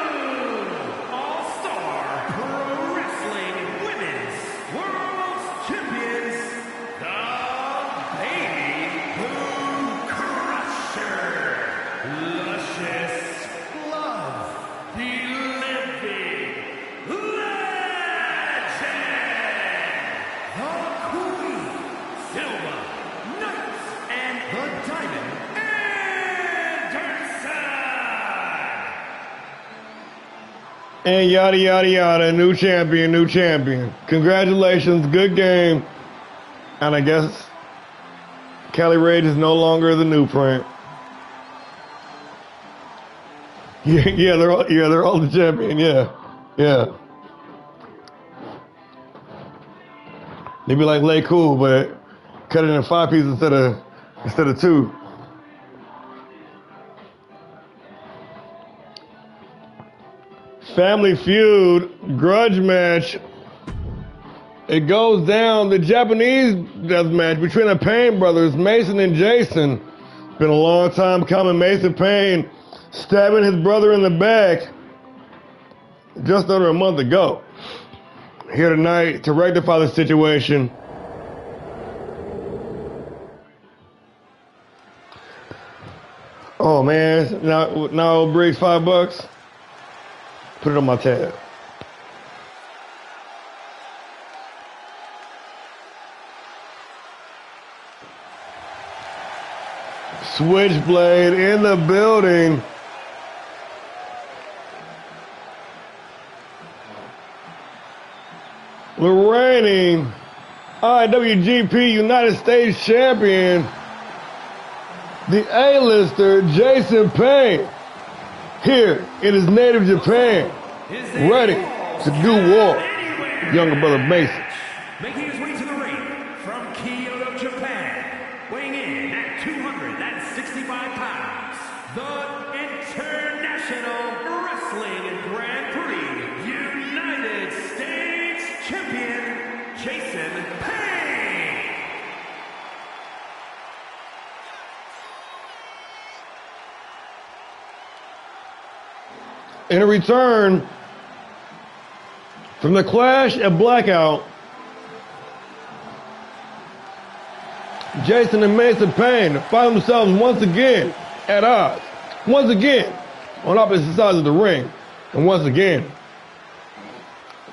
new All-Star Pro Wrestling Women's World Champions, the Baby Bone Crusher, Luscious Love, the Living Legend, the Queen, Silver Knights, and the Diamond Anderson. and yada, yada, yada, new champion. Congratulations, good game. And I guess Kelly Rage is no longer the new print. Yeah, they're all the champion, yeah. They be like, lay cool, but cut it in 5 pieces instead of 2. Family Feud grudge match. It goes down the Japanese death match between the Payne brothers, Mason and Jason. Been a long time coming. Mason Payne stabbing his brother in the back just under a month ago. Here tonight to rectify the situation. Oh man, now Briggs $5. Put it on my tab. Switchblade in the building. The reigning IWGP United States Champion, the A-lister Jason Payne, here in his native Japan, ready to do war. Younger brother Mason. Making his way to the ring from Kyoto, Japan, weighing in at 265 pounds, the International Wrestling Grand Prix United States Champion, Jason Payne. In a return from the Clash at Blackout, Jason and Mason Payne find themselves once again at odds. Once again on opposite sides of the ring. And once again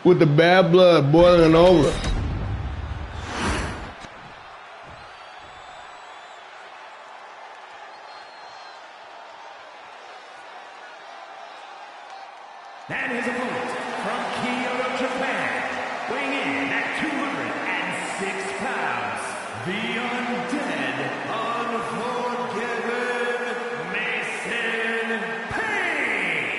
with the bad blood boiling over. And his opponent from Kyoto, Japan, weighing in at 206 pounds, the undead, unforgiven Mason Payne.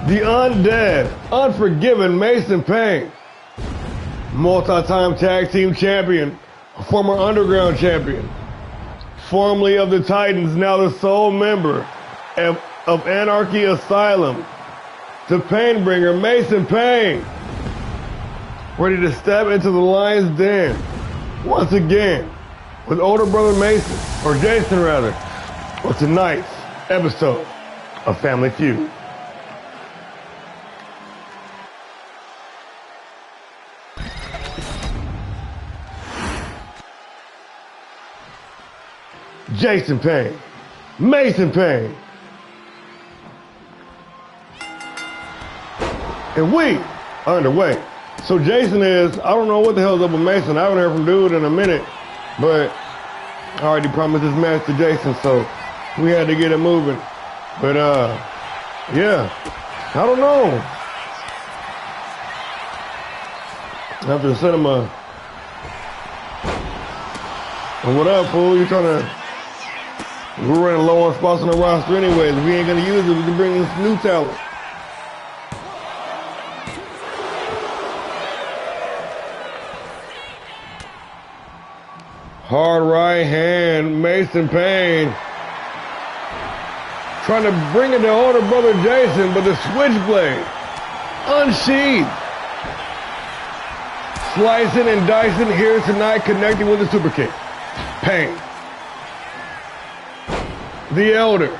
The undead, unforgiven Mason Payne, multi-time tag team champion, former underground champion, formerly of the Titans, now the sole member of Anarchy Asylum, the Painbringer, Mason Payne, ready to step into the lion's den once again with older brother Mason, or Jason rather, for tonight's episode of Family Feud. Jason Payne, Mason Payne, and we are underway. So Jason is, I don't know what the hell's up with Mason. I haven't heard from dude in a minute, but I already promised this match to Jason, so we had to get it moving. But yeah, I don't know. I have to send him a, what up, fool? You trying to, we're running low on spots on the roster anyways. If we ain't gonna use it, we can bring in some new talent. Hard right hand, Mason Payne. Trying to bring it to older brother Jason, but the switchblade unsheathed. Slicing and dicing here tonight, connecting with the super kick. Payne. The Elder.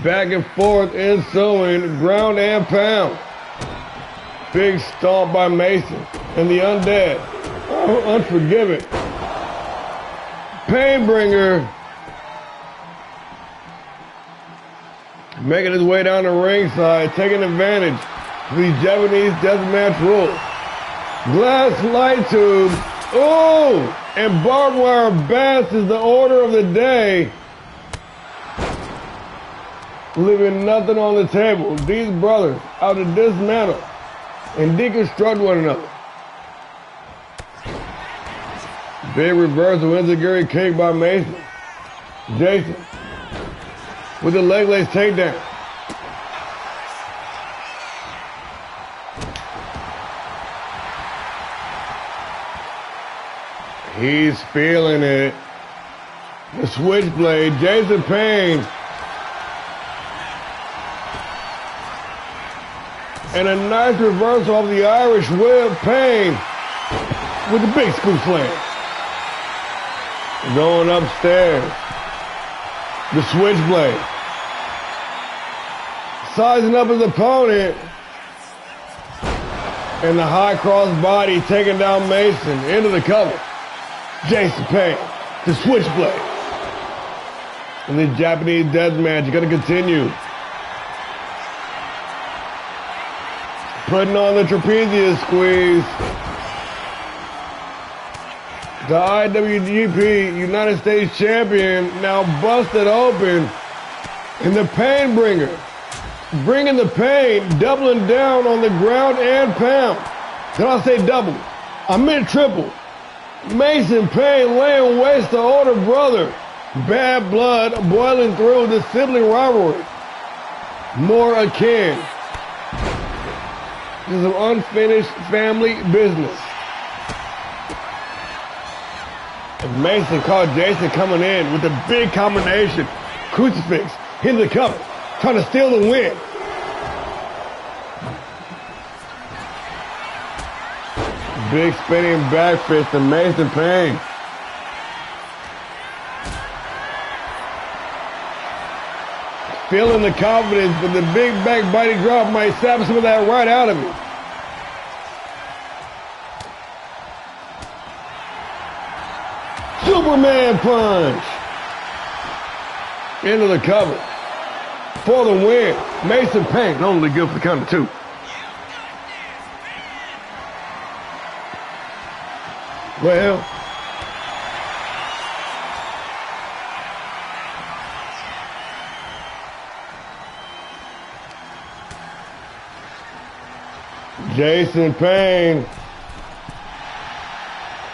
Back and forth, ensuing ground and pound. Big stomp by Mason. and the Undead. Oh, Unforgiven. Painbringer making his way down the ringside, taking advantage of these Japanese deathmatch rules. Glass light tube. Oh, and barbed wire bats is the order of the day. Leaving nothing on the table. These brothers out to dismantle and deconstruct one another. Big reversal, enziguri kick by Mason. Jason with the leg lace takedown. He's feeling it. The switchblade, Jason Payne. And a nice reversal of the Irish whip. Payne with the big scoop slam. Going upstairs. The switchblade. Sizing up his opponent. And the high cross body taking down Mason into the cover. Jason Payne, the switchblade. And the Japanese deathmatch is going to continue. Putting on the trapezius squeeze. The IWGP United States Champion now busted open. And the Painbringer bringing the pain, doubling down on the ground and pound. Did I say double? I meant triple. Mason Payne laying waste to older brother. Bad blood boiling through the sibling rivalry. More akin to some unfinished family business. And Mason caught Jason coming in with a big combination. Crucifix into the cover, trying to steal the win. Big spinning back fist to Mason Payne. Feeling the confidence, but the big back body drop might sap some of that right out of him. Superman punch. Into the cover. For the win. Mason Payne only good for the count of two. Well, Jason Payne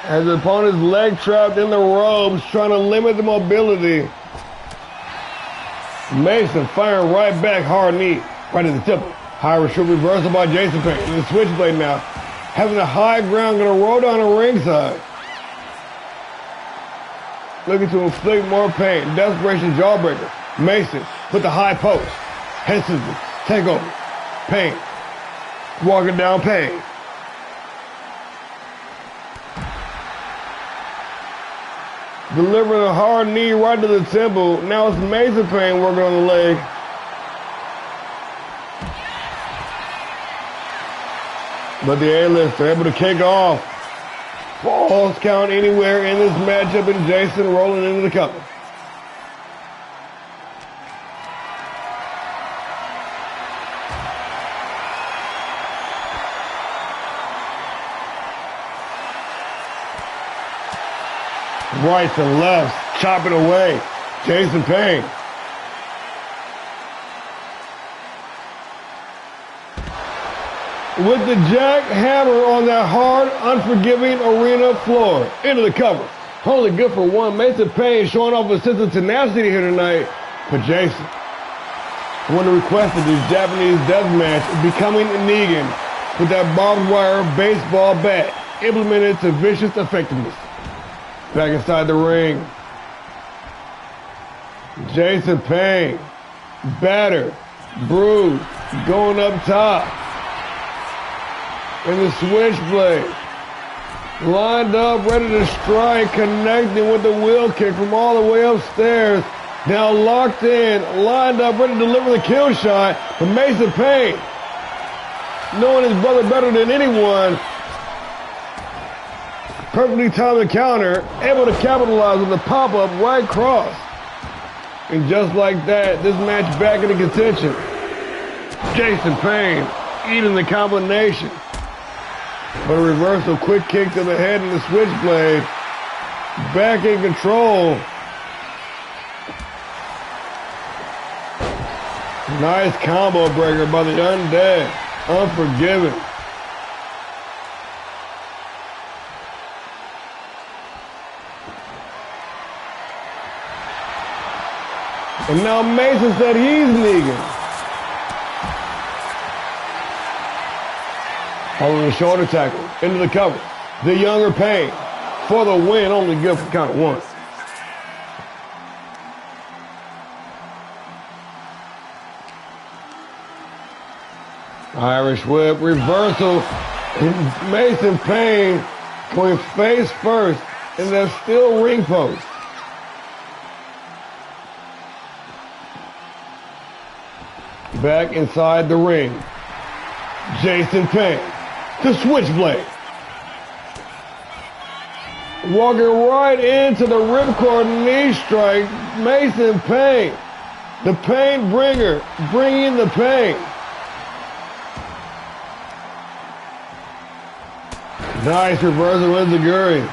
has his opponent's leg trapped in the ropes, trying to limit the mobility. Mason firing right back, hard knee, right at the temple. Irish reversal by Jason Payne. And the switchblade now, having a high ground, gonna roll down the ringside. Looking to inflict more pain. Desperation jawbreaker. Mason with the high post. Head scissors. Take over. Payne. Walking down Payne. Delivering a hard knee right to the temple. Now it's Mason Payne working on the leg. But the A-lister able to kick off. Falls count anywhere in this matchup, and Jason rolling into the cover. Right to left, chopping away. Jason Payne. With the jackhammer on that hard, unforgiving arena floor. Into the cover. Only good for one. Mason Payne showing off a sense of tenacity here tonight. But Jason, when requested his Japanese deathmatch, becoming Negan with that barbed wire baseball bat, implemented to vicious effectiveness. Back inside the ring. Jason Payne, battered, bruised, going up top. And the switchblade. Lined up, ready to strike, connecting with the wheel kick from all the way upstairs. Now locked in, lined up, ready to deliver the kill shot. But Mason Payne, knowing his brother better than anyone, Perfectly timed the counter, able to capitalize on the pop-up right cross. And just like that, this match back into contention. Jason Payne eating the combination. But a reversal, quick kick to the head and the switchblade. Back in control. Nice combo breaker by the Undead. Unforgiven. And now Mason said he's Negan. Following the shoulder tackle, into the cover. The younger Payne for the win, only good for count of one. Irish whip, reversal. Mason Payne going face first in that steel ring post. Back inside the ring. Jason Payne, the switchblade. Walking right into the ripcord knee strike. Mason Payne, the pain bringer, bringing the pain. Nice reversal with Zaguri.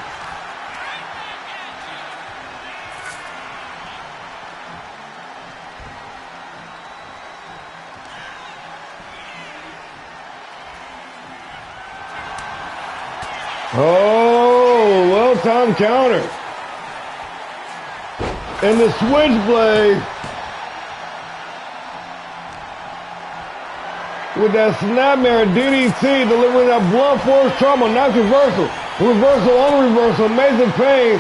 Oh, well-timed counter. And the switchblade with that snapmare DDT delivering that blunt force trauma. Nice reversal. Reversal on reversal. Mason Payne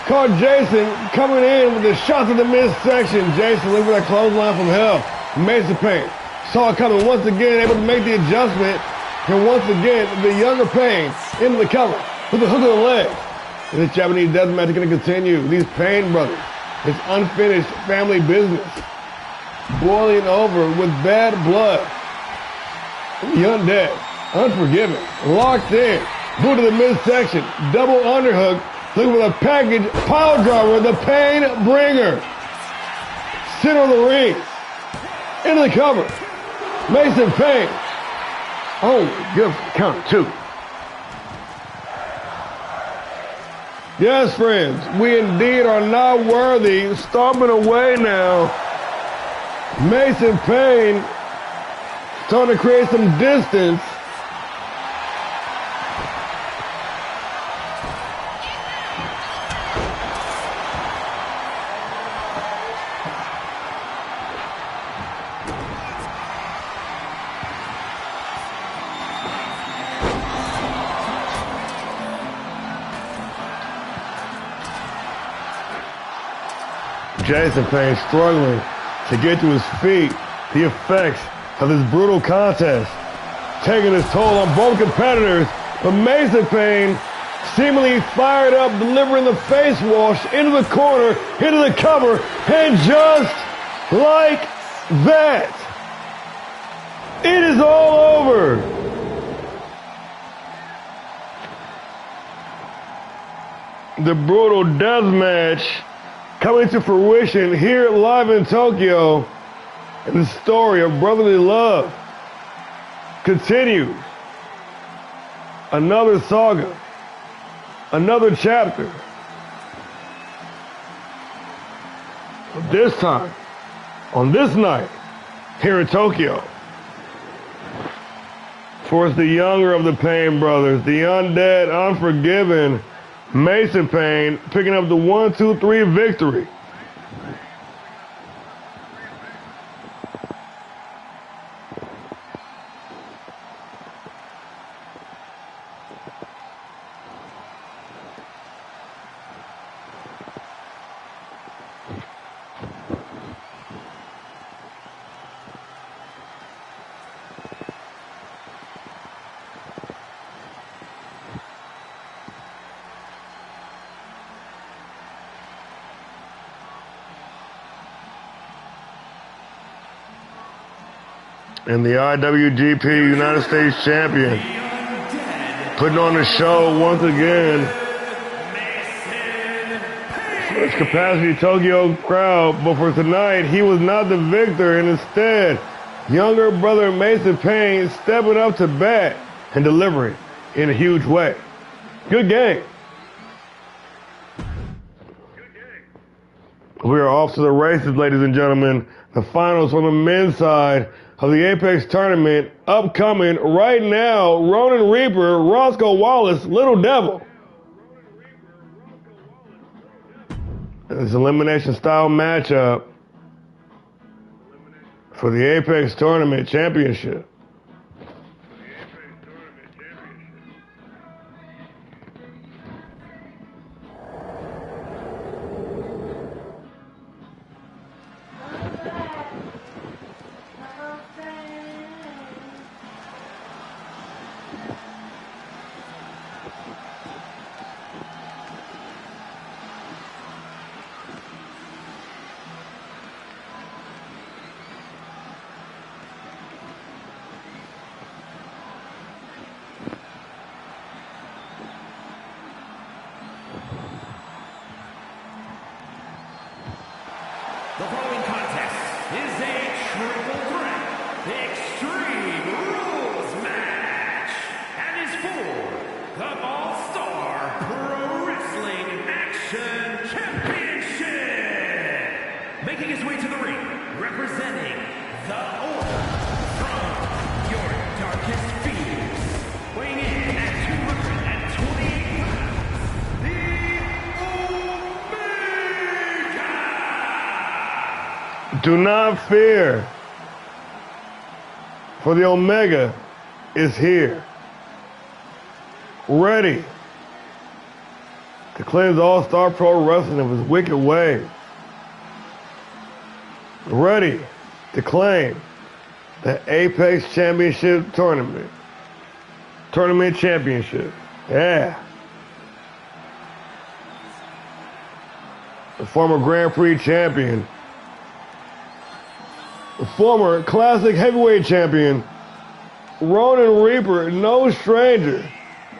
caught Jason coming in with the shots in the midsection. Jason looking for that clothesline from hell. Mason Payne saw it coming once again, able to make the adjustment. And once again, the younger Payne into the cover with the hook of the leg. And this Japanese death match is going to continue. These Payne brothers, it's unfinished family business, boiling over with bad blood. The Undead, unforgiven, locked in, boot to the midsection, double underhook, looking for the package, pile driver, the Payne bringer. Center of the ring, into the cover, Mason Payne. Oh, good count of two. Yes, friends, we indeed are not worthy. Stomping away now. Mason Payne trying to create some distance. Jason Payne struggling to get to his feet. The effects of this brutal contest taking its toll on both competitors. But Mason Payne seemingly fired up, delivering the face wash into the corner, into the cover, and just like that, it is all over. The brutal death match coming to fruition here live in Tokyo, and the story of brotherly love continues. Another saga, another chapter. But this time, on this night, here in Tokyo, for it's the younger of the Payne brothers, the Undead, Unforgiven, Mason Payne picking up the 1-2-3 victory. And the IWGP United States Champion, Putting on the show once again. For his capacity Tokyo crowd, but for tonight, he was not the victor, and instead, younger brother Mason Payne stepping up to bat and delivering in a huge way. Good game. We are off to the races, ladies and gentlemen. The finals on the men's side of the Apex tournament upcoming right now. Ronin Reaper, Roscoe Wallace, Little Devil. This elimination style matchup for the Apex Tournament Championship. The following contest is a triple threat extreme rules match and is for the ALLSTAR Pro Wrestling Action Championship. Making his way to the ring, representing the Order from your darkest fears, weighing in at 228 pounds, the Do not fear, for the Omega is here, ready to cleanse ALLSTAR Pro Wrestling of his wicked ways, ready to claim the Apex Championship Tournament Championship. Yeah. The former Grand Prix champion, the former Classic Heavyweight Champion, Ronin Reaper, no stranger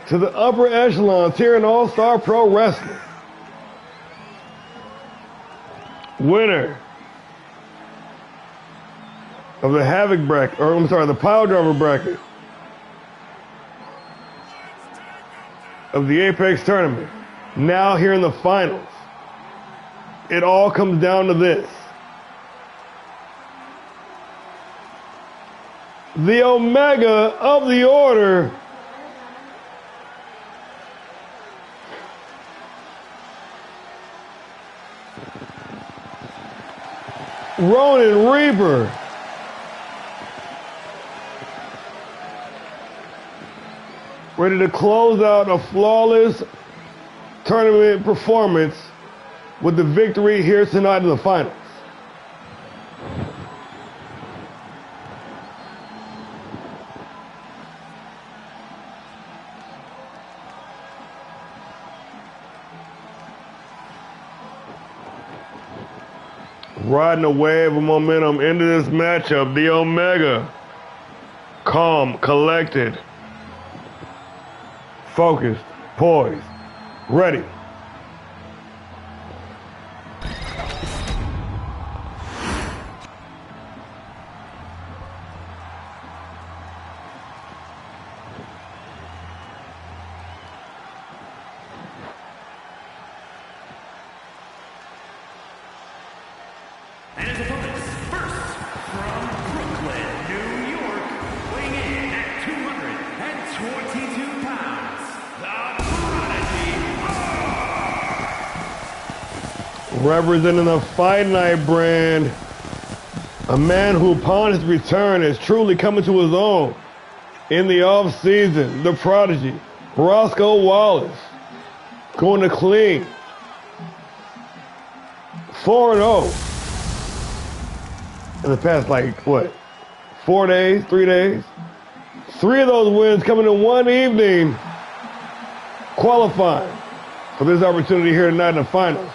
to the upper echelons here in ALLSTAR Pro Wrestling. Winner of the Havoc bracket, or I'm sorry, the Power Driver bracket of the Apex Tournament. Now here in the finals. It all comes down to this. The Omega of the Order Ronin Reaper ready to close out a flawless tournament performance with the victory here tonight in the finals. Riding a wave of momentum into this matchup, the Omega, calm, collected, focused, poised, ready. And his opponents, first from Brooklyn, New York, weighing in at 222 pounds, the Prodigy. Representing the Fight Night brand, a man who upon his return is truly coming to his own in the off-season, the Prodigy, Roscoe Wallace, going to clean 4-0. In the past, 4 days, 3 days. 3 of those wins coming in one evening, qualifying for this opportunity here tonight in the finals.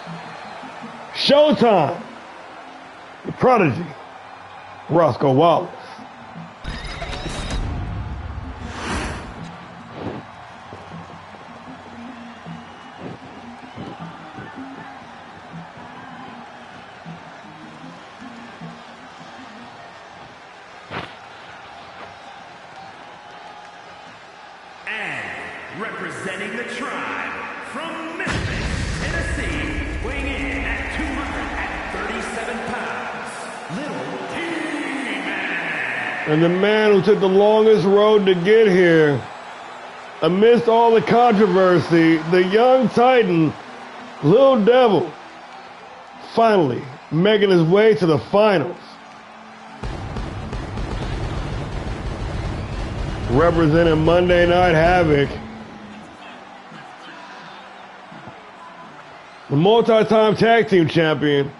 Showtime, the Prodigy, Roscoe Wallace. representing the tribe from Memphis, Tennessee, weighing in at 237 pounds, Little T-Man. And the man who took the longest road to get here, amidst all the controversy, the young Titan, Little Devil, finally making his way to the finals. Representing Monday Night Havoc, the multi-time tag team champion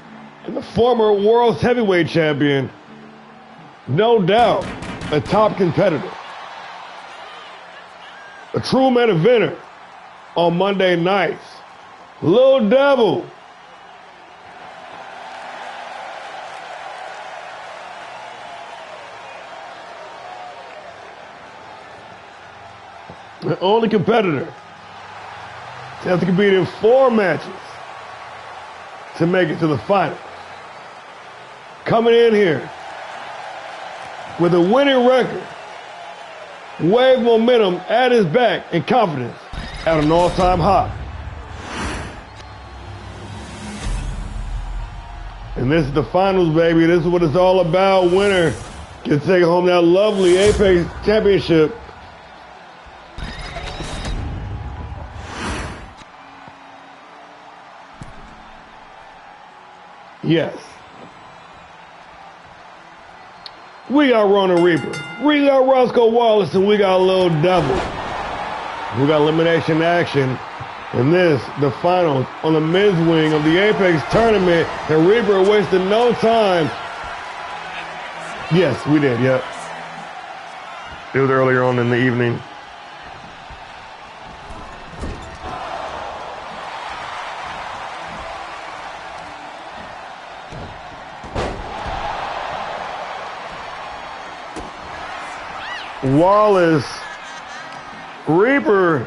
and the former world's heavyweight champion, no doubt a top competitor, a true main eventer on Monday nights, Little Devil. The only competitor to have to compete in 4 matches to make it to the finals. Coming in here with a winning record, wave momentum at his back and confidence at an all-time high. And this is the finals, baby. This is what it's all about. Winner can take home that lovely Apex Championship. Yes. We got Rona Reaper, we got Roscoe Wallace, and we got Little Devil. We got elimination action in this, the finals on the men's wing of the Apex tournament, and Reaper wasted no time. Yes, we did, yep. It was earlier on in the evening. Wallace, Reaper,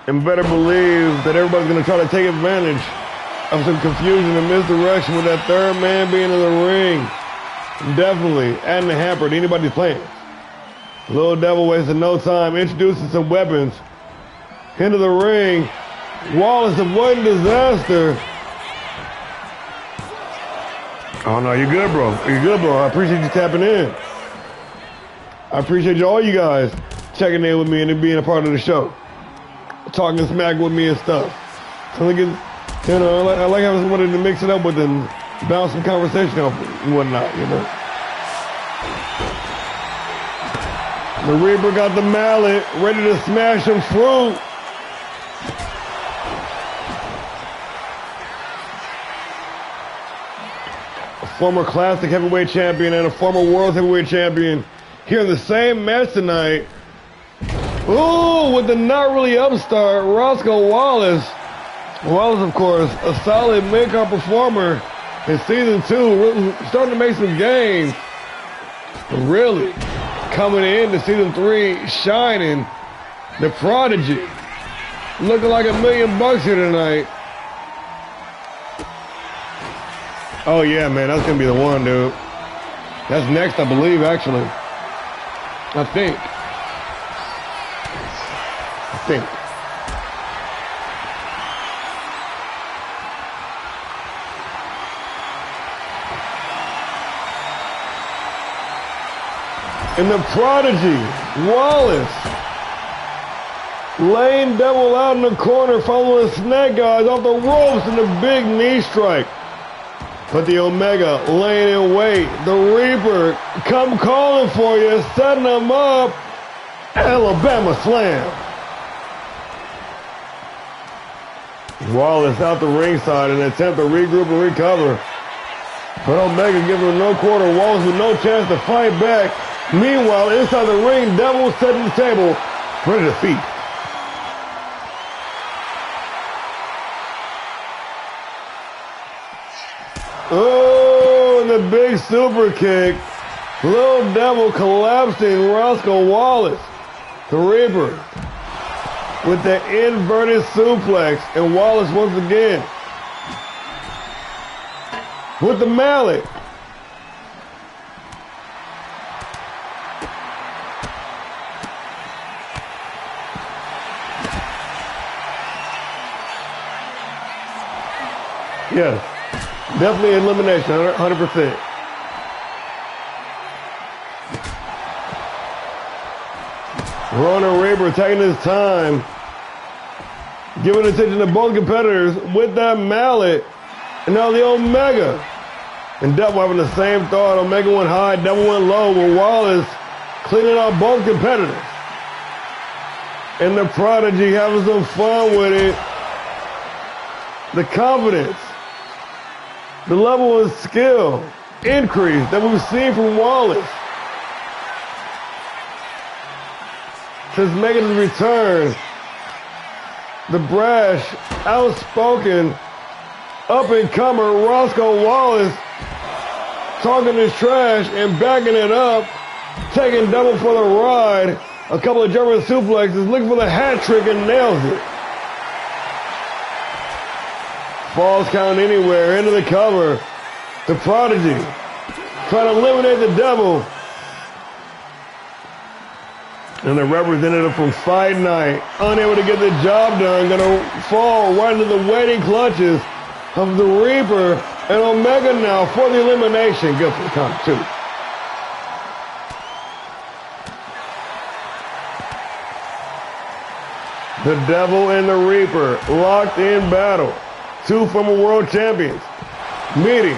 and better believe that everybody's going to try to take advantage of some confusion and misdirection with that third man being in the ring. Definitely adding a hamper to anybody's plans. Little Devil wasted no time introducing some weapons into the ring. Wallace avoiding disaster. Oh no, you're good, bro. You're good, bro. I appreciate you tapping in. I appreciate all you guys checking in with me and being a part of the show, talking smack with me and stuff. So I like having somebody to mix it up with and bounce some conversation off and whatnot, you know. The Reaper got the mallet, ready to smash some fruit. A former classic heavyweight champion and a former world heavyweight champion here in the same match tonight. Ooh, with the not really upstart, Roscoe Wallace. Wallace, of course, a solid mid-card performer in season 2, starting to make some gains. But really, coming into season 3, shining, the prodigy, looking like $1 million here tonight. Oh yeah, man, that's gonna be the one, dude. That's next, I believe, actually. I think. And the prodigy, Wallace, laying Devil out in the corner, following the snake eyes off the ropes and the big knee strike. But the Omega laying in wait. The Reaper come calling for you, setting them up. Alabama slam. Wallace out the ringside in an attempt to regroup and recover. But Omega giving him no quarter. Wallace with no chance to fight back. Meanwhile, inside the ring, Devil setting the table, ready to feast. Oh, and the big super kick. Little Devil collapsing Roscoe Wallace. The Reaper with the inverted suplex. And Wallace once again with the mallet. Yes. Definitely elimination, 100%. Ronan Reaper taking his time, giving attention to both competitors with that mallet. And now the Omega. And Devil having the same thought. Omega went high, Devil went low, with Wallace cleaning out both competitors. And the Prodigy having some fun with it. The confidence, the level of skill increase that we've seen from Wallace since making his return. The brash, outspoken, up-and-comer Roscoe Wallace talking his trash and backing it up, taking Devil for the ride. A couple of German suplexes, looking for the hat trick and nails it. Falls count anywhere, into the cover. The Prodigy trying to eliminate the Devil. And the representative from Fight Night, unable to get the job done, gonna fall right into the waiting clutches of the Reaper and Omega now for the elimination. Good for the count, too. The Devil and the Reaper locked in battle. Two former world champions meeting.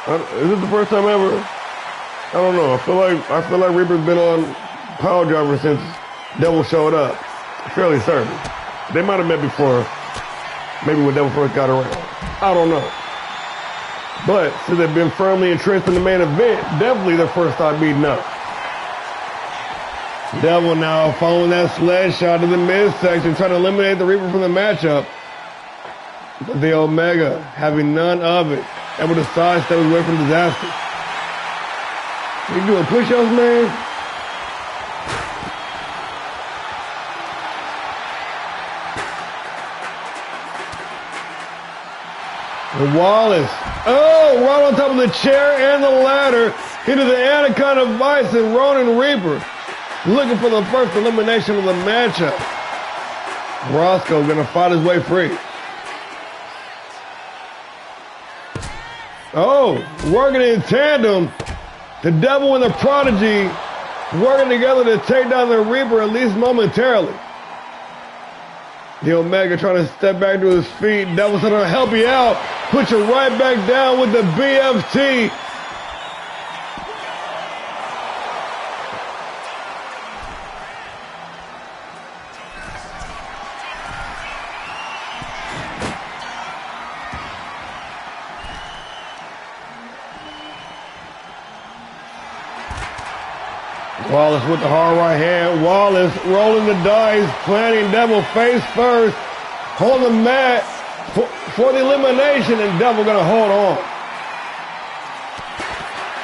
Is this the first time ever? I don't know. I feel like Reaper's been on Power Driver since Devil showed up. Fairly certain. They might have met before. Maybe when Devil first got around. I don't know. But since they've been firmly entrenched in the main event, definitely their first time meeting up. Devil now following that sled shot to the midsection, trying to eliminate the Reaper from the matchup. But the Omega, having none of it, able to sidestep away from disaster. You doing push-ups, man? And Wallace, right on top of the chair and the ladder, into the Anaconda Vice and Ronan Reaper, looking for the first elimination of the matchup. Roscoe gonna fight his way free. Working in tandem. The Devil and the Prodigy working together to take down the Reaper, at least momentarily. The Omega trying to step back to his feet. Devil said, I'll help you out. Put you right back down with the BFT. Wallace with the hard right hand. Wallace rolling the dice, planting Devil face first. On the mat for the elimination, and Devil gonna hold on.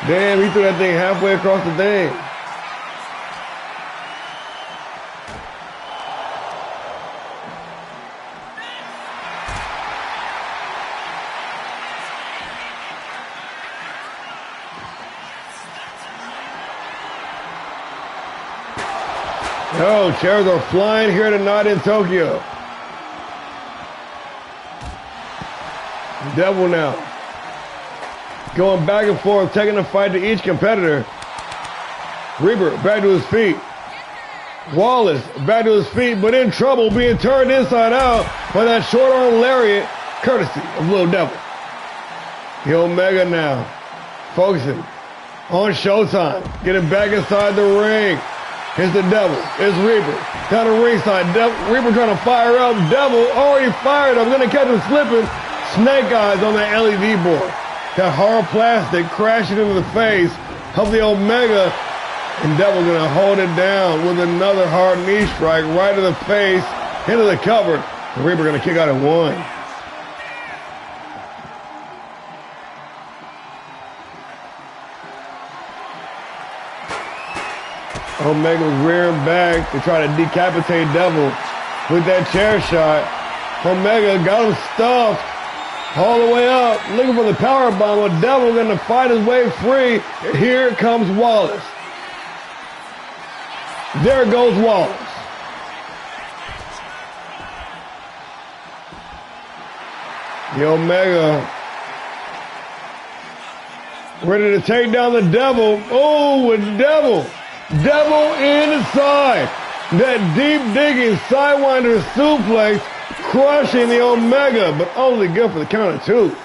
Damn, he threw that thing halfway across the thing. Chairs are flying here tonight in Tokyo. Devil now going back and forth, taking the fight to each competitor. Reaper back to his feet. Wallace back to his feet, but in trouble, being turned inside out by that short arm lariat, courtesy of Little Devil. The Omega now focusing on showtime, getting back inside the ring. Here's the Devil. It's Reaper. Down the ringside. Reaper trying to fire up. Devil already fired. I'm going to catch him slipping. Snake eyes on that LED board. That hard plastic crashing into the face of the Omega. And Devil going to hold it down with another hard knee strike right to the face. Into the cover. The Reaper going to kick out at one. Omega was rearing back to try to decapitate Devil with that chair shot. Omega got him stuffed all the way up, looking for the power bomb. Devil going to fight his way free. And here comes Wallace. There goes Wallace. The Omega ready to take down the Devil. Oh, with Devil. Devil inside. That deep digging sidewinder suplex crushing the Omega, but only good for the count of 2.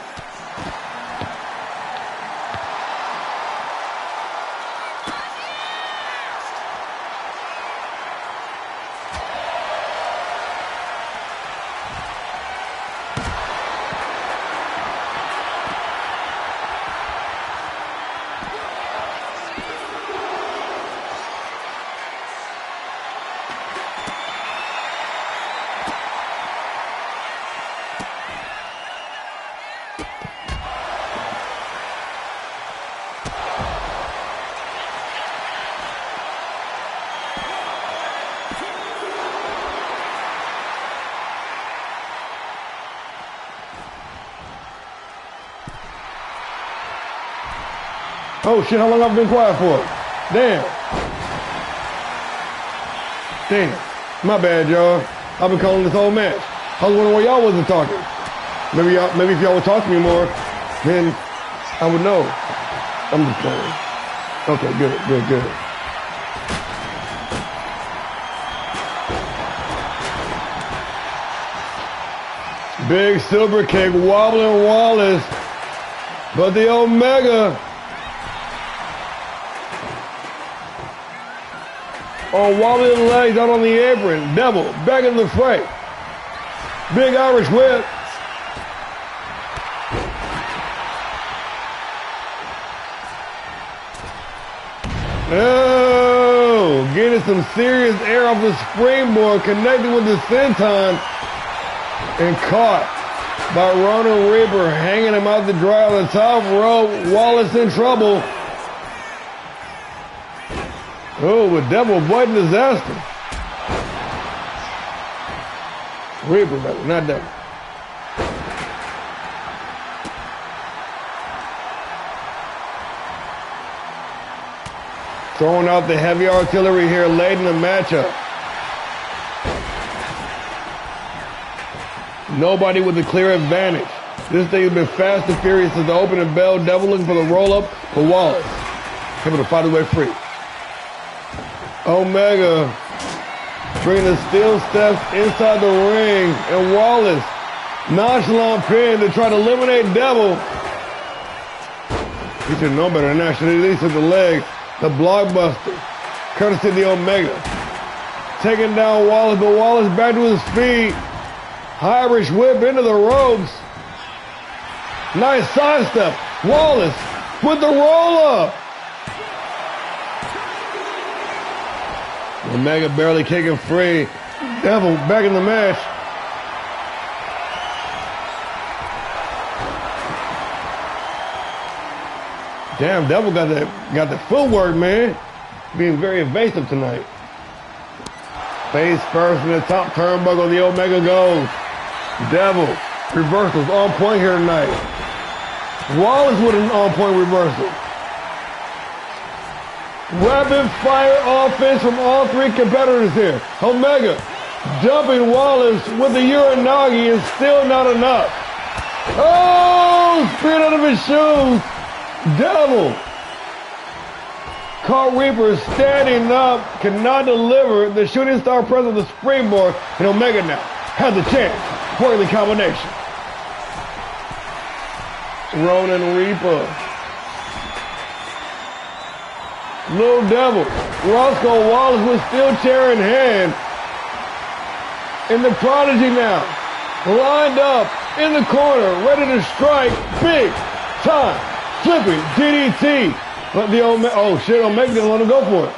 Oh shit, how long I've been quiet for? Damn. Damn. My bad, y'all. I've been calling this whole match. I was wondering why y'all wasn't talking. Maybe if y'all would talk to me more, then I would know. I'm just playing. Okay, good. Big silver cake wobbling Wallace. But the Omega on wobbling legs out on the apron. Devil back in the fray. Big Irish whip. Oh, getting some serious air off the springboard, connecting with the senton, and caught by Ronan Reaper, hanging him out to dry on the top rope. Wallace in trouble. Oh, with Devil avoiding disaster. Reaper, baby, not Devil. Throwing out the heavy artillery here late in the matchup. Nobody with a clear advantage. This thing has been fast and furious since the opening bell. Devil looking for the roll-up for Wallace. Able to fight his way free. Omega bringing the steel steps inside the ring, and Wallace nonchalant pin to try to eliminate Devil. He should know better than that. Should at least hit the leg. The blockbuster, courtesy of the Omega. Taking down Wallace, but Wallace back to his feet. Irish whip into the ropes. Nice sidestep. Wallace with the roll-up. Omega barely kicking free. Devil back in the match. Damn, Devil got the footwork, man. Being very evasive tonight. Face first in the top turnbuckle. The Omega goes. Devil reversals on point here tonight. Wallace with an on point reversal. Rapid fire offense from all 3 competitors here. Omega dumping Wallace with the Uranagi is still not enough. Oh, speared out of his shoes. Devil caught Reaper standing up, cannot deliver the shooting star press of the springboard, and Omega now has a chance for the combination. Ronan Reaper. Little Devil. Roscoe Wallace with steel chair in hand. And the Prodigy now lined up in the corner, ready to strike big time. Flipping DDT. But the Omega, oh shit, Omega didn't let him go for it.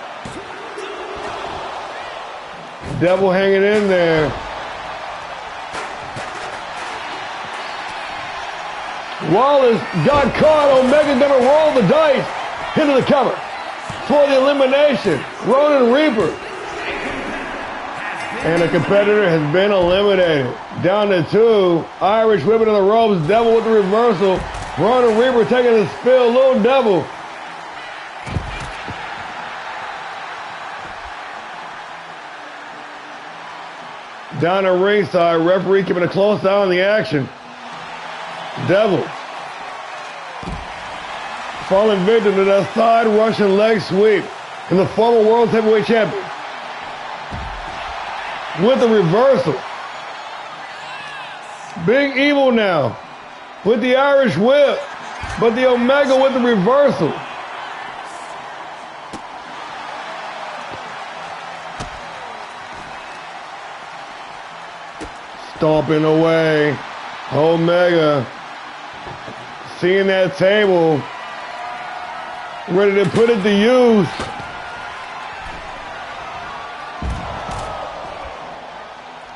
Devil hanging in there. Wallace got caught. Omega's gonna roll the dice into the cover for the elimination. Ronan Reaper. And a competitor has been eliminated. Down to 2. Irish whipping to the ropes. Devil with the reversal. Ronan Reaper taking the spill. Little Devil. Down at ringside, referee keeping a close eye on the action. Devil. Falling victim to that side Russian leg sweep in the former World Heavyweight Champion. With the reversal. Big Evil now with the Irish whip, but the Omega with the reversal. Stomping away. Omega seeing that table, ready to put it to use.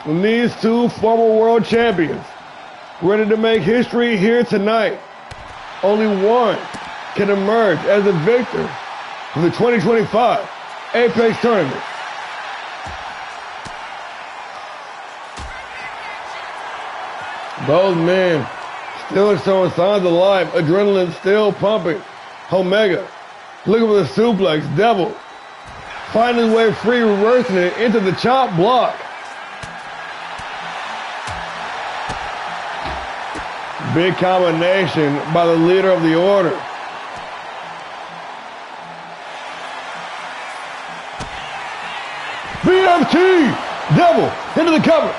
And these two former world champions ready to make history here tonight. Only one can emerge as the victor of the 2025 Apex Tournament. Both men still showing signs of life, adrenaline still pumping. Omega looking for the suplex. Devil finding his way free, reversing it into the chop block. Big combination by the leader of the order. BFT! Devil into the cover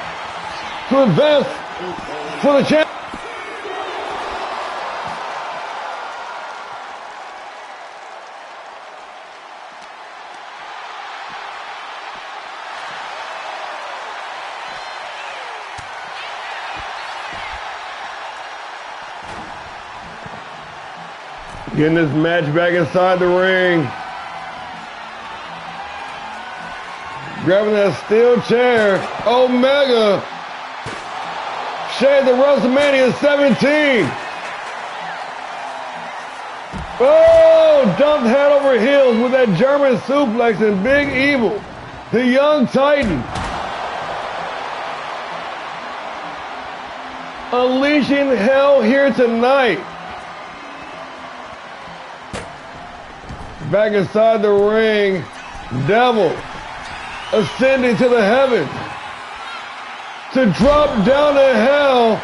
to advance for the champ. Getting this match back inside the ring. Grabbing that steel chair. Omega. Shades of WrestleMania 17. Oh, dumped head over heels with that German suplex and Big Evil. The young Titan. Unleashing hell here tonight. Back inside the ring, Devil ascending to the heavens to drop down to hell,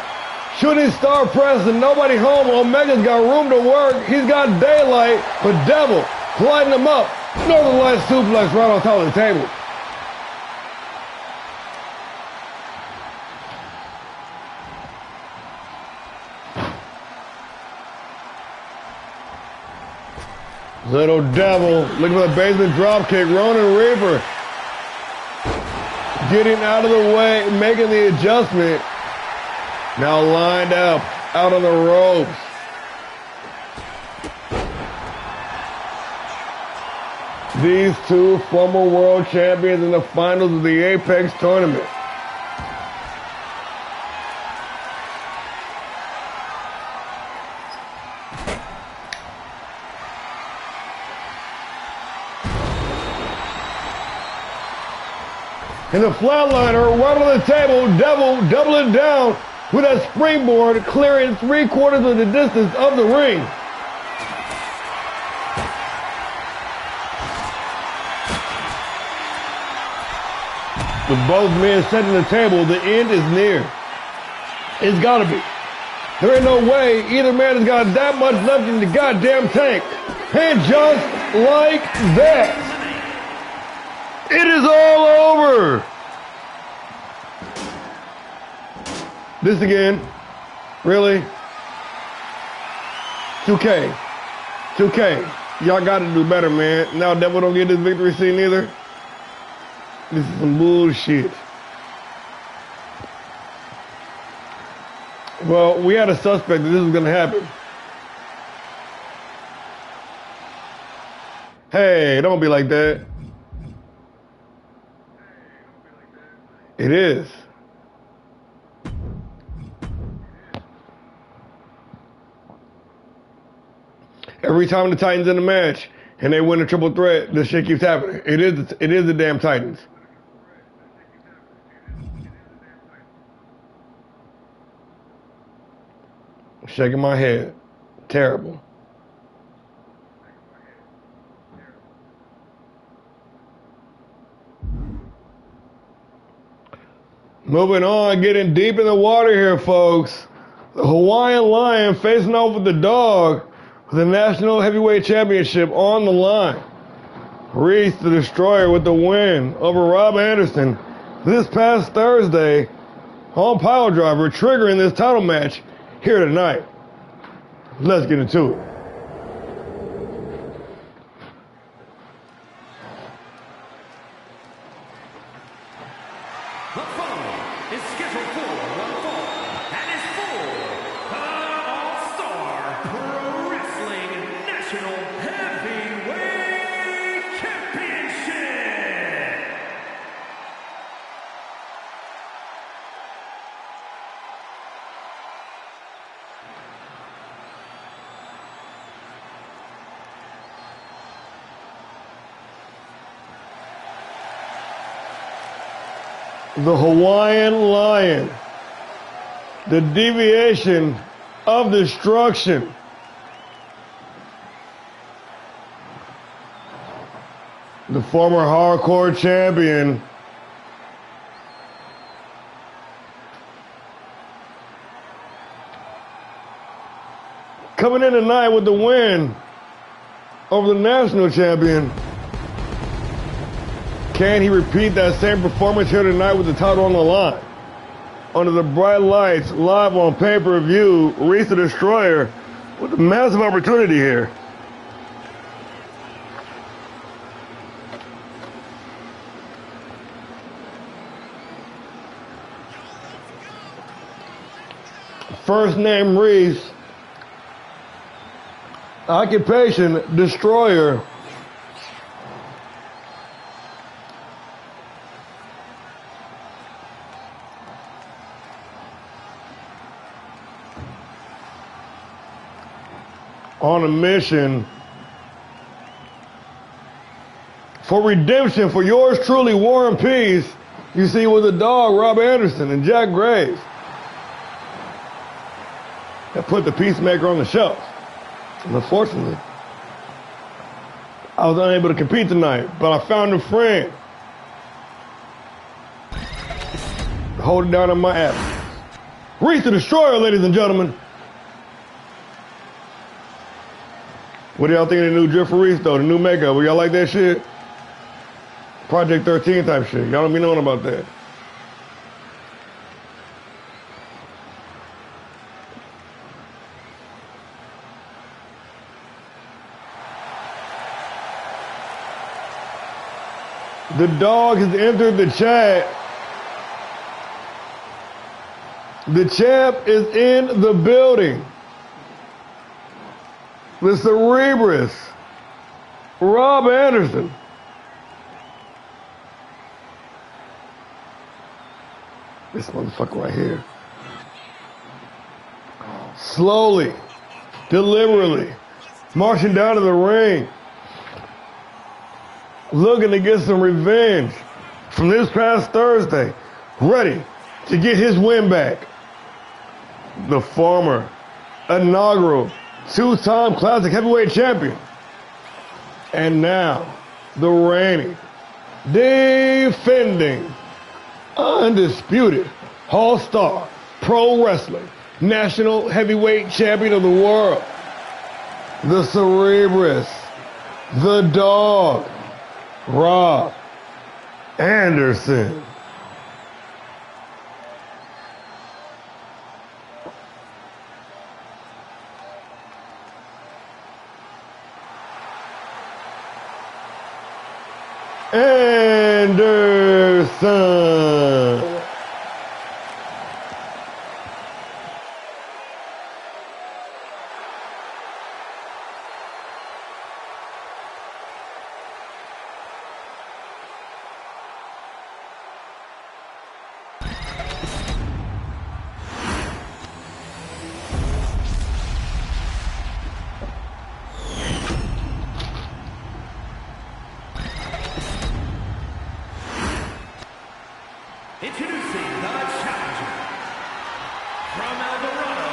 shooting star press and nobody home. Omega's got room to work. He's got daylight, but Devil gliding him up. Northern Light suplex right on top of the table. Little Devil looking for the basement dropkick. Ronin Reaper getting out of the way, making the adjustment. Now lined up, out on the ropes. These two former world champions in the finals of the Apex Tournament. And the flatliner right on the table, Devil doubling down with a springboard, clearing 3/4 of the distance of the ring. With both men setting the table, the end is near. It's gotta be. There ain't no way either man has got that much left in the goddamn tank. And just like that, it is all over. This again. Really? 2K. 2K. Y'all got to do better, man. Now Devil don't get this victory scene either. This is some bullshit. Well, we had a suspect that this was going to happen. Hey, don't be like that. It is. Every time the Titans in the match and they win a triple threat, this shit keeps happening. It is the damn Titans. Shaking my head. Terrible. Moving on, getting deep in the water here, folks. The Hawaiian Lion facing off with the Dog for the National Heavyweight Championship on the line. Reese the Destroyer with the win over Rob Anderson this past Thursday on Piledriver, triggering this title match here tonight. Let's get into it. The following is scheduled for one fall and is for the All-Star Pro Wrestling National Heavyweight Championship. The Hawaiian Lion, the deviation of destruction. The former hardcore champion, coming in tonight with the win over the national champion. Can he repeat that same performance here tonight with the title on the line? Under the bright lights, live on pay-per-view, Reese the Destroyer with a massive opportunity here. First name Reese, occupation Destroyer. On a mission for redemption for yours truly, War and Peace. You see, with the Dog, Rob Anderson, and Jack Graves, that put the Peacemaker on the shelf. And unfortunately, I was unable to compete tonight, but I found a friend to hold it down in my absence. Reese the Destroyer, ladies and gentlemen. What do y'all think of the new drip for Reese, though? The new makeup? Y'all like that shit? Project 13 type shit. Y'all don't be knowing about that. The Dog has entered the chat. The champ is in the building. The Cerebrus, Rob Anderson. This motherfucker right here. Slowly, deliberately, marching down to the ring, looking to get some revenge from this past Thursday, ready to get his win back. The former inaugural two-time classic heavyweight champion. And now, the reigning, defending, undisputed All-Star Pro Wrestling National Heavyweight Champion of the world. The Cerebrus, the Dog, Rob Anderson. Anderson. Introducing the challenger from El Dorado,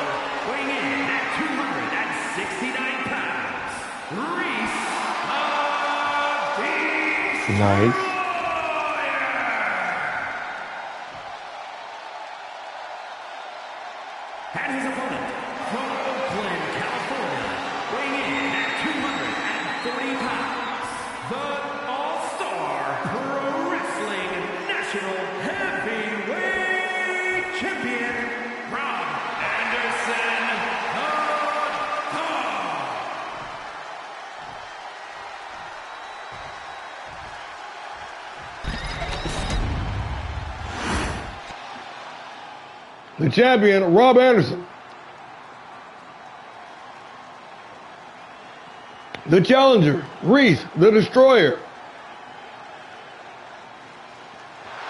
weighing in at 269 pounds, Reese the Nice. and his opponent the champion, Rob Anderson. The challenger, Reese, the Destroyer.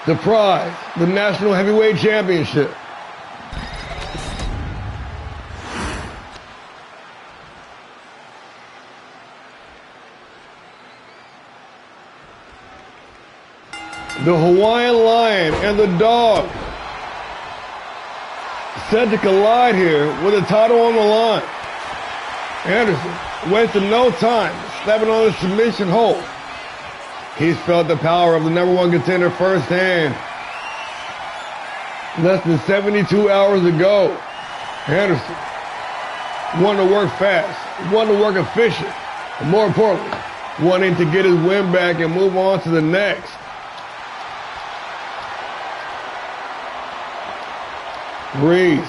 The prize, the National Heavyweight Championship. The Hawaiian Lion and the Dog set to collide here with the title on the line. Anderson wasted no time, slapping on the submission hold. He's felt the power of the #1 contender firsthand. Less than 72 hours ago, Anderson wanted to work fast, wanted to work efficient, and more importantly, wanting to get his win back and move on to the next. Reese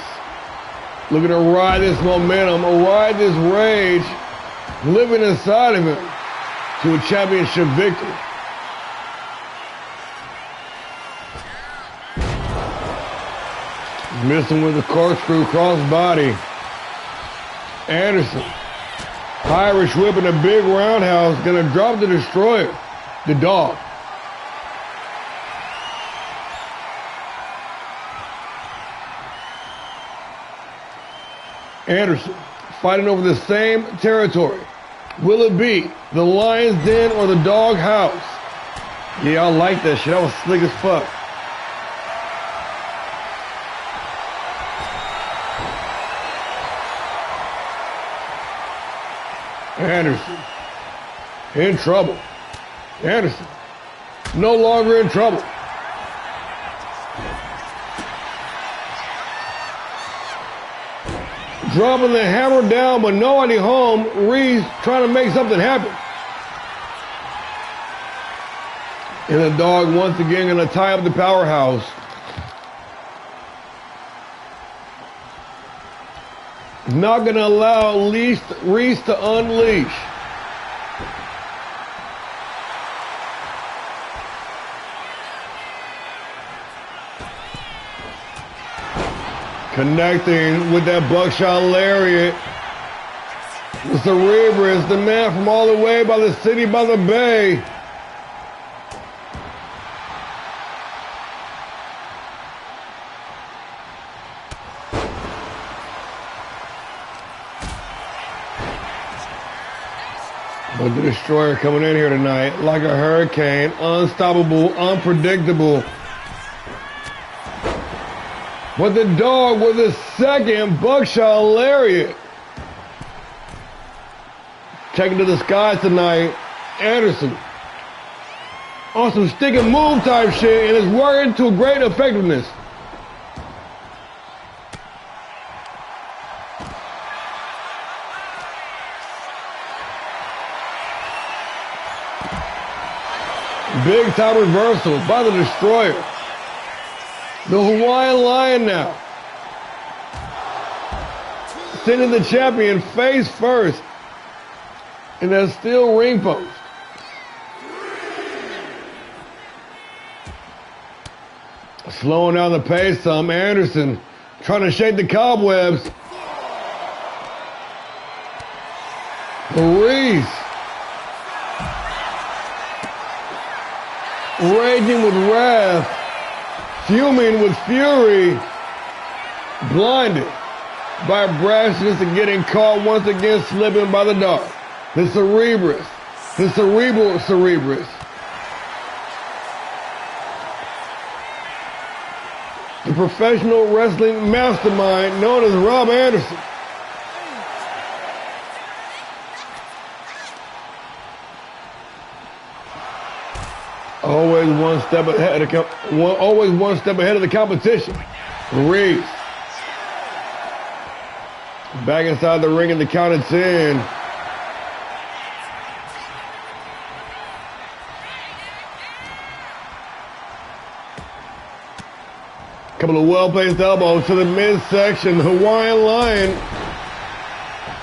looking to ride this momentum, ride this rage, living inside of him to a championship victory. Missing with the corkscrew crossbody. Anderson, Irish whip in a big roundhouse, gonna drop the Destroyer, the Dog. Anderson fighting over the same territory. Will it be the Lion's Den or the Dog House? Yeah, I like that shit. That was slick as fuck. Anderson in trouble. Anderson no longer in trouble. Dropping the hammer down, but nobody home. Reese trying to make something happen. And the Dog once again going to tie up the powerhouse. Not going to allow Reese to unleash. Connecting with that buckshot lariat. The Cerebrus, the man from all the way by the city, by the bay. But the Destroyer coming in here tonight like a hurricane, unstoppable, unpredictable. But the Dog with his second buckshot lariat. Taking to the skies tonight. Anderson on some stick and move type shit, and it's working to great effectiveness. Big time reversal by the Destroyer. The Hawaiian Lion now. Sending the champion face first in that steel ring post. Slowing down the pace some. Anderson trying to shake the cobwebs. Reese raging with wrath. Fuming with fury, blinded by brashness and getting caught once again slipping by the Dog. The Cerebrus, the cerebral Cerebrus. The professional wrestling mastermind known as Rob Anderson. Always one step ahead of the competition. Reese back inside the ring in the count of 10. Couple of well-placed elbows to the midsection. Hawaiian Lion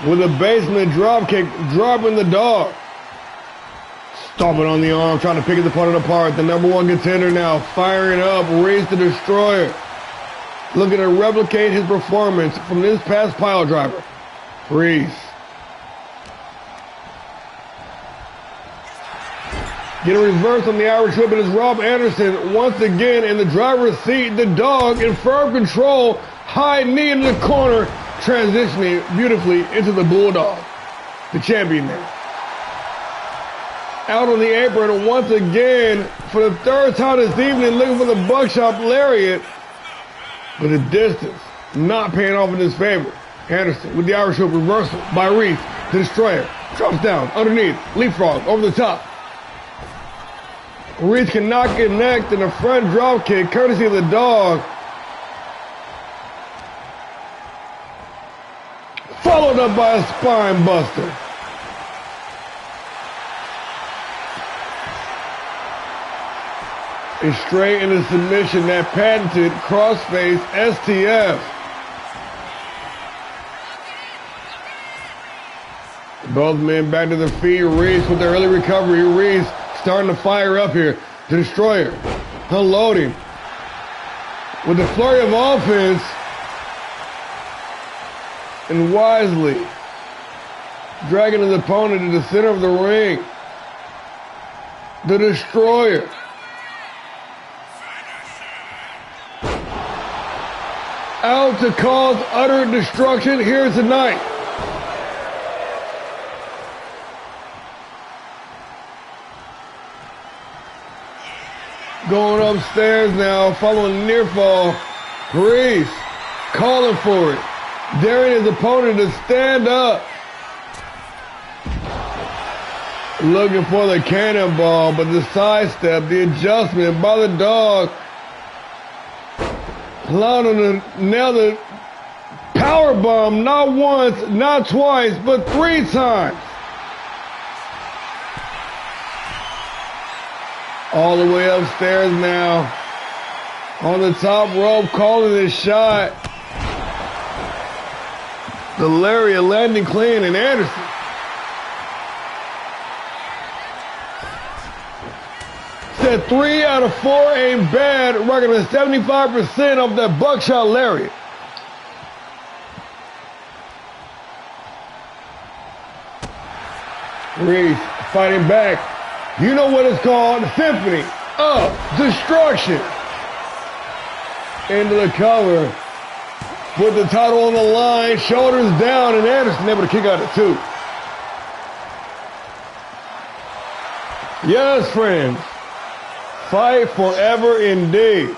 with a basement drop kick, dropping the Dog. Stomping on the arm, trying to pick his opponent apart. The #1 contender now firing up. Reese the Destroyer. looking to replicate his performance from this past pile driver. Priest. Getting reversed on the Irish whip, and it's Rob Anderson once again in the driver's seat. The dog in firm control, high knee in the corner, transitioning beautifully into the Bulldog, the champion now. Out on the apron once again for the third time this evening, looking for the buckshot lariat, but the distance not paying off in his favor. Anderson with the Irish whip reversal by Reese, the destroyer, drops down underneath, leapfrog over the top. Reese cannot connect in a front drop kick, courtesy of the dog. Followed up by a spine buster. And straight into submission, that patented crossface STF. Both men back to their feet. Reese with the early recovery. Reese starting to fire up here. The destroyer unloading with the flurry of offense, and wisely dragging his opponent to the center of the ring. The destroyer out to cause utter destruction here tonight. Going upstairs now, following near fall. Reese calling for it, daring his opponent to stand up. Looking for the cannonball, but the sidestep, the adjustment by the dog. Allowed him to nail the power bomb not once, not twice, but 3 times. All the way upstairs now. On the top rope, calling this shot. The lariat landing clean, and Anderson said 3 out of 4 ain't bad, rocking a 75% of that buckshot lariat. Reese fighting back. You know what it's called, Symphony of Destruction. Into the cover. Put the title on the line, shoulders down, and Anderson able to kick out at 2. Yes, friends. Fight forever indeed.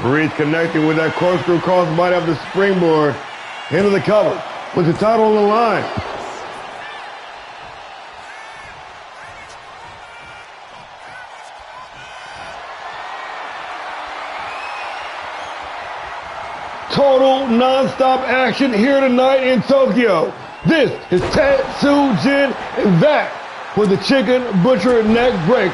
Reese connecting with that corkscrew crossbody of the springboard. Into the cover. With the title on the line. Total non-stop action here tonight in Tokyo. This is TETSUJIN, and that was the chicken butcher neck breaker.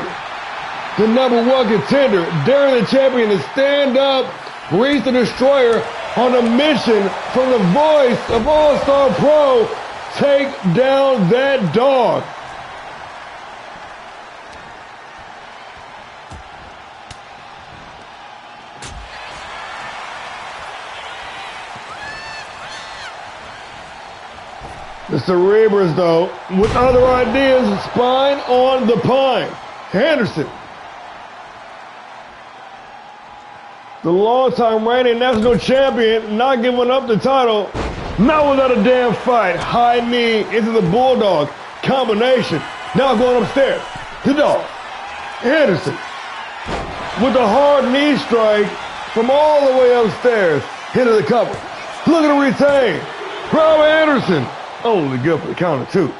The #1 contender, daring the champion to stand up, Reese the Destroyer on a mission from the voice of All-Star Pro, take down that dog. The Cerebras, though, with other ideas, spine on the pine. Anderson, the longtime reigning national champion, not giving up the title, not without a damn fight. High knee into the Bulldog combination. Now going upstairs. The dog, Anderson, with the hard knee strike from all the way upstairs into the cover. Looking to retain. Rob Anderson. Only good for the count of 2.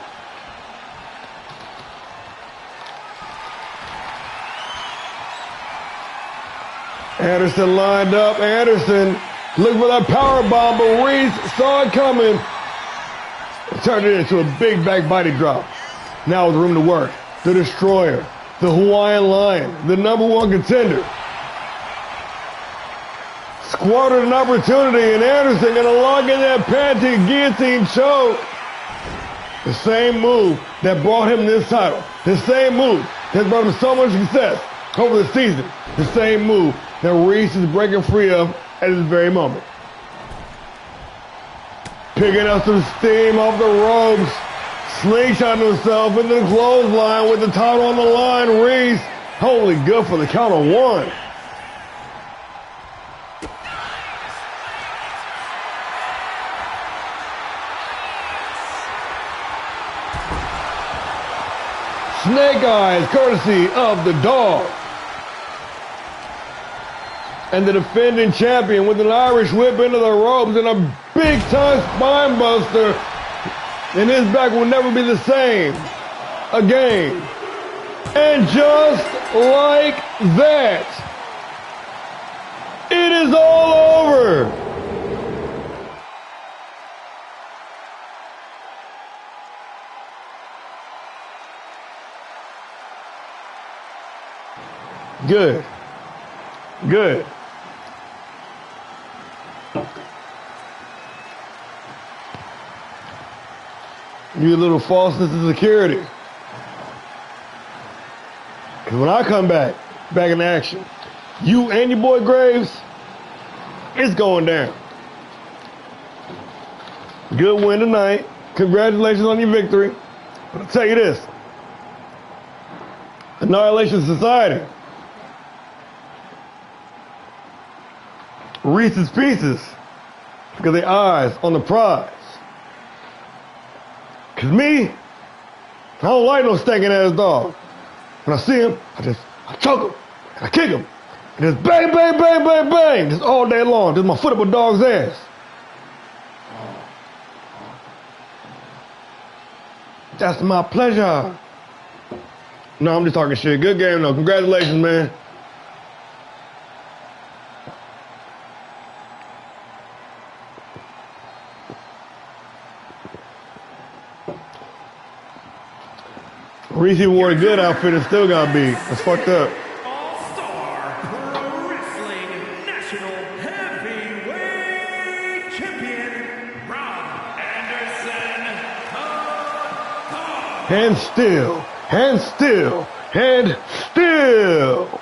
Anderson lined up. Anderson looking for that power bomb, but Reese saw it coming and turned it into a big back body drop. Now with room to work. The Destroyer, the Hawaiian Lion, the #1 contender. Squandered an opportunity, and Anderson gonna lock in that panty guillotine choke. The same move that brought him this title. The same move that brought him so much success over the season. The same move that Reese is breaking free of at this very moment. Picking up some steam off the ropes. Slingshot himself into the clothesline with the title on the line. Reese, holy good for the count of one. Snake Eyes, courtesy of the dog. And the defending champion with an Irish whip into the ropes and a big time spine buster. And his back will never be the same again. And just like that, it is all over. Good. Good. You a little false sense of security. Because when I come back in action, you and your boy Graves, it's going down. Good win tonight. Congratulations on your victory. But I'll tell you this. Annihilation Society. Reese's Pieces. Because their eyes on the prize. Because me, I don't like no stinking ass dog. When I see him, I choke him, and I kick him. And just bang, bang, bang, bang, bang. Just all day long. Just my foot up a dog's ass. That's my pleasure. No, I'm just talking shit. Good game though. Congratulations, man. Reese wore a good outfit and still got beat. That's fucked up. All-Star Pro Wrestling National Heavyweight Champion, Rob Anderson. Hand still, hand still, hand still.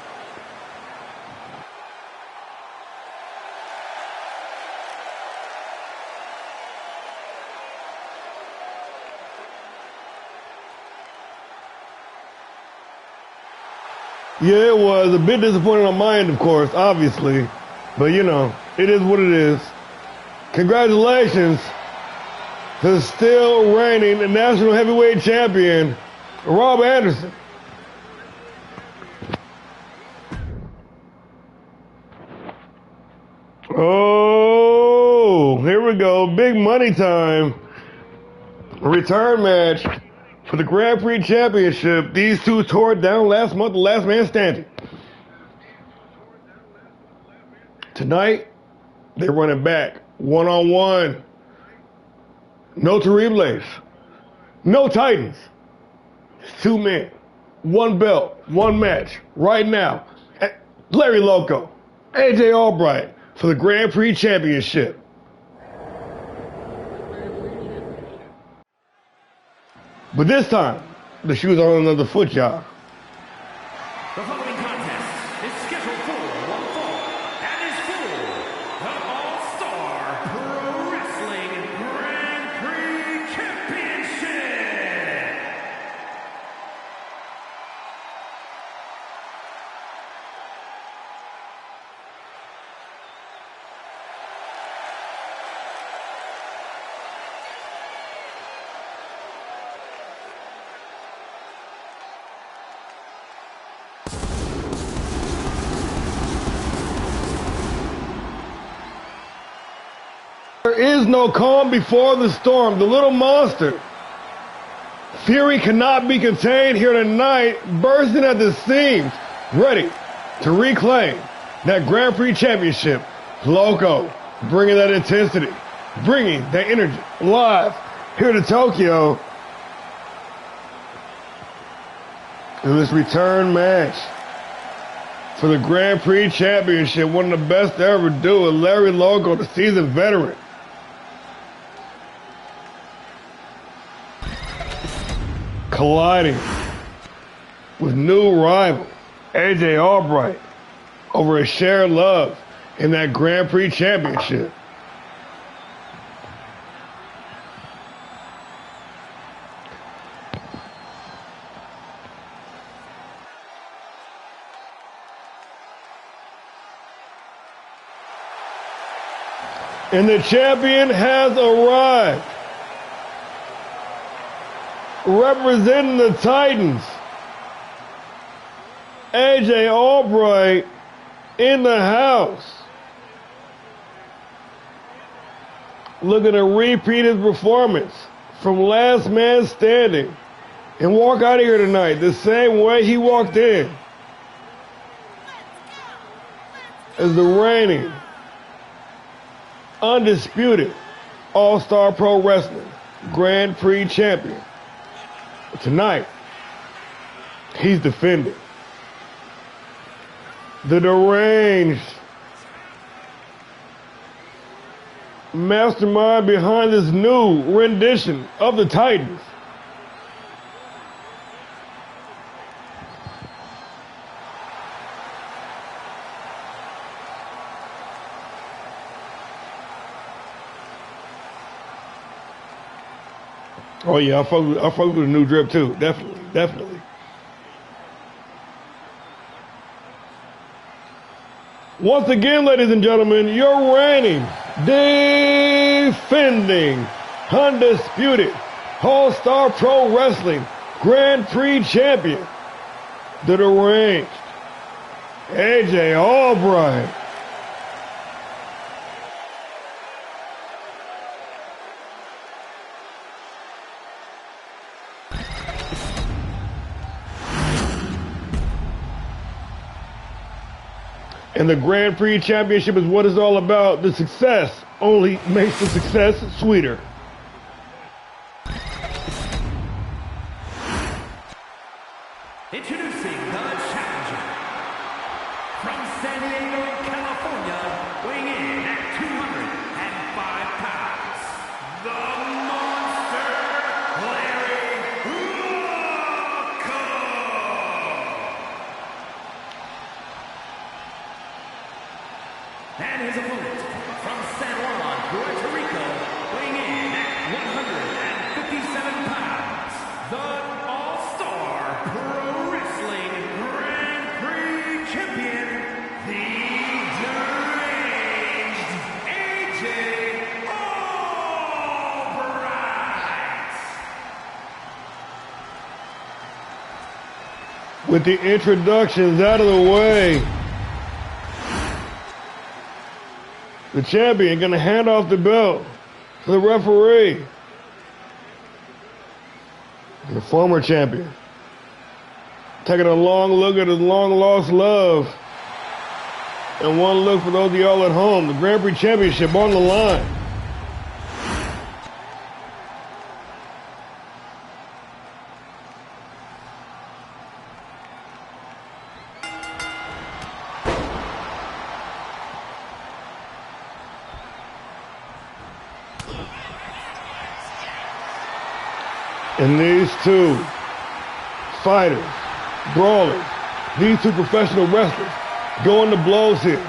Yeah, it was a bit disappointing on my end, of course, obviously. But, you know, it is what it is. Congratulations to the still reigning National Heavyweight Champion, Rob Anderson. Oh, here we go. Big money time. Return match. For the Grand Prix Championship, these two tore it down last month, the last man standing. Tonight, they're running back one-on-one. No Terribles. No Titans. It's two men. One belt. One match. Right now. Larry Loco. AJ Albright for the Grand Prix Championship. But this time, the shoes are on another foot, y'all. The following contest is scheduled for one fall and is for the All-Star Pro Wrestling Grand Prix Championship. There is no calm before the storm. The little monster. Fury cannot be contained here tonight, bursting at the seams, ready to reclaim that Grand Prix Championship. Loco, bringing that intensity, bringing that energy live here to Tokyo. In this return match for the Grand Prix Championship, one of the best to ever do it, Larry Loco, the seasoned veteran. Colliding with new rival AJ Albright, over a shared love in that Grand Prix championship. And the champion has arrived. Representing the Titans, AJ Albright in the house. Looking to repeat his performance from Last Man Standing and walk out of here tonight the same way he walked in as the reigning, undisputed All-Star Pro Wrestling Grand Prix champion. Tonight, he's defending the deranged mastermind behind this new rendition of the Titans. Oh yeah, I fuck with the new drip too. Definitely. Once again, ladies and gentlemen, your reigning, defending, undisputed All-Star Pro Wrestling Grand Prix champion, the deranged AJ Albright. And the Grand Prix Championship is what it's all about. The success only makes the success sweeter. Introducing the challenger from San Diego, California, weighing in at 205 pounds, the Monster, Larry Loco. And his opponent from San Juan, Puerto Rico, weighing in at 157 pounds, the All-Star Pro Wrestling Grand Prix champion, the deranged AJ Albright. With the introductions out of the way, the champion gonna hand off the belt to the referee. And the former champion taking a long look at his long-lost love. And one look for those of y'all at home. The Grand Prix Championship on the line. And these two fighters, brawlers, these two professional wrestlers going to blows here.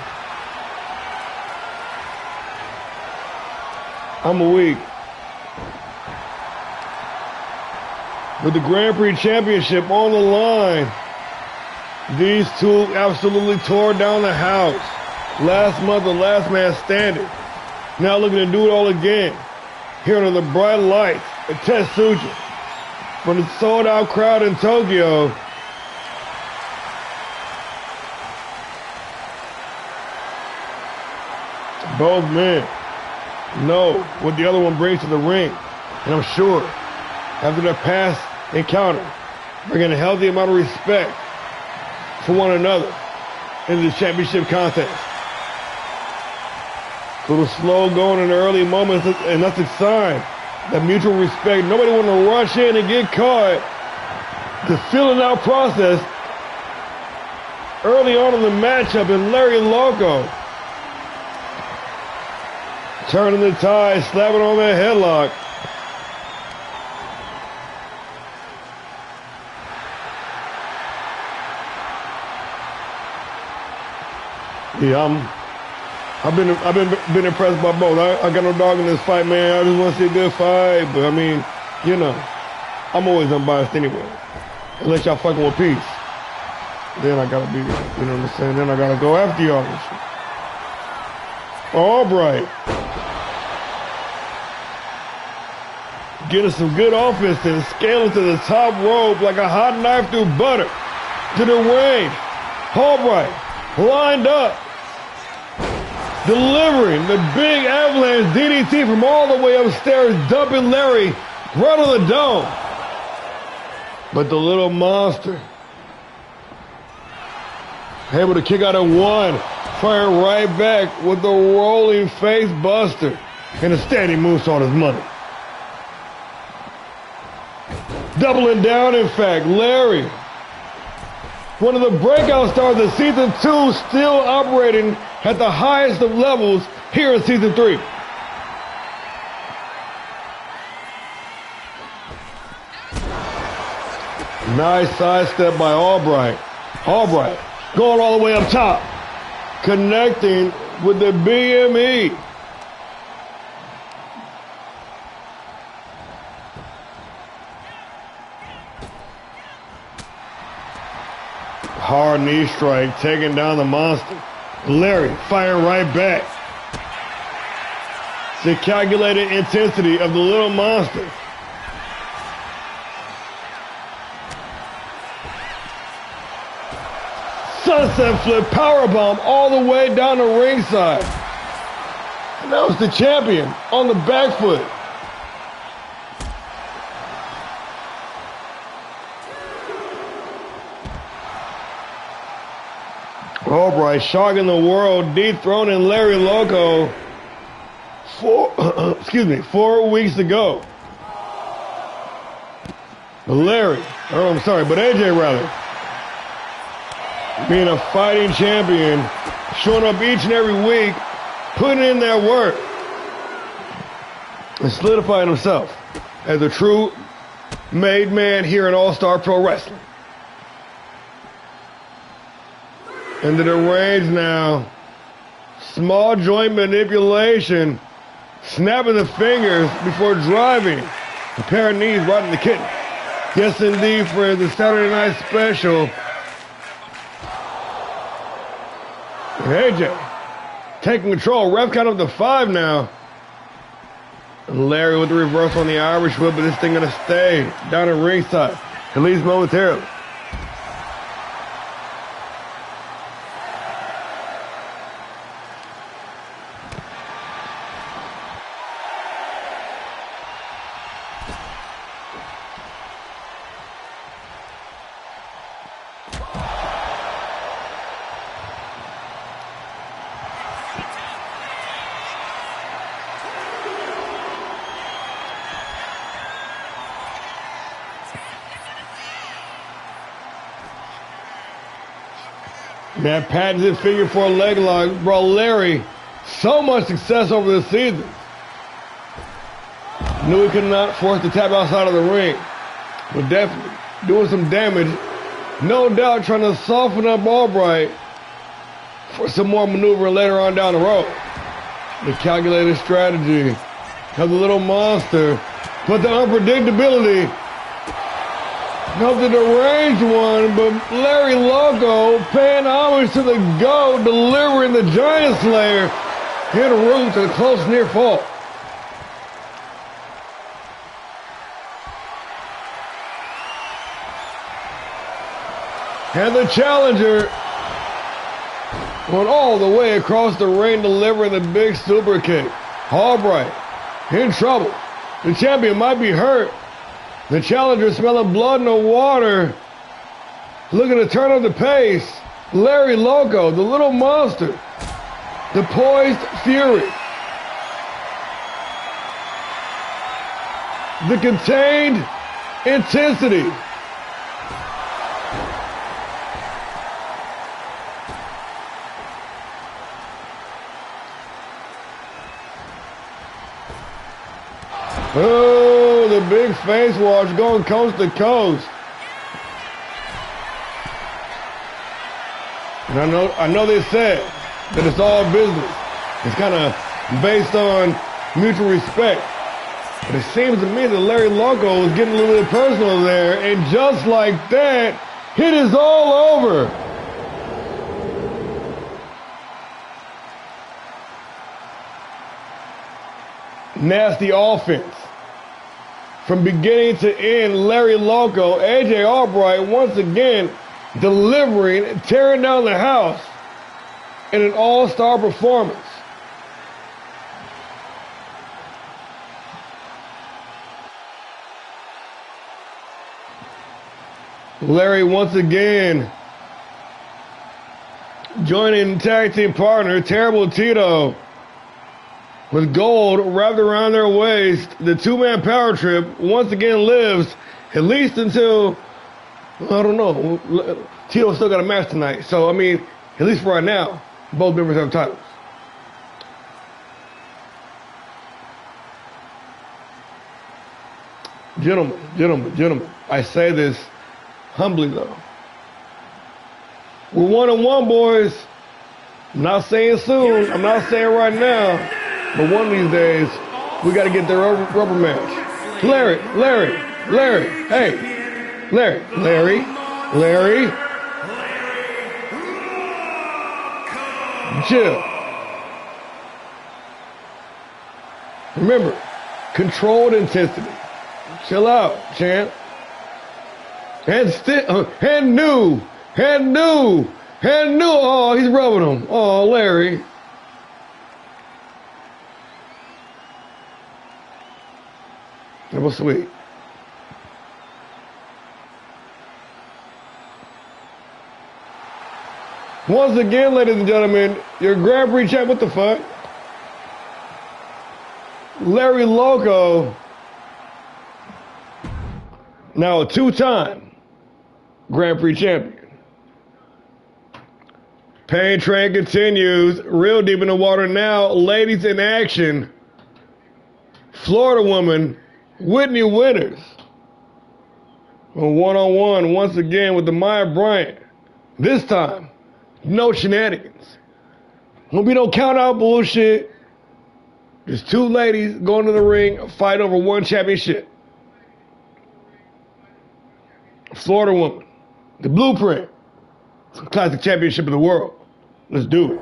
I'm a weak. With the Grand Prix Championship on the line, these two absolutely tore down the house. Last month, the Last Man Standing. Now looking to do it all again. Here under the bright lights at TETSUJIN. From the sold-out crowd in Tokyo. Both men know what the other one brings to the ring. And I'm sure, after their past encounter, bringing a healthy amount of respect for one another in this championship contest. So the slow going in the early moments, and that's a sign that mutual respect. Nobody want to rush in and get caught. The feeling out process early on in the matchup, and Larry Loco turning the tide, slapping on that headlock. Yeah, I've been impressed by both. I got no dog in this fight, man. I just want to see a good fight, but I mean, you know, I'm always unbiased anyway. Unless y'all fucking with peace, then I gotta be, you know what I'm saying? Then I gotta go after y'all and shit. Albright. Getting some good offense and scaling to the top rope like a hot knife through butter. To the range. Albright lined up. Delivering the big avalanche DDT from all the way upstairs, dumping Larry right on the dome. But the little monster able to kick out at one, fire right back with the rolling face buster and a standing moonsault his money. Doubling down, in fact, Larry, one of the breakout stars of Season 2, still operating at the highest of levels here in Season 3. Nice sidestep by Albright. Albright going all the way up top, connecting with the BME. Hard knee strike, taking down the monster. Larry firing right back. The calculated intensity of the little monster. Sunset flip powerbomb all the way down the ringside. And that was the champion on the back foot. Albright shocking the world, dethroning Larry Loco 4 weeks ago. But AJ rather, being a fighting champion, showing up each and every week, putting in that work, and solidifying himself as a true made man here in All-Star Pro Wrestling. Into the range now. Small joint manipulation. Snapping the fingers before driving. A pair of knees right in the kidney. Yes, indeed, friends. The Saturday Night Special. And AJ taking control. Ref count up to 5 now. And Larry with the reversal on the Irish whip, but this thing gonna stay down at ringside, at least momentarily. That patented figure 4 leg lock brought Larry so much success over the season. Knew he could not force the tap outside of the ring, but definitely doing some damage. No doubt trying to soften up Albright for some more maneuvering later on down the road. The calculated strategy of the little monster, but the unpredictability. Up to the range one, but Larry Loco paying homage to the GOAT, delivering the Giant Slayer en route to the close near fall. And the challenger went all the way across the ring, delivering the big super kick. Albright in trouble. The champion might be hurt. The challenger smelling blood in the water, looking to turn up the pace. Larry Loco, the little monster, the poised fury, the contained intensity. Oh, the big face wash going coast to coast. And I know they said that it's all business. It's kind of based on mutual respect. But it seems to me that Larry Loco is getting a little bit personal there, and just like that, it is all over. Nasty offense. From beginning to end, Larry Loco, AJ Albright once again delivering, tearing down the house in an all-star performance. Larry once again joining tag team partner Terrible Tito with gold wrapped around their waist. The two-man power trip once again lives, at least until, I don't know, Tito still got a match tonight. So, I mean, at least for right now, both members have titles. Gentlemen, I say this humbly though. We're 1-1, boys. I'm not saying soon, I'm not saying right now, but one of these days, we got to get the rubber match. Larry, hey, Larry. Chill. Remember, controlled intensity. Chill out, champ. And new. Oh, he's rubbing him. Oh, Larry. That was sweet. Once again, ladies and gentlemen, your Grand Prix champ, what the fuck? Larry Loco, now a two-time Grand Prix champion. Pain train continues, real deep in the water now. Ladies in action. Florida woman, Whitney Winters. A one-on-one once again with the Maya Bryant. This time, no shenanigans. Won't be no count-out bullshit. Just two ladies going to the ring, fight over one championship. Florida woman, the blueprint. Classic championship of the world. Let's do it.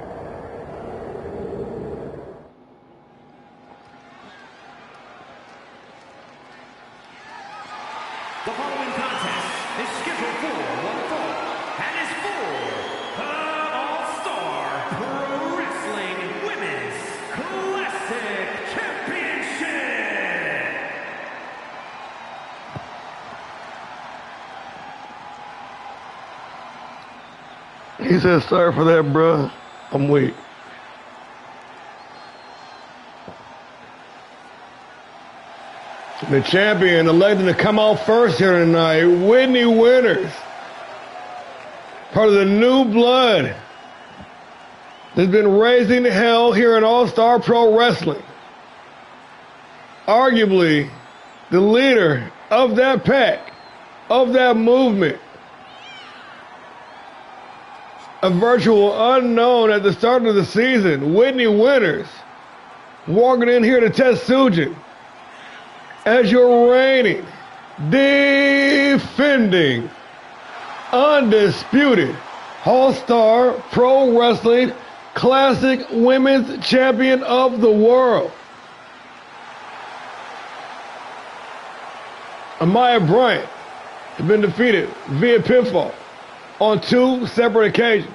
The following contest is scheduled for one fall and is for the All-Star Pro Wrestling Women's Classic Championship. He said, sorry for that, bruh. I'm weak. The champion, elected to come out first here tonight, Whitney Winters. Part of the new blood that's been raising hell here in All-Star Pro Wrestling. Arguably, the leader of that pack, of that movement. A virtual unknown at the start of the season, Whitney Winters, walking in here to TETSUJIN as your reigning, defending, undisputed All-Star Pro Wrestling Classic Women's Champion of the World. Amaya Bryant has been defeated via pinfall on two separate occasions.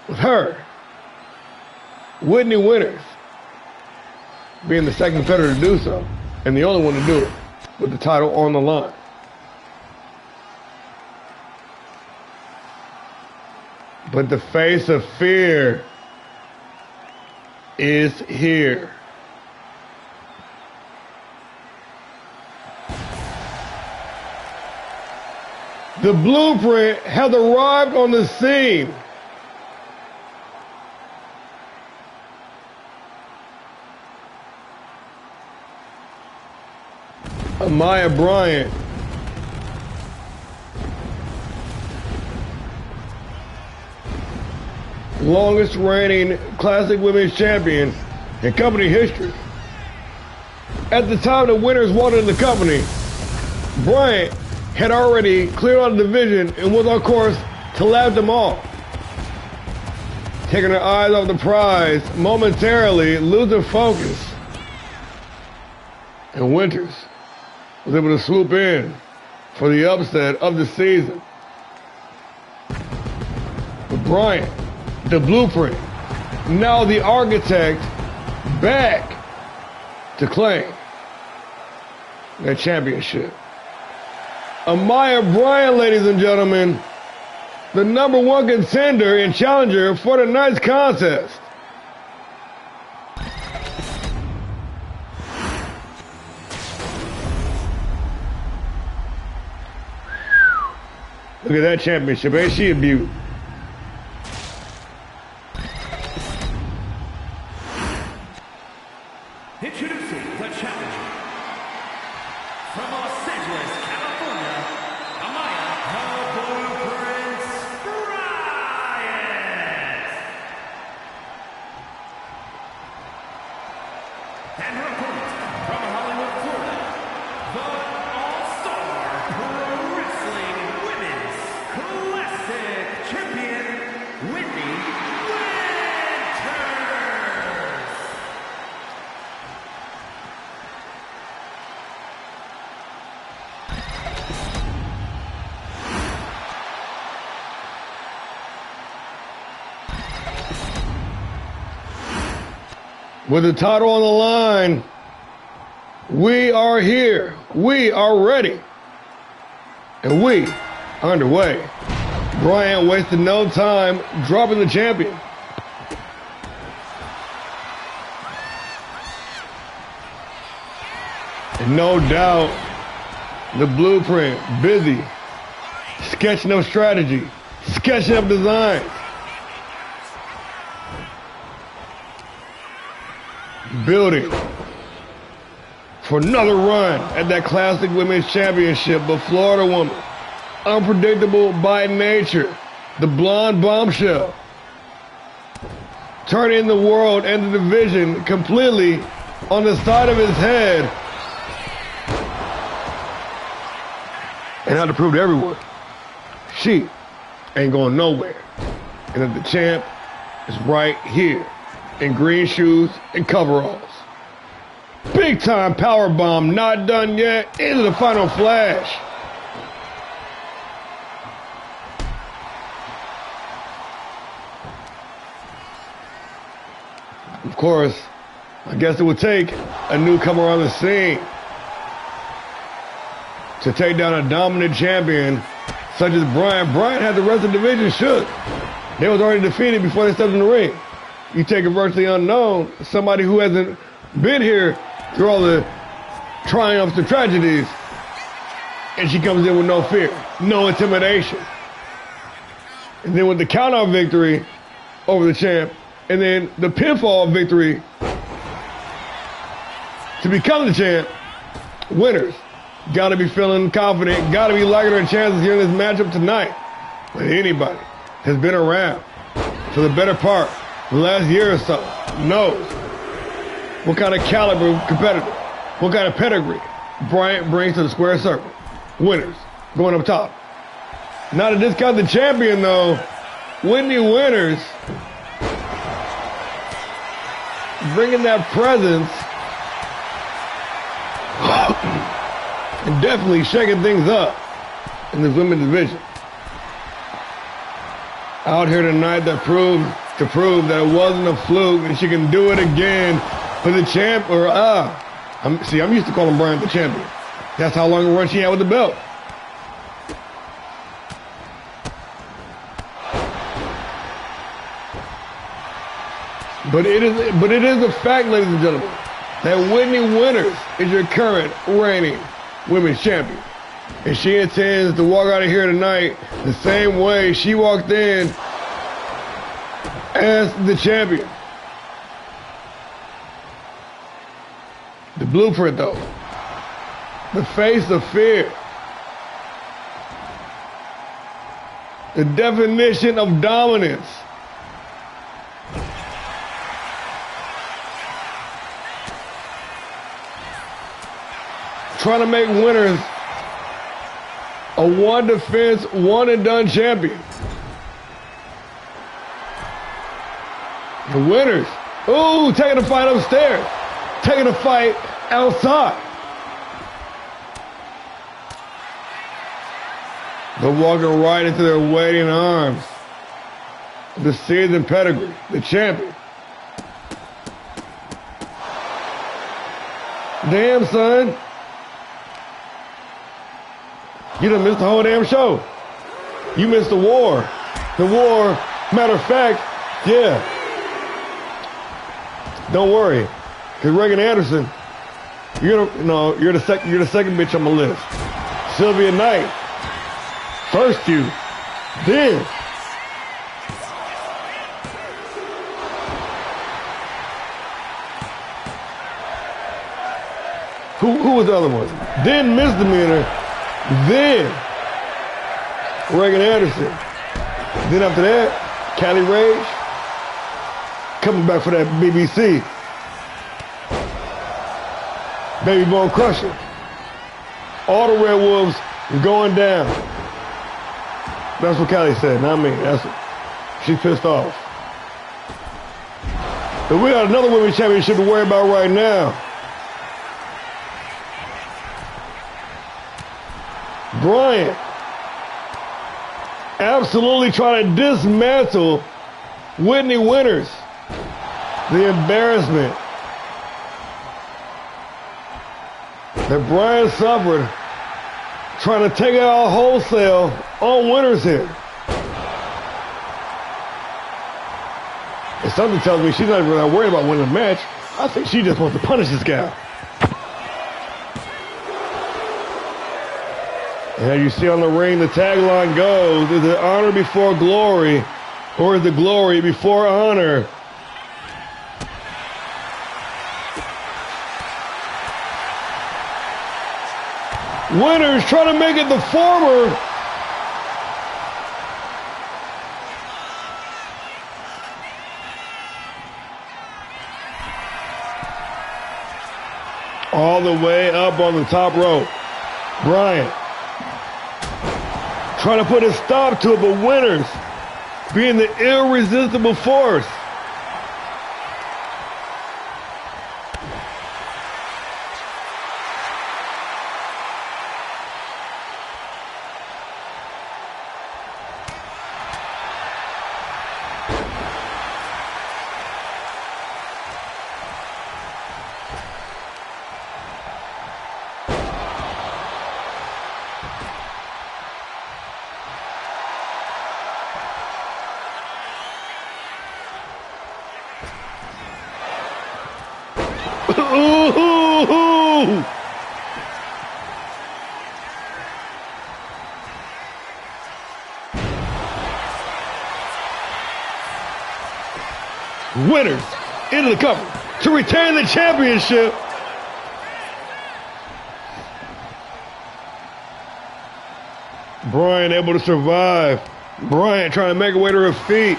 With her, Whitney Winters, being the second competitor to do so, and the only one to do it, with the title on the line. But the face of fear is here. The blueprint has arrived on the scene. Amaya Bryant. longest reigning Classic Women's Champion in company history. At the time the winners walked into the company, Bryant had already cleared out the division and was on course to lap them all. Taking her eyes off the prize, momentarily losing focus. And Winters was able to swoop in for the upset of the season. But Bryant, the blueprint, now the architect, back to claim that championship. Amaya Bryant, ladies and gentlemen, the #1 contender and challenger for tonight's contest. Look at that championship, ain't she a beaut? Introducing the challenger from Los Angeles, California, Amaya the Blueprint Bryant. And her opponent from Hollywood, Florida, the ALLSTAR Pro Wrestling Women's Classic Champion, Whitney Winters. With the title on the line, we are here, we are ready, and we are underway. Bryant wasted no time dropping the champion. And no doubt, the blueprint, busy, sketching up strategy, sketching up designs. Building for another run at that Classic Women's Championship. But Florida woman, unpredictable by nature, the blonde bombshell, turning the world and the division completely on the side of his head, and had to prove to everyone she ain't going nowhere, and that the champ is right here in green shoes and coveralls. Big time power bomb, not done yet, into the final flash. Of course, I guess it would take a newcomer on the scene to take down a dominant champion such as Bryant. Bryant had the rest of the division shook. They was already defeated before they stepped in the ring. You take a virtually unknown, somebody who hasn't been here through all the triumphs and tragedies, and she comes in with no fear, no intimidation. And then with the count-out victory over the champ, and then the pinfall victory to become the champ, winners gotta be feeling confident, gotta be liking their chances here in this matchup tonight. But anybody has been around for the better part the last year or so knows what kind of caliber competitor, what kind of pedigree Bryant brings to the square circle. Winners going up top. Not to discount the champion though, Whitney Winters bringing that presence and definitely shaking things up in this women's division. Out here tonight to prove that it wasn't a fluke and she can do it again for the champ. Or I'm used to calling Bryant the champion. That's how long a run she had with the belt. But it is a fact, ladies and gentlemen, that Whitney Winters is your current reigning women's champion. And she intends to walk out of here tonight the same way she walked in as the champion. The blueprint, though, the face of fear, the definition of dominance, trying to make winners a one defense, one and done champion. The winners. Ooh, taking the fight upstairs. Taking the fight outside. They're walking right into their waiting arms. The seasoned pedigree, the champion. Damn, son. You done missed the whole damn show. You missed the war. The war, matter of fact, yeah. Don't worry, because Reagan Anderson, you're the second bitch on my list. Sylvia Knight, first you, then. Who was the other one? Then Misdemeanor, then Reagan Anderson. Then after that, Cali Rage, coming back for that BBC. Baby Bone Crusher. All the Red Wolves going down. That's what Cali said, not me. That's what, she pissed off. But we got another women's championship to worry about right now. Bryant absolutely trying to dismantle Whitney Winters. The embarrassment that Bryant suffered trying to take it out wholesale on Winters here. And something tells me she's not even really worried about winning the match. I think she just wants to punish this guy. And as you see on the ring, the tagline goes, is it honor before glory, or is it glory before honor? Winters trying to make it the former. All the way up on the top rope. Bryant trying to put a stop to it, but Winters being the irresistible force. Ooh. Winters into the cover to retain the championship. Bryant able to survive. Bryant trying to make her way to her feet.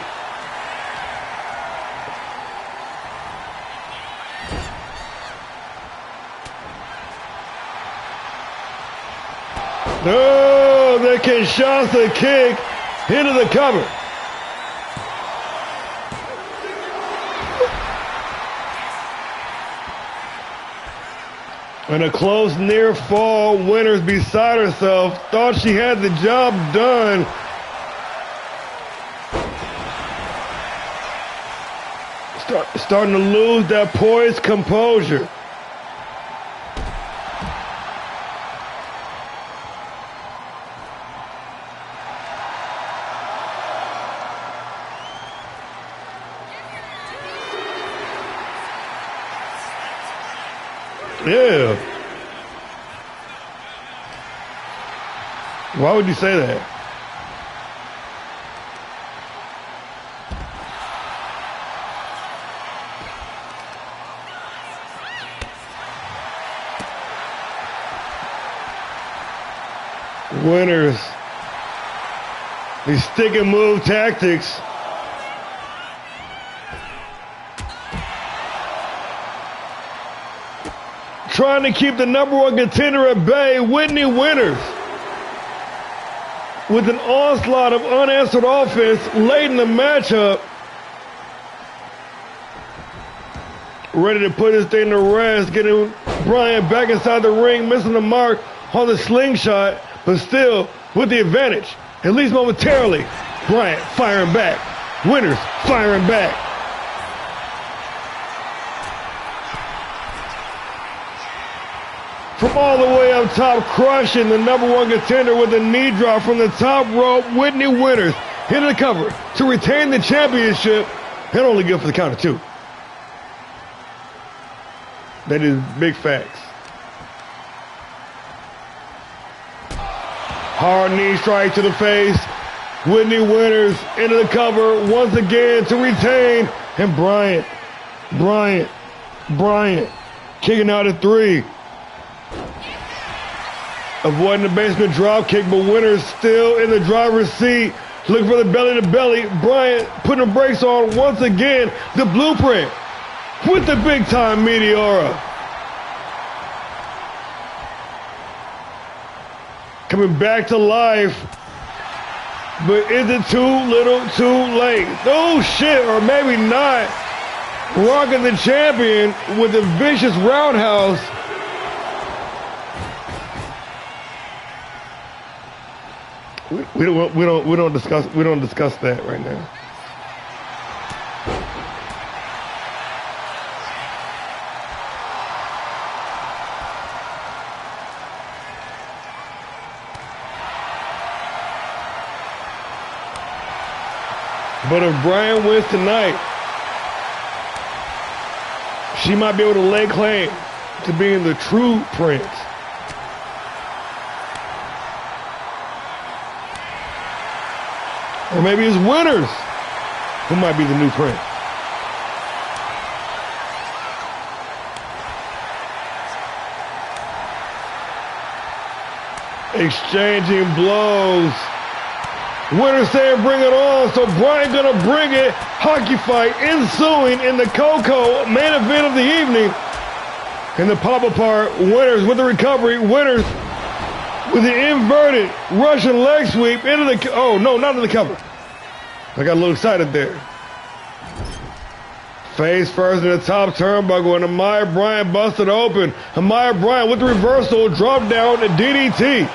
Oh, the Kinshasa kick into the cover. And a close near fall. Winters beside herself. Thought she had the job done. Starting to lose that poised composure. Yeah. Why would you say that? Winters. These stick and move tactics. trying to keep the #1 contender at bay, Whitney Winters, with an onslaught of unanswered offense late in the matchup. Ready to put this thing to rest, getting Bryan back inside the ring, missing the mark on the slingshot, but still with the advantage, at least momentarily. Bryan firing back. Winters firing back. From all the way up top, crushing the #1 contender with a knee drop from the top rope. Whitney Winters hitting the cover to retain the championship, and only good for the count of 2. That is big facts. Hard knee strike to the face. Whitney Winters into the cover once again to retain. And Bryan kicking out at 3. Avoiding the basement drop kick, but Winters still in the driver's seat. Looking for the belly to belly. Bryan putting the brakes on once again. The blueprint with the big time Meteora. Coming back to life. But is it too little too late? Oh shit, or maybe not. Rocking the champion with a vicious roundhouse. We don't discuss that right now. But if Bryan wins tonight, she might be able to lay claim to being the true prince. Or maybe it's Winters who might be the new prince. Exchanging blows. Winters saying bring it on, so Bryan gonna bring it. Hockey fight ensuing in the Coco main event of the evening. In the pop-apart, Winters with the recovery. Winters with the inverted Russian leg sweep into the, oh no, not in the cover. I got a little excited there. Face first in the top turnbuckle, and Amaya Bryant busted open. Amaya Bryant with the reversal, drop down to DDT.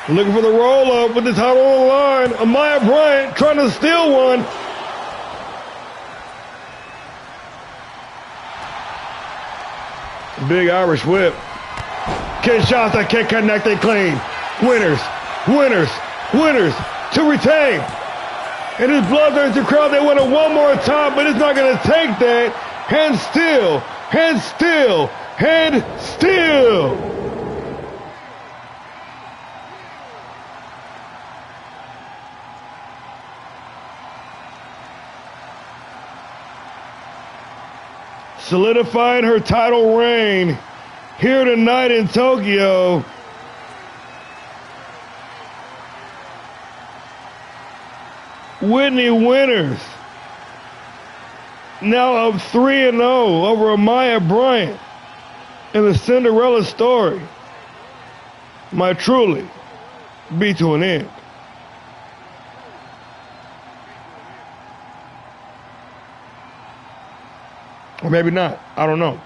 Looking for the roll-up with the title on the line. Amaya Bryant trying to steal one. Big Irish whip. Kinshasa can't connect it clean. Winters to retain. And his bloodthirst the crowd. They want it one more time, but it's not going to take that. Hand still. Solidifying her title reign here tonight in Tokyo. Whitney Winters now up 3-0 over Amaya Bryant in the Cinderella story might truly be to an end. Or maybe not. I don't know.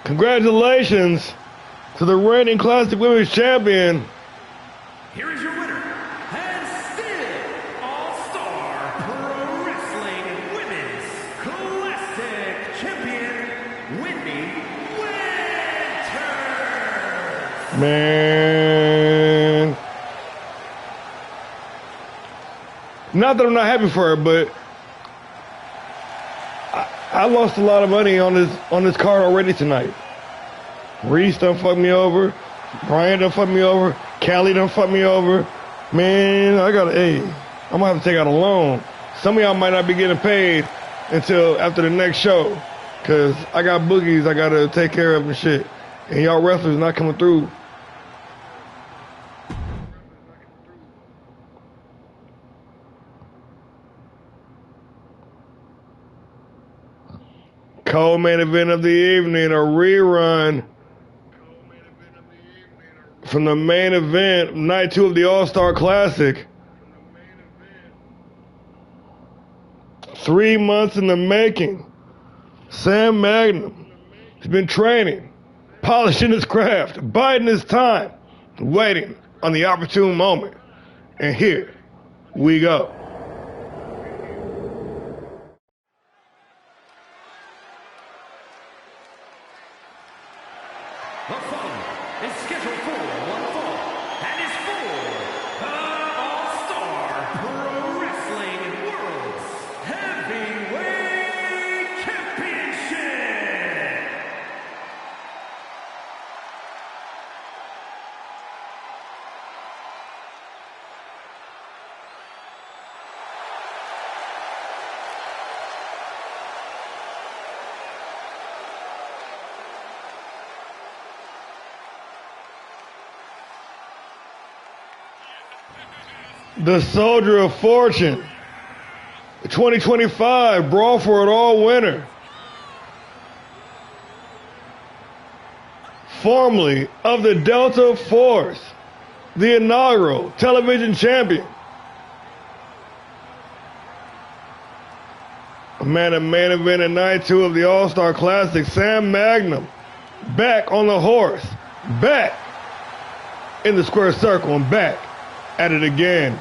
Congratulations to the reigning Classic Women's Champion. Here is your winner, and still All-Star Pro Wrestling Women's Classic Champion, Whitney Winters. Man. Not that I'm not happy for her, but I lost a lot of money on this card already tonight. Reese done fucked me over. Brian done fucked me over. Callie done fucked me over. Man, I'm gonna have to take out a loan. Some of y'all might not be getting paid until after the next show, cause I got boogies I gotta take care of and shit. And y'all wrestlers not coming through. Co-main event of the evening, a rerun from the main event, night 2 of the All-Star Classic. 3 months in the making. Sam Magnum has been training, polishing his craft, biding his time, waiting on the opportune moment. And here we go. The following is scheduled for one fall and is for the All-Star Pro Wrestling World's Heavyweight Championship. The Soldier of Fortune, the 2025 Brawl for It All winner, formerly of the Delta Force, the inaugural television champion, a man of main event at night 2 of the All-Star Classic, Sam Magnum, back on the horse, back in the square circle, and back at it again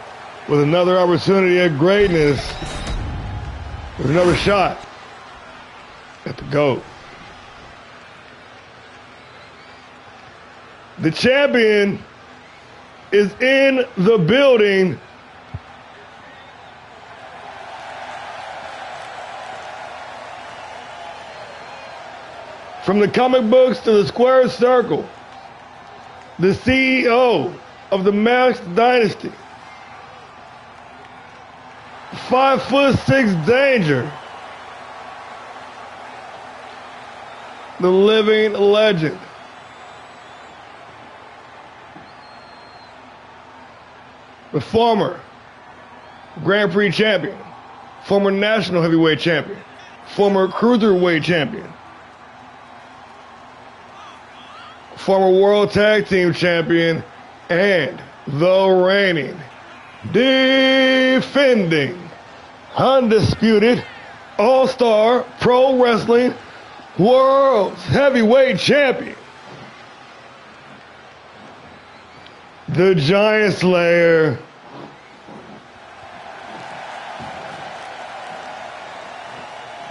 with another opportunity at greatness, with another shot at the GOAT. The champion is in the building. From the comic books to the square circle, the CEO of the Masked Dynasty, 5'6" Danger, the living legend, the former Grand Prix champion, former national heavyweight champion, former cruiserweight champion, former world tag team champion, and the reigning, defending, undisputed All-Star Pro Wrestling World's Heavyweight Champion, the Giant Slayer,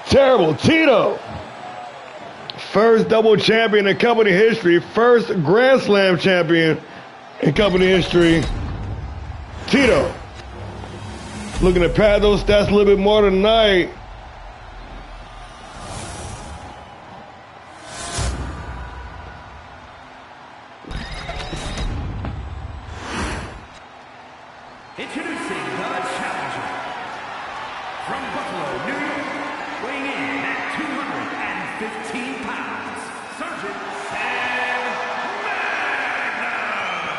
Terrible Tito. First double champion in company history, first Grand Slam champion in company history, Tito. Looking to pad those stats a little bit more tonight. Introducing the challenger from Buffalo, New York, weighing in at 215 pounds, Sergeant Sam Magnum.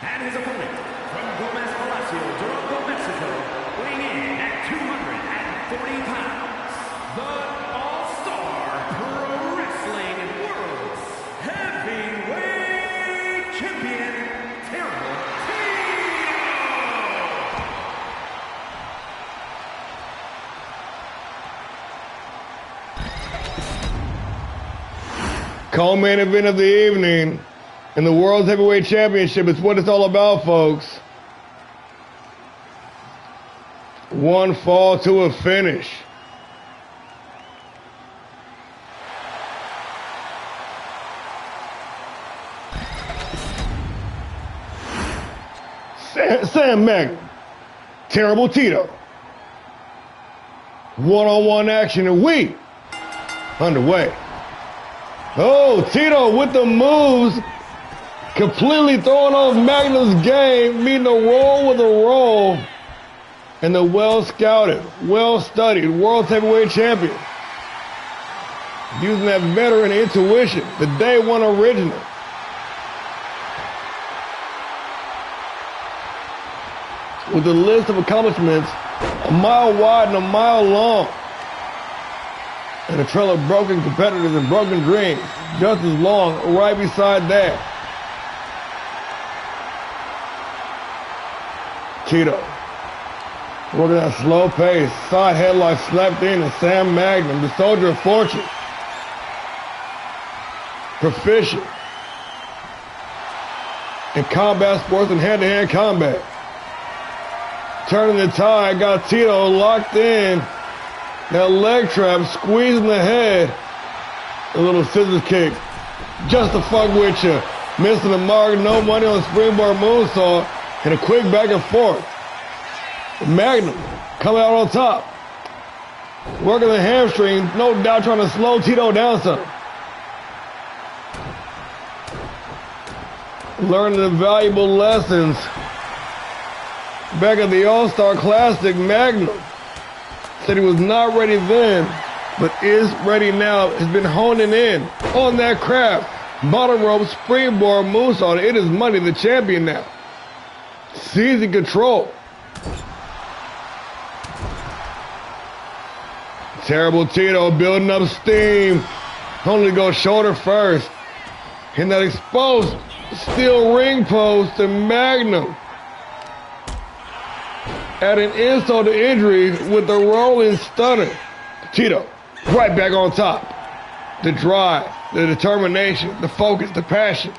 And his opponent from Gomez Palacio, Durango, Mexico, weighing in at 240 pounds, the All-Star Pro Wrestling World's Heavyweight Champion, Terrible Tito. Co-main event of the evening in the World's Heavyweight Championship. It's what it's all about, folks. One fall to a finish. Sam Magnum Terrible Tito. One-on-one action and we underway. Oh, Tito with the moves. Completely throwing off Magnum's game, meeting a roll with a roll. And the well-scouted, well-studied World Heavyweight Champion. Using that veteran intuition, the day one original. With a list of accomplishments a mile wide and a mile long. And a trail of broken competitors and broken dreams, just as long right beside that. Tito, working at a slow pace, side headlock slapped in, and Sam Magnum, the soldier of fortune. Proficient in combat sports and hand-to-hand combat. Turning the tide, got Tito locked in. That leg trap, squeezing the head. A little scissors kick, just to fuck with you. Missing the mark, no money on the springboard moonsault, and a quick back and forth. Magnum coming out on top. Working the hamstring, no doubt trying to slow Tito down some. Learning the valuable lessons. Back at the All-Star Classic, Magnum said he was not ready then, but is ready now. Has been honing in on that craft. Bottom rope, springboard, moonsault. It is Money, the champion now. Seizing control. Terrible Tito building up steam. Only go shoulder first. In that exposed steel ring post, and Magnum adding insult to injury with the rolling stunner. Tito right back on top. The drive, the determination, the focus, the passion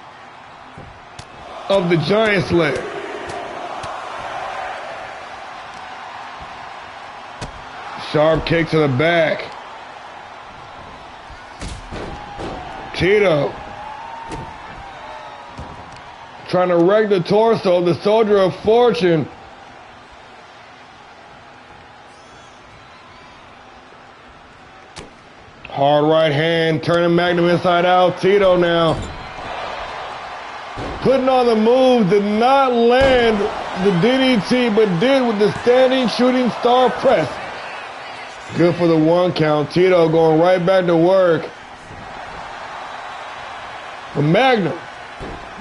of the Giant Slayer. Sharp kick to the back. Tito trying to wreck the torso of the soldier of fortune. Hard right hand, turning Magnum inside out. Tito now putting on the move, did not land the DDT, but did with the standing shooting star press. Good for the 1 count. Tito going right back to work. But Magnum,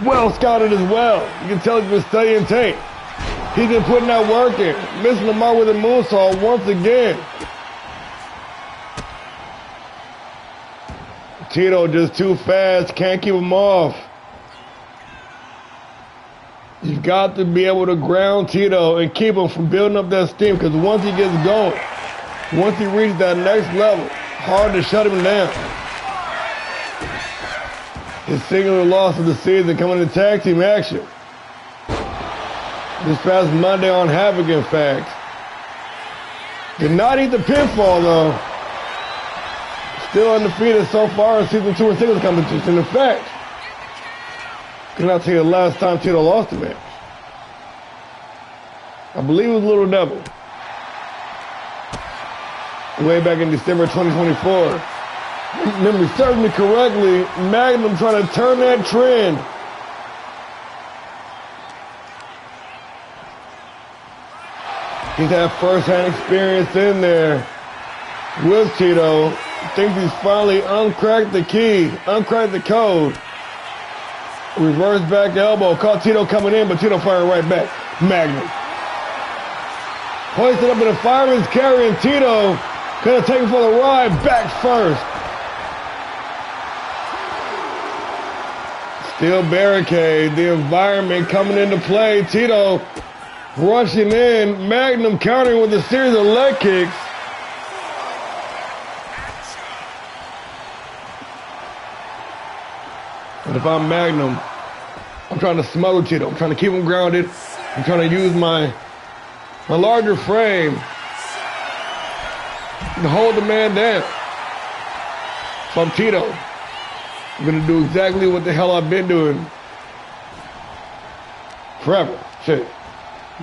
well scouted as well. You can tell he's been studying tape. He's been putting that work in. Missing the mark with a moonsault once again. Tito just too fast, can't keep him off. You've got to be able to ground Tito and keep him from building up that steam, because once he gets going, once he reaches that next level, hard to shut him down. His singular loss of the season coming to tag team action. This past Monday on Havoc, in fact. Did not eat the pinfall, though. Still undefeated so far in season 2 and singles competition. In fact, cannot tell you the last time Tito lost a match. I believe it was Little Devil. Way back in December 2024. Memory serves me correctly, Magnum trying to turn that trend. He's had first-hand experience in there with Tito. Thinks he's finally uncracked the key, uncracked the code. Reverse back elbow, caught Tito coming in, but Tito firing right back. Magnum hoisted up in a fireman's carry, and Tito gonna take him for the ride, back first. Steel barricade, the environment coming into play. Tito rushing in, Magnum countering with a series of leg kicks. And if I'm Magnum, I'm trying to smother Tito. I'm trying to keep him grounded. I'm trying to use my larger frame to hold the man down. If I'm Tito, I'm going to do exactly what the hell I've been doing forever. Shit.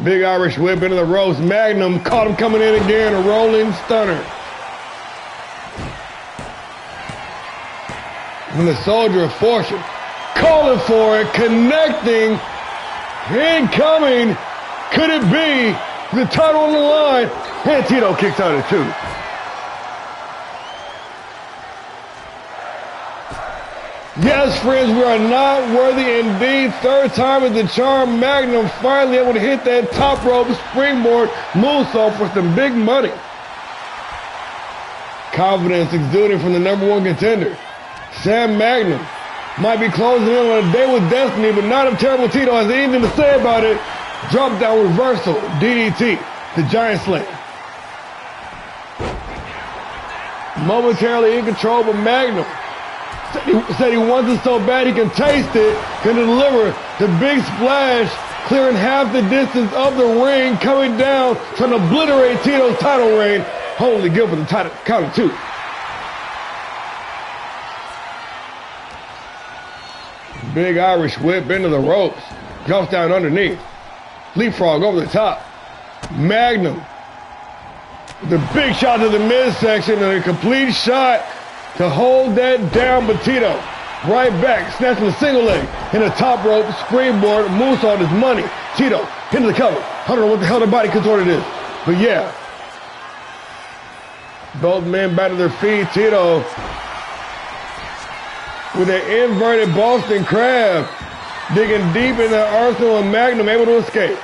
Big Irish whip into the ropes. Magnum caught him coming in again. A rolling stunner. And the Soldier of Fortune calling for it, connecting, incoming. Could it be the title on the line? And Tito kicks out at 2. Yes, friends, we are not worthy indeed. Third time is the charm. Magnum finally able to hit that top rope springboard moonsault for some big money. Confidence exuding from the #1 contender. Sam Magnum might be closing in on a day with destiny, but not if Terrible Tito has anything to say about it. Drop down reversal, DDT, the Giant Slayer. Momentarily in control, but Magnum said he wants it so bad he can taste it, can deliver the big splash, clearing half the distance of the ring, coming down, trying to obliterate Tito's title reign. Only good for the title, count of 2. Big Irish whip into the ropes, drops down underneath, leapfrog over the top. Magnum, the big shot to the midsection and a complete shot to hold that down, but Tito right back, snatching a single leg in the top rope, springboard, moonsault is money. Tito into the cover. I don't know what the hell their body contorted is, but yeah. Both men back to their feet. Tito with an inverted Boston Crab, digging deep in the arsenal, and Magnum able to escape.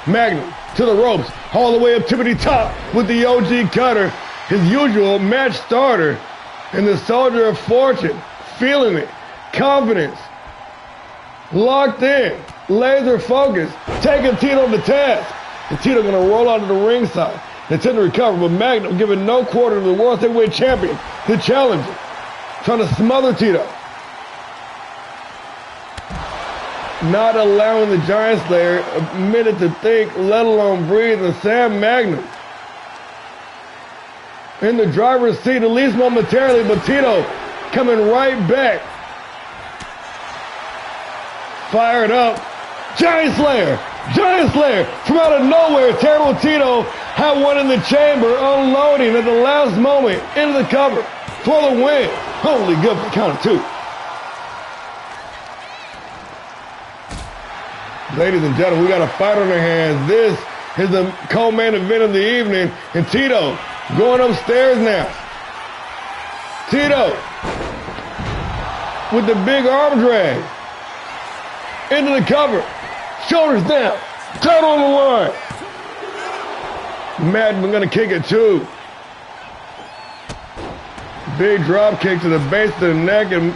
Magnum to the ropes, all the way up tippity top with the OG cutter, his usual match starter. And the Soldier of Fortune, feeling it, confidence, locked in, laser focused, taking Tito to task. And Tito gonna roll out of the ringside, attempt to recover, but Magnum giving no quarter to the World Heavyweight Champion, the challenger, trying to smother Tito. Not allowing the Giant Slayer a minute to think, let alone breathe, and Sam Magnum in the driver's seat, at least momentarily, but Tito coming right back. Fired up. Giant Slayer! Giant Slayer! From out of nowhere, Terrible Tito had one in the chamber, unloading at the last moment into the cover for the win. Holy good for the count of 2. Ladies and gentlemen, we got a fight on our hands. This is the co-main event of the evening, and Tito going upstairs now. Tito with the big arm drag into the cover, shoulders down, title on the line. Magnum gonna kick it too. Big drop kick to the base of the neck, and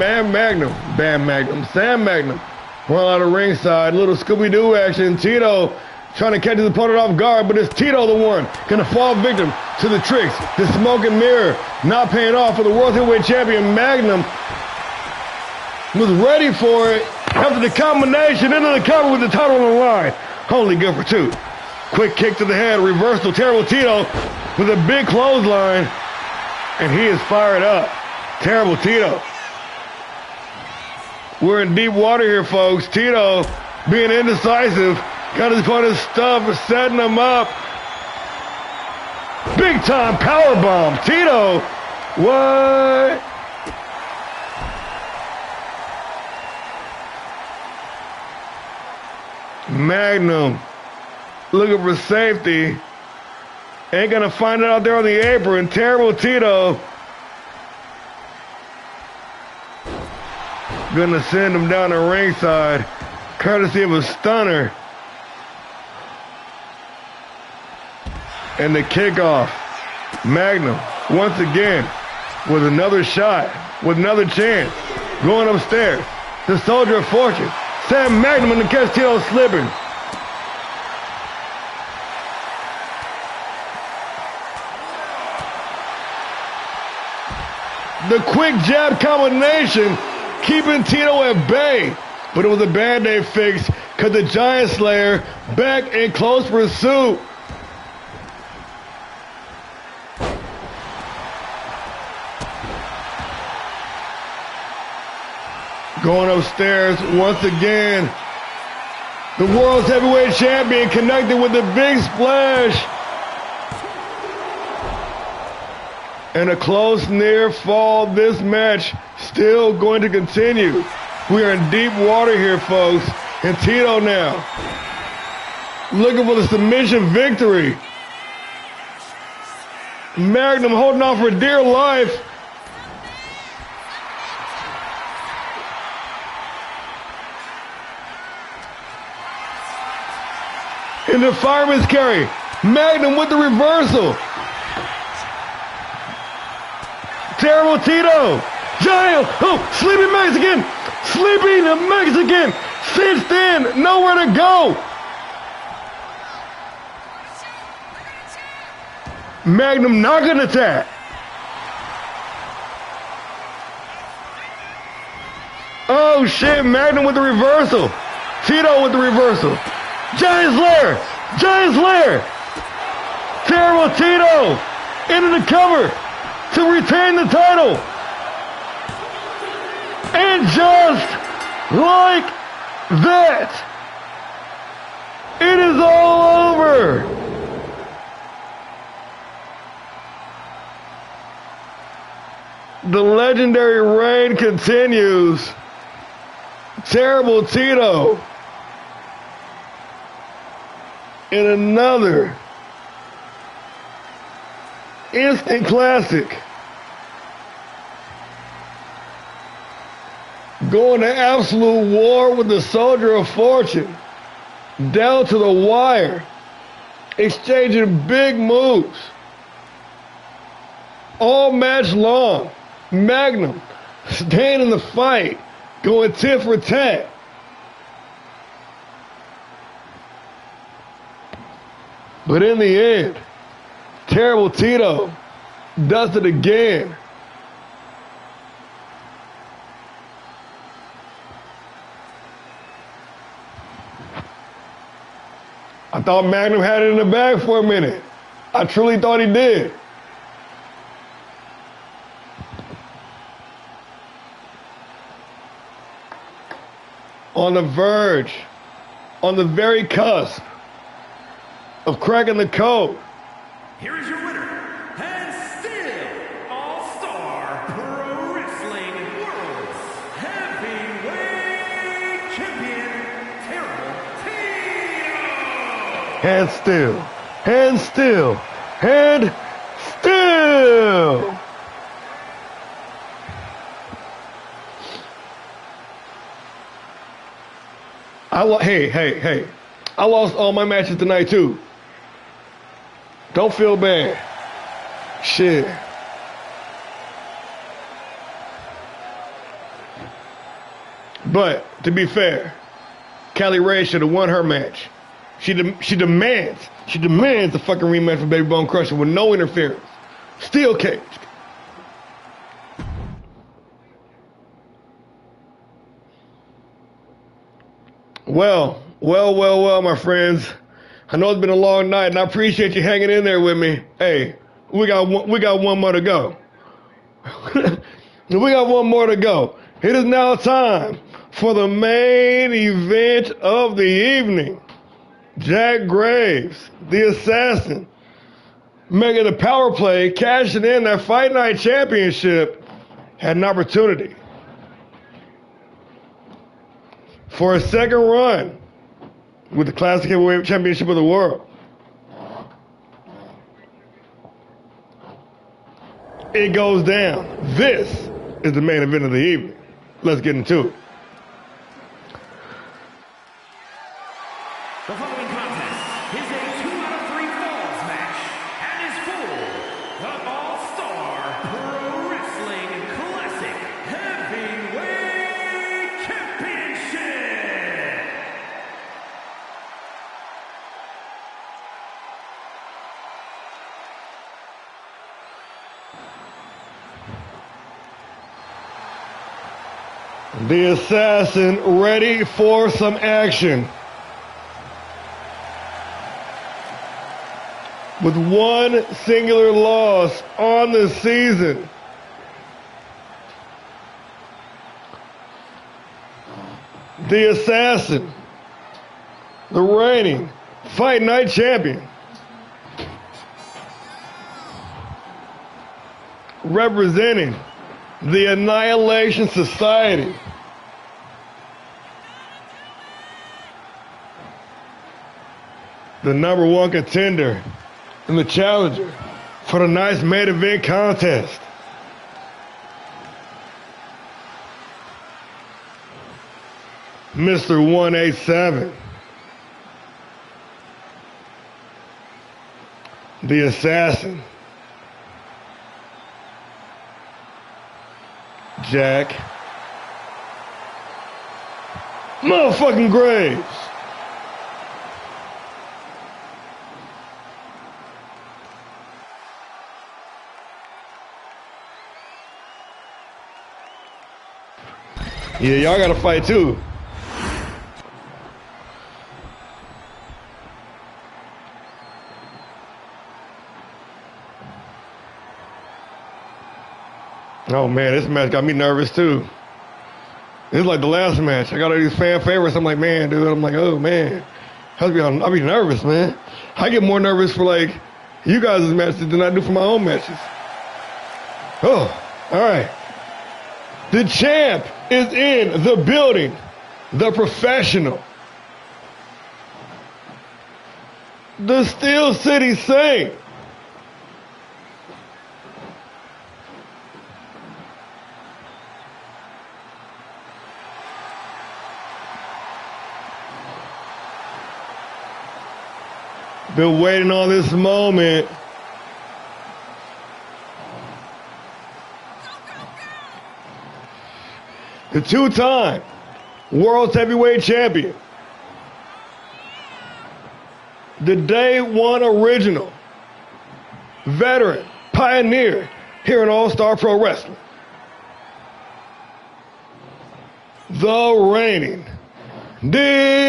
Sam Magnum run out of ringside. Little Scooby-Doo action. Tito trying to catch his opponent off guard, but it's Tito the one gonna fall victim to the tricks. The smoke and mirror not paying off for the World Heavyweight Champion. Magnum was ready for it after the combination into the cover with the title on the line. Only good for 2. Quick kick to the head, reversal. Terrible Tito with a big clothesline, and he is fired up. Terrible Tito. We're in deep water here, folks. Tito being indecisive. Got his opponent's stuff, setting him up. Big time power bomb. Tito, what? Magnum looking for safety. Ain't gonna find it out there on the apron. Terrible Tito gonna send him down the ringside, courtesy of a stunner. And the kickoff. Magnum, once again, with another shot, with another chance, going upstairs. The Soldier of Fortune, Sam Magnum, and the catch Tito slipping. The quick jab combination keeping Tito at bay, but it was a Band-Aid fix because the Giant Slayer back in close pursuit. Going upstairs once again. The world's heavyweight champion connected with the big splash. And a close near fall. This match still going to continue. We are in deep water here, folks. And Tito now looking for the submission victory. Magnum holding on for dear life. In the fireman's carry, Magnum with the reversal. Terrible Tito. Giant, Sleeping Mexican. Sleeping Mexican. Cinched in, nowhere to go. Magnum knocking attack. Oh shit, Magnum with the reversal. Tito with the reversal. Giant Slayer! Giant Slayer! Terrible Tito! Into the cover to retain the title. And just like that, it is all over. The legendary reign continues. Terrible Tito in another instant classic. Going to absolute war with the Soldier of Fortune. Down to the wire. Exchanging big moves. All match long. Magnum staying in the fight. Going tit for tat. But in the end, Terrible Tito does it again. I thought Magnum had it in the bag for a minute. I truly thought he did. On the verge, on the very cusp of cracking the code. Here is your winner, and still All-Star Pro Wrestling World's Heavyweight Champion, Terrible Tito! And still, and still, and still. Hey. I lost all my matches tonight too. Don't feel bad. Shit. But, to be fair, Callie Ray should have won her match. She demands a fucking rematch for Baby Bone Crusher with no interference. Steel cage. Well, my friends. I know it's been a long night, and I appreciate you hanging in there with me. Hey, we got one more to go. We got one more to go. It is now time for the main event of the evening. Jack Graves, the assassin, making the power play, cashing in that Fight Night Championship, had an opportunity for a second run with the Classic Heavyweight Championship of the World. It goes down. This is the main event of the evening. Let's get into it. The following contest is a 2-out-of-3 falls match and is for the All-Star Pro Wrestling Classic Heavyweight Championship. The assassin ready for some action. With one singular loss on the season. The assassin the reigning Fight Night champion, representing the Annihilation Society, the #1 contender and the challenger for tonight's main event contest, Mr. 187, the Assassin, Jack motherfucking Graves. Yeah, y'all gotta fight too. Oh man, this match got me nervous too. It's like the last match. I got all these fan favorites. I'm like, man, dude. I'm like, oh man, I'll be nervous, man. I get more nervous for like you guys' matches than I do for my own matches. Oh, all right. The champ is in the building. The professional, the Steel City Saint, been waiting on this moment. The two-time World Heavyweight Champion, the Day One original, veteran, pioneer here in All-Star Pro Wrestling, the reigning, defending,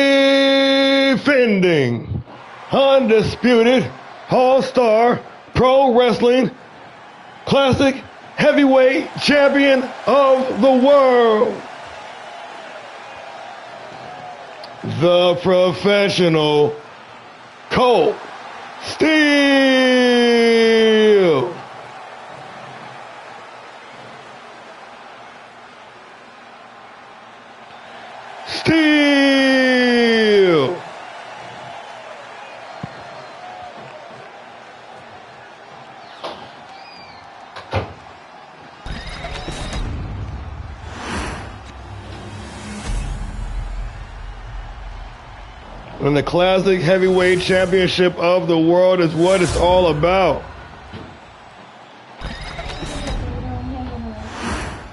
undisputed All-Star Pro Wrestling Classic Heavyweight Champion of the world, the professional Cold Steel. Steel. And the Classic Heavyweight Championship of the world is what it's all about.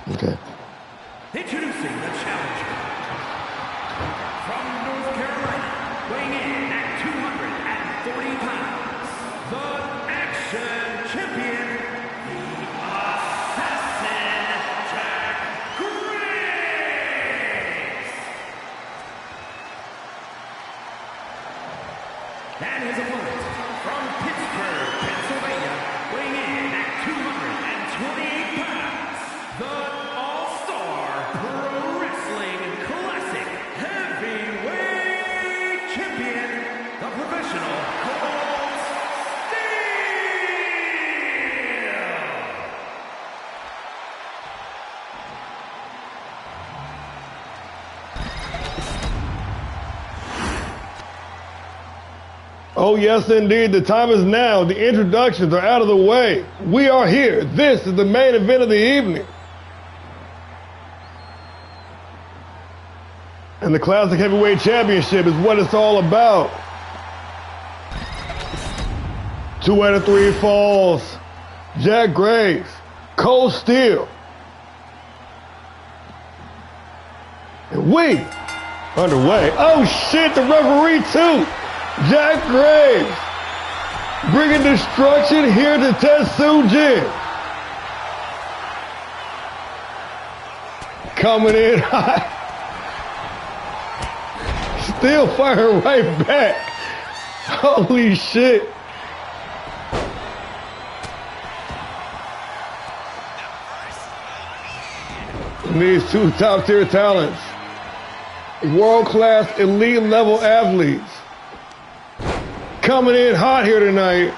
Okay. Introducing the challenger from North Carolina, weighing in at 240 pounds, the Action Champion, the Assassin, Jack Graves. And his opponent from Pittsburgh, Pennsylvania, weighing in at 228 pounds, the All-Star Pro Wrestling Classic Heavyweight Champion, the professional Cold Steel. Oh yes indeed, the time is now. The introductions are out of the way. We are here. This is the main event of the evening. And the Classic Heavyweight Championship is what it's all about. 2 out of 3 falls. Jack Graves, Cold Steel. And we underway. Oh shit, the referee too. Jack Graves bringing destruction here to TETSUJIN. Coming in hot. Still firing right back. Holy shit. And these two top tier talents, world class elite level athletes, coming in hot here tonight.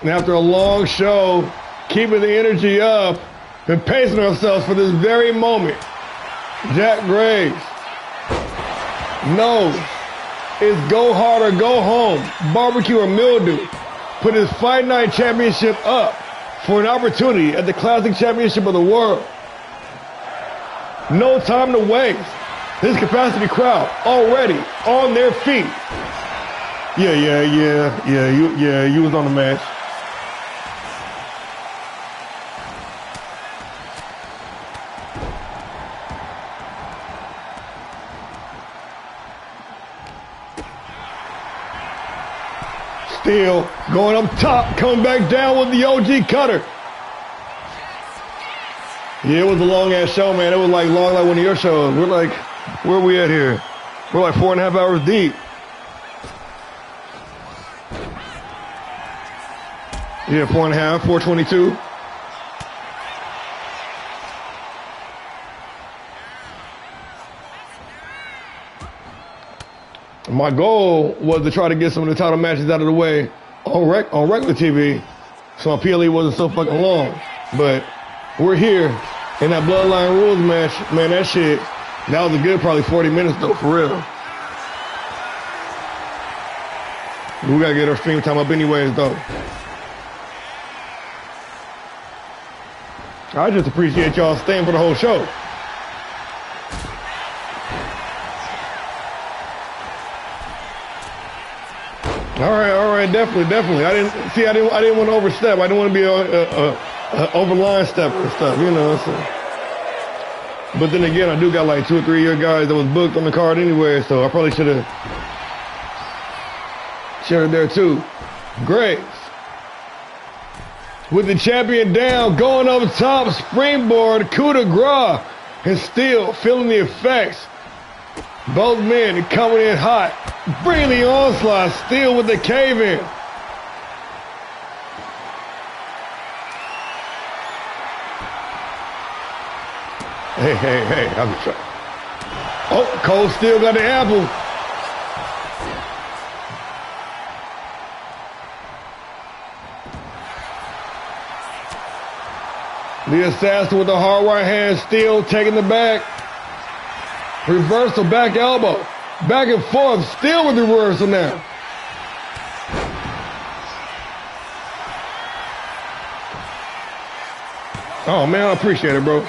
And after a long show, keeping the energy up and pacing ourselves for this very moment, Jack Graves knows it's go hard or go home, barbecue or mildew. Put his Fight Night Championship up for an opportunity at the Classic Championship of the World. No time to waste. This capacity crowd already on their feet. You was on the match. Still going up top, coming back down with the OG cutter. Yeah, it was a long ass show, man. It was like long like one of your shows. We're like, where are we at here? We're like 4.5 hours deep. Yeah, 4.5, 4:22. My goal was to try to get some of the title matches out of the way on regular TV, so my PLE wasn't so fucking long. But we're here in that Bloodline Rules match. Man, that shit, that was a good probably 40 minutes though, for real. We gotta get our stream time up anyways though. I just appreciate y'all staying for the whole show. All right, definitely. I didn't want to overstep. I didn't want to be a overline stepper and stuff, you know. So. But then again, I do got like 2 or 3 year guys that was booked on the card anyway, so I probably should have shared there too. Graves with the champion down, going up top, springboard, coup de grace, and still feeling the effects. Both men coming in hot, bringing the onslaught, still with the cave-in. Hey, I'm trying. Oh, Cole still got the apple. The assassin with the hard right hand still taking the back. Reversal, back elbow. Back and forth, still with the reversal now. Oh, man, I appreciate it, bro.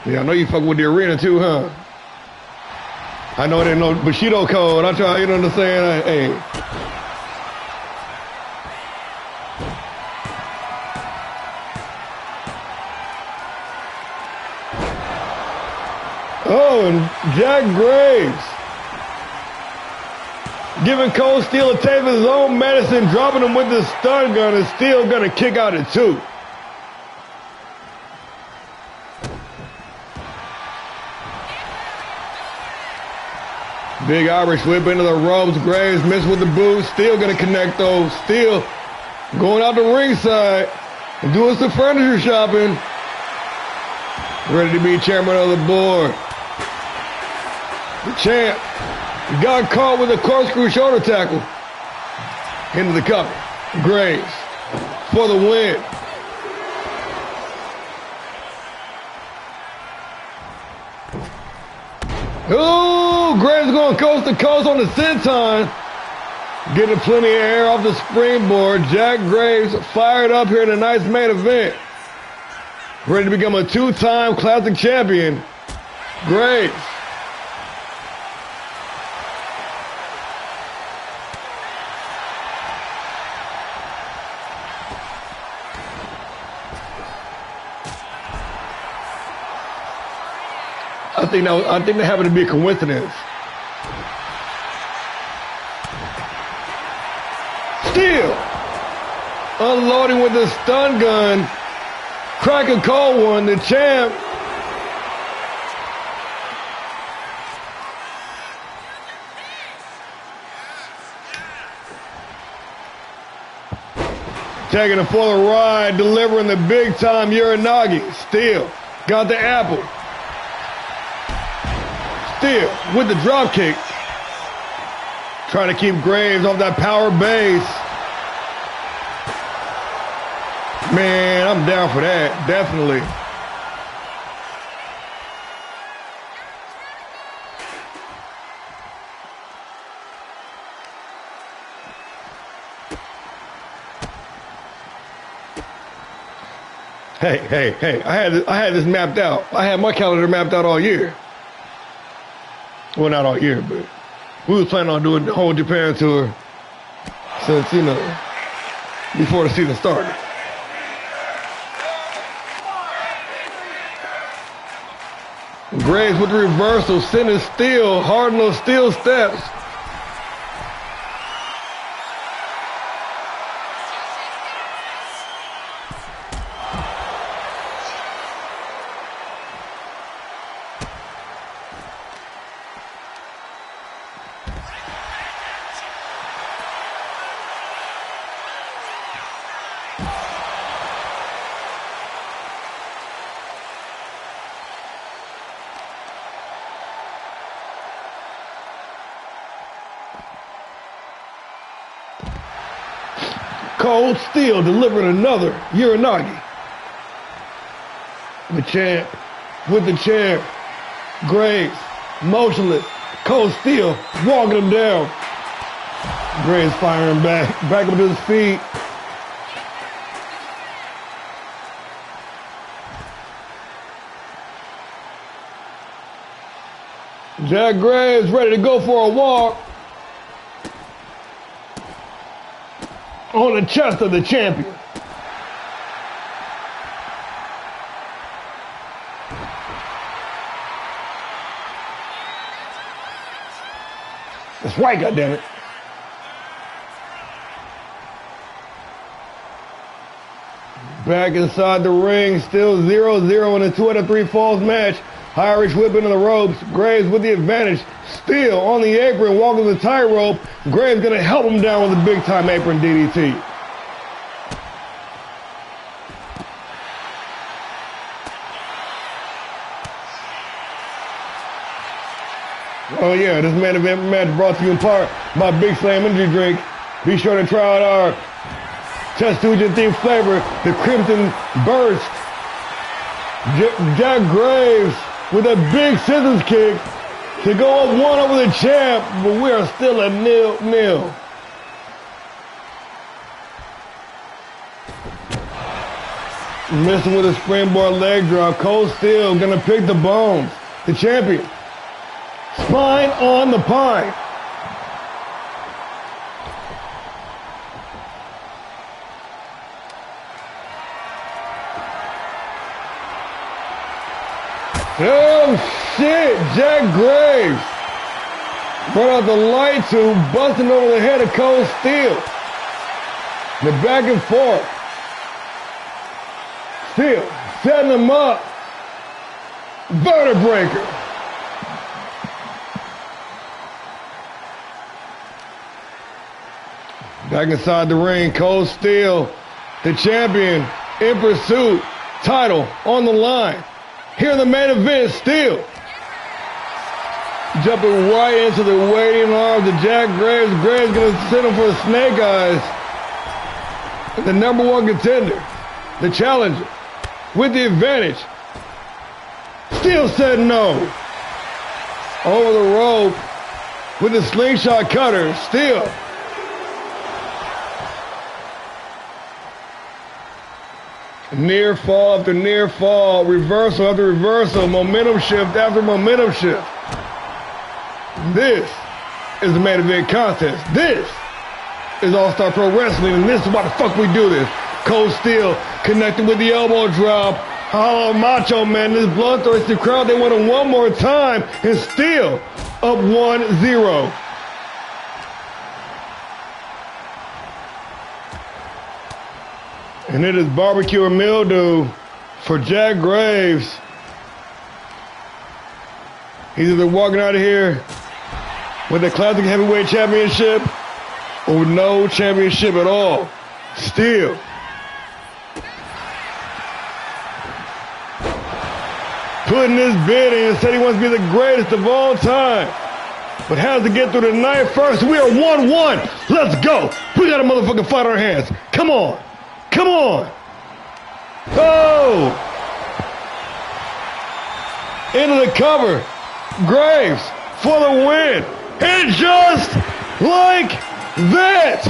Yeah, I know you fuck with the arena, too, huh? I know there's no Bushido code. I try, you know what I'm saying? Hey. Oh, and Jack Graves giving Cole Steele a taste of his own medicine, dropping him with the stun gun, and still gonna kick out at 2. Big Irish whip into the ropes. Graves missed with the boot. Still gonna connect those. Still going out the ringside and doing some furniture shopping. Ready to be chairman of the board. The champ got caught with a corkscrew shoulder tackle into the cover. Graves for the win. Ooh, Graves going coast to coast on the senton. Getting plenty of air off the springboard. Jack Graves fired up here in a nice main event. Ready to become a 2-time classic champion. Graves. I think that happened to be a coincidence. Still unloading with the stun gun. Crack a cold one, the champ. Taking it for the ride, delivering the big time Uranagi. Still got the apple. Steel with the drop kick. Trying to keep Graves off that power base. Man, I'm down for that, definitely. Hey, I had this mapped out. I had my calendar mapped out all year. Well, not all year, but we was planning on doing the whole Japan tour since, you know, before the season started. Graves with the reversal, sending Steel hard on those steel steps. Cold Steel delivering another Uranagi. The champ with the chair. Graves motionless. Cold Steel walking him down. Graves firing back up to his feet. Jack Graves ready to go for a walk. On the chest of the champion. That's right, goddammit. Back inside the ring, still 0-0 in a 2 out of 3 falls match. Irish whip into the ropes. Graves with the advantage. Still on the apron, walking the tightrope. Graves gonna help him down with a big time apron DDT. Oh yeah, this main event match brought to you in part by Big Slam Energy Drink. Be sure to try out our TETSUJIN themed flavor, the Crimson Burst. Jack Graves with a big scissors kick to go up one over the champ, but we are still at 0-0. Missing with a springboard leg drop. Cold Steel gonna pick the bones. The champion. Spine on the pine. Oh shit, Jack Graves brought out the light tube, busting over the head of Cold Steel. The back and forth. Steel setting him up. Vertebreaker. Back inside the ring, Cold Steel, the champion, in pursuit, title on the line. Here in the main event, Steel jumping right into the waiting arms of Jack Graves. Graves gonna send him for the snake eyes. The number 1 contender, the challenger, with the advantage. Steel said no. Over the rope with the slingshot cutter. Steel. Near fall after near fall, reversal after reversal, momentum shift after momentum shift. This is the main event contest. This is All-Star Pro Wrestling, and this is why the fuck we do this. Cold Steel connected with the elbow drop. Hollow Macho Man, this bloodthirsty crowd, they want it one more time, and Steel up 1-0. And it is barbecue or mildew for Jack Graves. He's either walking out of here with the Classic Heavyweight Championship or no championship at all. putting his bid in, said he wants to be the greatest of all time, but has to get through the night first. We are 1-1. Let's go. We got a motherfucking fight on our hands. Come on. Come on. Oh. Into the cover. Graves for the win. And just like that,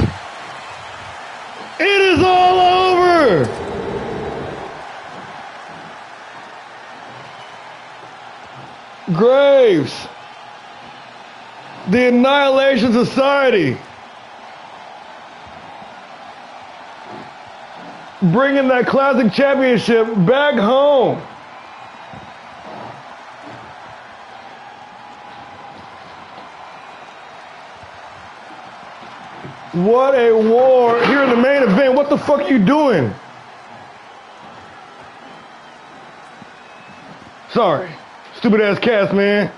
it is all over. Graves, the Annihilation Society, bringing that classic championship back home. What a war here in the main event. What the fuck are you doing? Sorry. Stupid ass cast, man.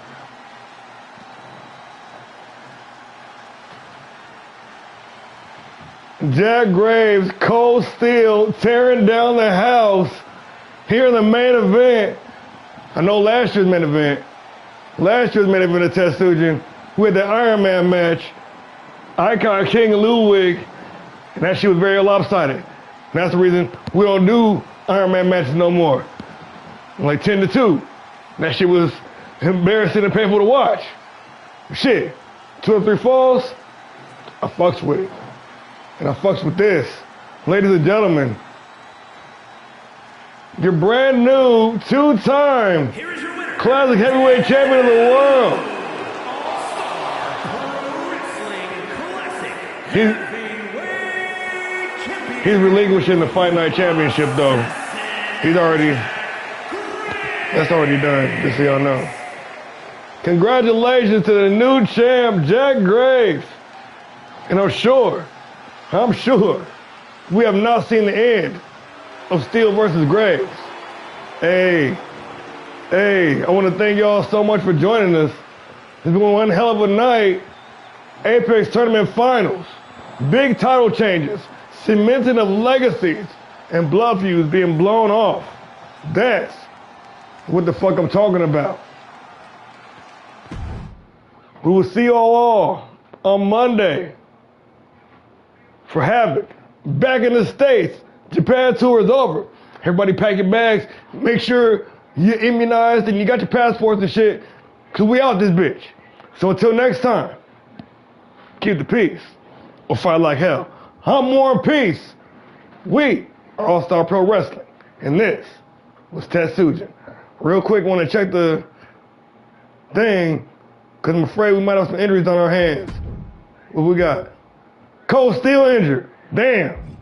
Jack Graves, Cold Steel, tearing down the house here in the main event. I know last year's main event of TETSUJIN, we had the Iron Man match. Icon King Ludwig, and that shit was very lopsided. And that's the reason we don't do Iron Man matches no more. Like 10-2. That shit was embarrassing and painful to watch. Shit, 2 or 3 falls, I fucks with it. And I fucks with this. Ladies and gentlemen, your brand new 2-time classic heavyweight champion of the world. He's relinquishing the Fight Night Championship, though. That's already done, just so y'all know. Congratulations to the new champ, Jack Graves. And I'm sure, we have not seen the end of Steel versus Graves. Hey, I want to thank y'all so much for joining us. It's been one hell of a night. Apex Tournament Finals. Big title changes, cementing of legacies, and blood feuds being blown off. That's what the fuck I'm talking about. We will see y'all all on Monday for Havoc. Back in the States, Japan tour is over. Everybody pack your bags. Make sure you're immunized and you got your passports and shit, because we out this bitch. So until next time, keep the peace. Or fight like hell. I'm War and Peace. We are All-Star Pro Wrestling. And this was TETSUJIN. Real quick, want to check the thing, because I'm afraid we might have some injuries on our hands. What we got? Cold Steel injured. Damn.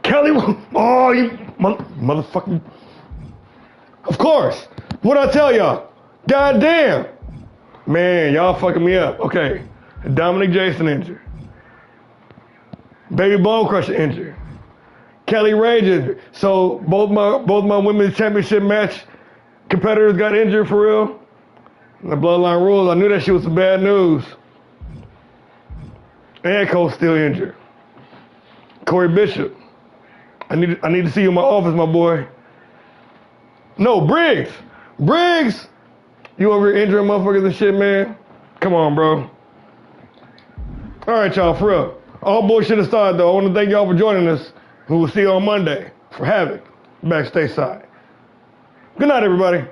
Kelly, oh, you motherfucking. Of course. What'd I tell y'all? Goddamn. Man, y'all fucking me up. Okay, Dominic Jason injured. Baby Bone Crusher injured. Kelly Rage injured. So both my women's championship match competitors got injured for real. The Bloodline rules. I knew that shit was some bad news. And Cole's still injured. Corey Bishop. I need to see you in my office, my boy. No, Briggs. Briggs. You over here injuring motherfuckers and shit, man? Come on, bro. All right, y'all, for real. All bullshit aside, though, I want to thank y'all for joining us. We will see you on Monday for Havoc, backstage side. Good night, everybody.